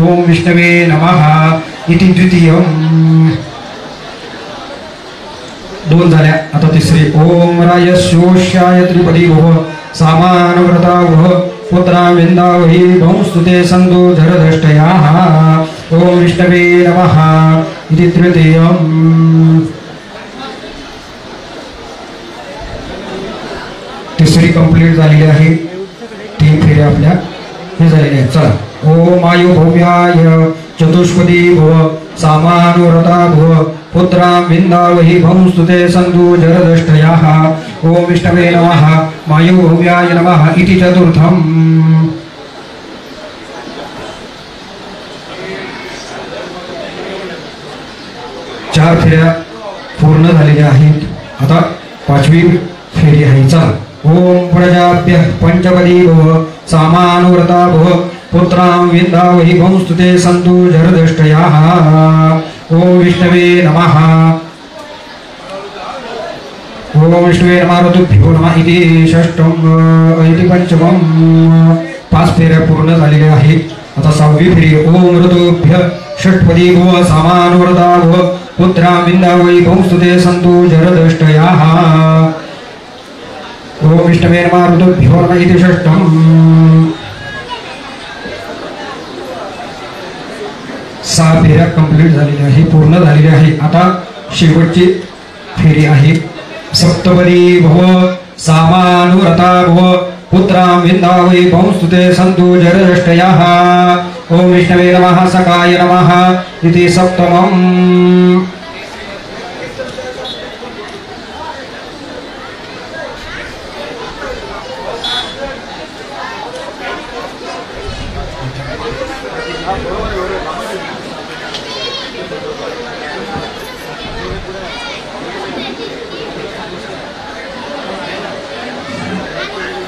ओम विष्णवे नमः इति द्वितीयम्. 2 झाल्या आता तिसरी. ओम रायस्योष्याय त्रिपदी भव सामानुव्रता भव पुत्रा विंदावै भौस्तुते सन्तु जरदष्टयाः. ओम विष्णवे नमः इति तृतीयम्. तिसरी कंप्लीट झालेली आहे. 3 फेऱ्या आपल्या हे झालेले आहेत. चला. ओम आयु भव्याय चतुष्पदी भव सामानुव्रता भव पुत्रा विंदावै भौस्तुते सन्तु जरदष्टयाः. ओम विष्णवे नमः मायु भव्याय नमः इति चतुर्थम्. चार फेऱ्या पूर्ण झालेल्या आहेत. आता 5वी फेरी आहे. चला. ओम प्रजाभ्य पंचपदी भव सामानुव्रता भव पुत्रां विंदावै भौस्तुते सन्तु जरदष्टयाः. ओम विष्णवे नमः. ओम विष्णवे नमः ऋतुभ्यो नमः इति षष्ठम् इति पंचमम्. 5 फेऱ्या पूर्ण झालेल्या आहेत. आता 6वी फेरी. ओम ऋतुभ्य षट्पदी भव सामानुव्रता भव पुत्रां विंदावै भौस्तुते सन्तु जरदष्टयाः. ओम विष्णवे नमः ऋतुभ्यो नमः इति षष्ठम्. 6 फेऱ्या कंप्लीट झालेल्या आहे पूर्ण झालेल्या आहे. आता शेवटची फेरी आहे. सप्तपदी भव सामानुव्रता भव पुत्रां विंदावै भौस्तुते सन्तु जरदष्टयाः. ओम विष्णवे नमः सकाय नमः इति सप्तमम्.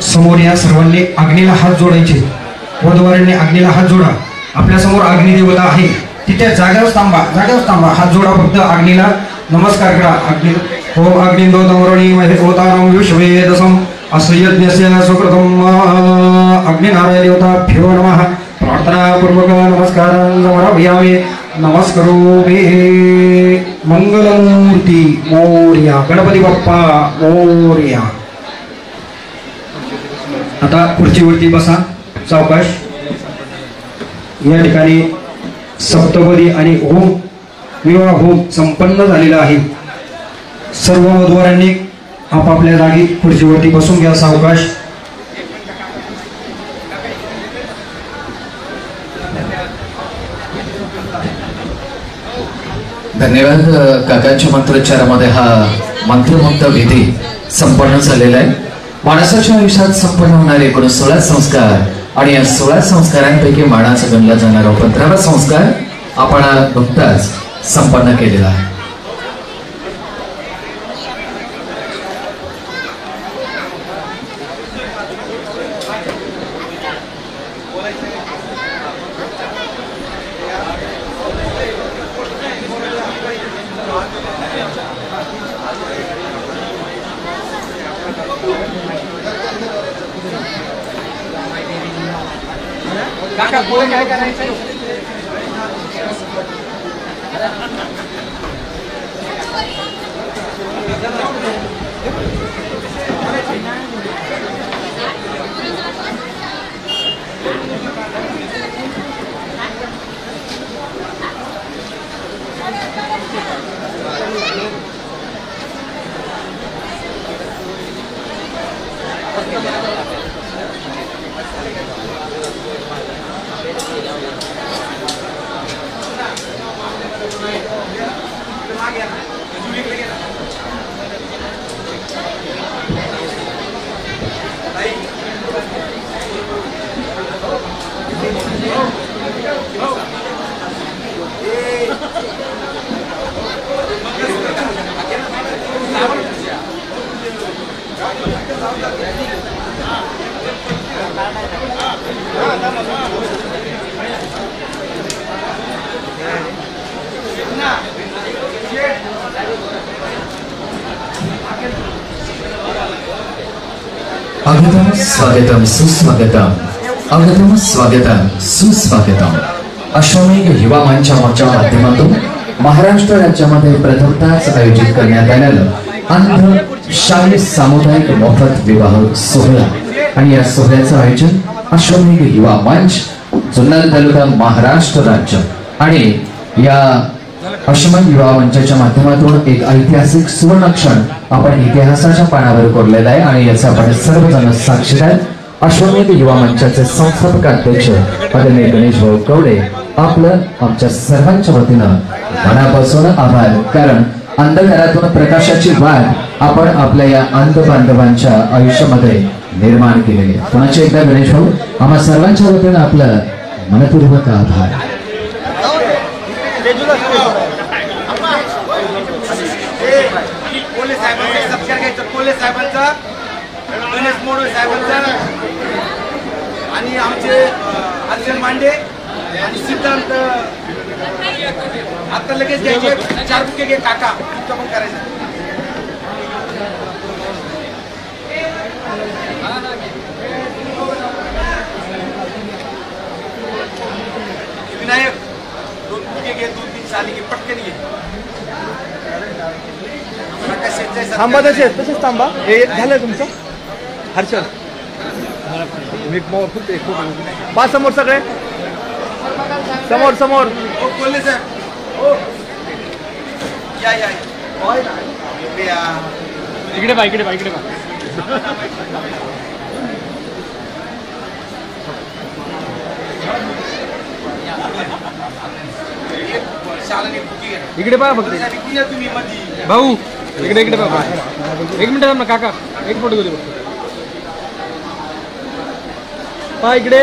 समोर या सर्वांनी अग्नीला हात जोडायचे. वधूवरांनी अग्नीला हात जोडा. आपल्या समोर अग्नी देवता आहे तिथे जागेवर थांबा हात जोडा. फक्त अग्नीला नमस्कार करा. अग्नी ओम अग्निंदोतमरणि महेतोतारं विश्वेदसं अस्य यज्ञस्य सुकृतं अग्निनारायण देवताभ्यो नमः. प्रार्थनापूर्वक नमस्कारान् समर्पयामि. नमस्करोमि. मंगलमूर्ती मोरया. गणपती बाप्पा मोरया. आता खुर्चीवरती बसा. सावकाश. या ठिकाणी सप्तपदी आणि होम विवाह होम संपन्न झालेला आहे. सर्व वधूवरांनी आपापल्या जागी खुर्चीवरती बसून घ्या. सावकाश. धन्यवाद. काकांच्या मंत्रोच्चारामध्ये हा मंत्रमुग्ध विधी संपन्न झालेला आहे. माणसाच्या आयुष्यात संपन्न होणारे एकूण 16 संस्कार आणि या 16 संस्कारांपैकी मानाचा गणला जाणारा 15वा संस्कार आपण नुकताच संपन्न केलेला आहे. काका पुढे काय करायचं? अगतम स्वागतम सुस्वागतम अगतम स्वागतम सुस्वागतम अश्वमेघ युवा मंचाच्या माध्यमातून महाराष्ट्र राज्यामध्ये प्रथमताच आयोजित करण्यात आलेलं अंध शालेय सामुदायिक मोफत विवाह सोहळा आणि या सोहळ्याचं आयोजन अश्वमेघ युवा मंच जुन्नर तालुका महाराष्ट्र राज्य आणि या अश्वमेघ युवा मंचाच्या माध्यमातून एक ऐतिहासिक सुवर्ण क्षण आपण इतिहासाच्या पानावर कोरलेला आहे आणि याचा आपण सर्वजण साक्षीदार आहेत। अश्वमेघ युवा मंचाचे संस्थापक अध्यक्ष आदरणीय गणेश भाऊ कवडे आपलं आमच्या सर्वांच्या वतीनं मनापासून आभार, कारण अंधकारातून प्रकाशाची वाट आपण आपल्या या अंध बांधवांच्या आयुष्यामध्ये निर्माण केलेली आहे। पुन्हा एकदा गणेश भाऊ आम्हा सर्वांच्या वतीनं आपलं मनपूर्वक आभार। कोल्हे साहेबांचा सत्कार घ्यायचा, कोल्हे साहेबांचा, गणेश मोडे साहेबांचा आणि आमचे अर्जन मांडे आणि सिद्धांत आता लगेच घ्यायचे 4 बुके घे काका, तुमचं पण करायचं। विनायक 2 बुके घे, 2-3 साली घे, पटकन घे। थांबा तसेच थांबा। हे झालं तुमचं हर्षद मी फक्त एक पाच समोर सगळे समोर समोर कोल्हे साहेब या या इकडे बा इकडे बा इकडे बा इकडे पहा फक्त भाऊ इकडे इकडे बघा। 1 मिनिट थांब ना काका, एक फोटो घेऊ दे पहा इकडे।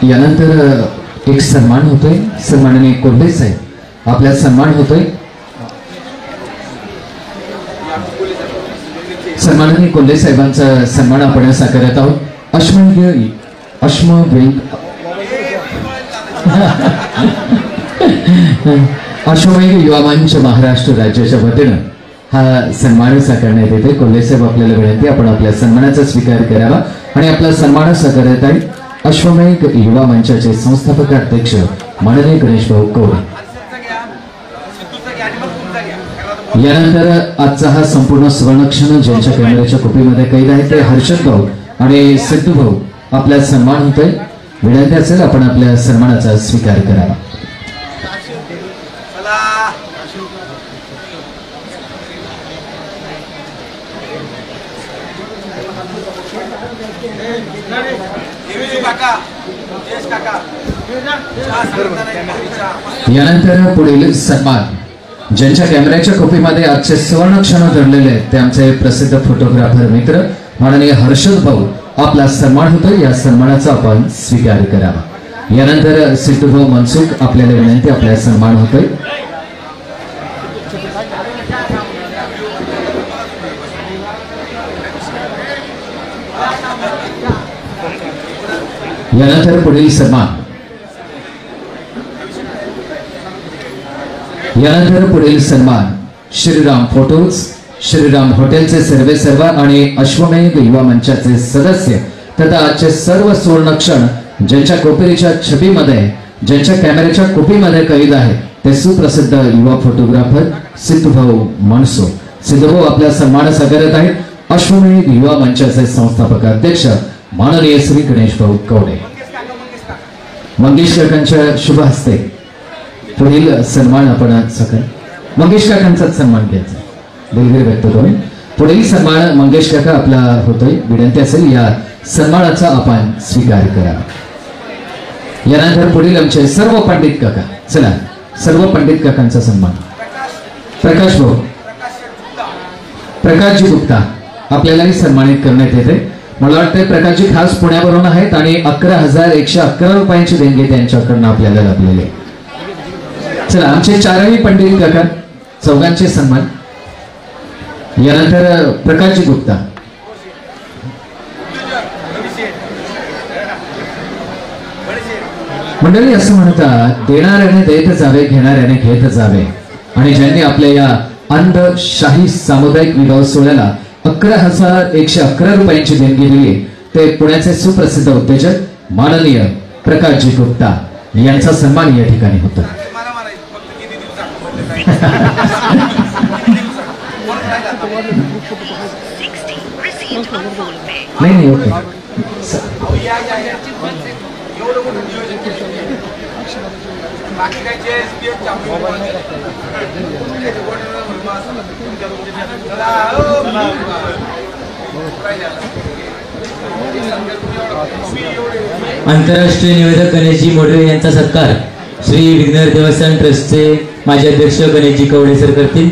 यानंतर एक सन्मान होतोय, सन्माननीय कोल्हे साहेब आपला सन्मान होतोय। सन्माननीय कोल्हे साहेबांचा सन्मान आपण साकारत आहोत। अश्वमेघ युवा मंच महाराष्ट्र राज्याच्या वतीनं हा सन्मान साकारण्यात येते। कोल्हे साहेब आपल्याला विनंती आपण आपल्या सन्मानाचा स्वीकार करावा आणि आपला सन्मान साकारत आहे अश्वमेघ युवा मंचाचे संस्थापक अध्यक्ष माननीय गणेश भाऊ कवडे। यानंतर आजचा हा संपूर्ण सुवर्णक्षण ज्यांच्या कॅमेऱ्याच्या कुपीमध्ये कैद आहे ते हर्षद भाऊ आणि सिद्धू भाऊ आपला सन्मान होतोय। विनंती असेल आपण आपल्या सन्मानाचा स्वीकार करावा। यानंतर पुढील सन्मान ज्यांच्या कॅमेऱ्याच्या खोपीमध्ये आजचे सुवर्ण क्षण घडलेले आहेत ते आमचे प्रसिद्ध फोटोग्राफर मित्र माननीय हर्षद भाऊ आपला सन्मान होतोय। या सन्मानाचा आपण स्वीकार करावा। यानंतर सिद्धू भाऊ मनसुख आपल्याला विनंती आपला सन्मान होतोय। यानंतर पुढील सन्मान श्रीराम फोटोज श्रीराम हॉटेलचे सर्वेसर्वा आणि अश्वमेध युवा मंचाचे सदस्य तथा आजचे सर्व सुवर्ण क्षण ज्यांच्या कोपेरीच्या छबीमध्ये ज्यांच्या कॅमेऱ्याच्या कुपीमध्ये कैद आहे ते सुप्रसिद्ध युवा फोटोग्राफर सिद्धभाऊ मनसो. सिद्धभाऊ आपल्या सन्मान साकारत आहेत अश्वमेध युवा मंचाचे संस्थापक अध्यक्ष माननीय श्री गणेश भाऊ कवडे. मंगेश काकांच्या शुभ हस्ते पुढील सन्मान आपण सकाळ मंगेश काकांचाच सन्मान घ्यायचा दिलगिरी व्यक्त करून पुढील सन्मान मंगेश काका आपला होतोय. विनंती असेल या सन्मानाचा आपण स्वीकार करा. यानंतर पुढील आमचे सर्व पंडित काका. चला सर्व पंडित काकांचा सन्मान. प्रकाश भाऊ प्रकाशजी गुप्ता आपल्यालाही सन्मानित करण्यात येते. मला वाटतं प्रकाशजी खास पुण्यावरून आहेत आणि 11,111 रुपयांची देणगी त्यांच्याकडनं आपल्याला लाभलेली. चला आमचे चारही पंडित काका चौघांचे सन्मान. यानंतर प्रकाशजी गुप्ता. मंडळी असं म्हणतात देणाऱ्याने देत जावे घेणाऱ्याने घेत जावे आणि ज्यांनी आपल्या या अंधशाही सामुदायिक विवाह सोहळ्याला 11,111 रुपयांची देणगी दिली ते पुण्याचे सुप्रसिद्ध उद्योजक माननीय प्रकाशजी गुप्ता यांचा सन्मान या ठिकाणी होतो. नाही ओके आंतरराष्ट्रीय निवेदक गणेशजी मोडवे यांचा सत्कार श्री विघ्नहर देवस्थान ट्रस्टचे माजी अध्यक्ष गणेशजी कवडे सर करतील.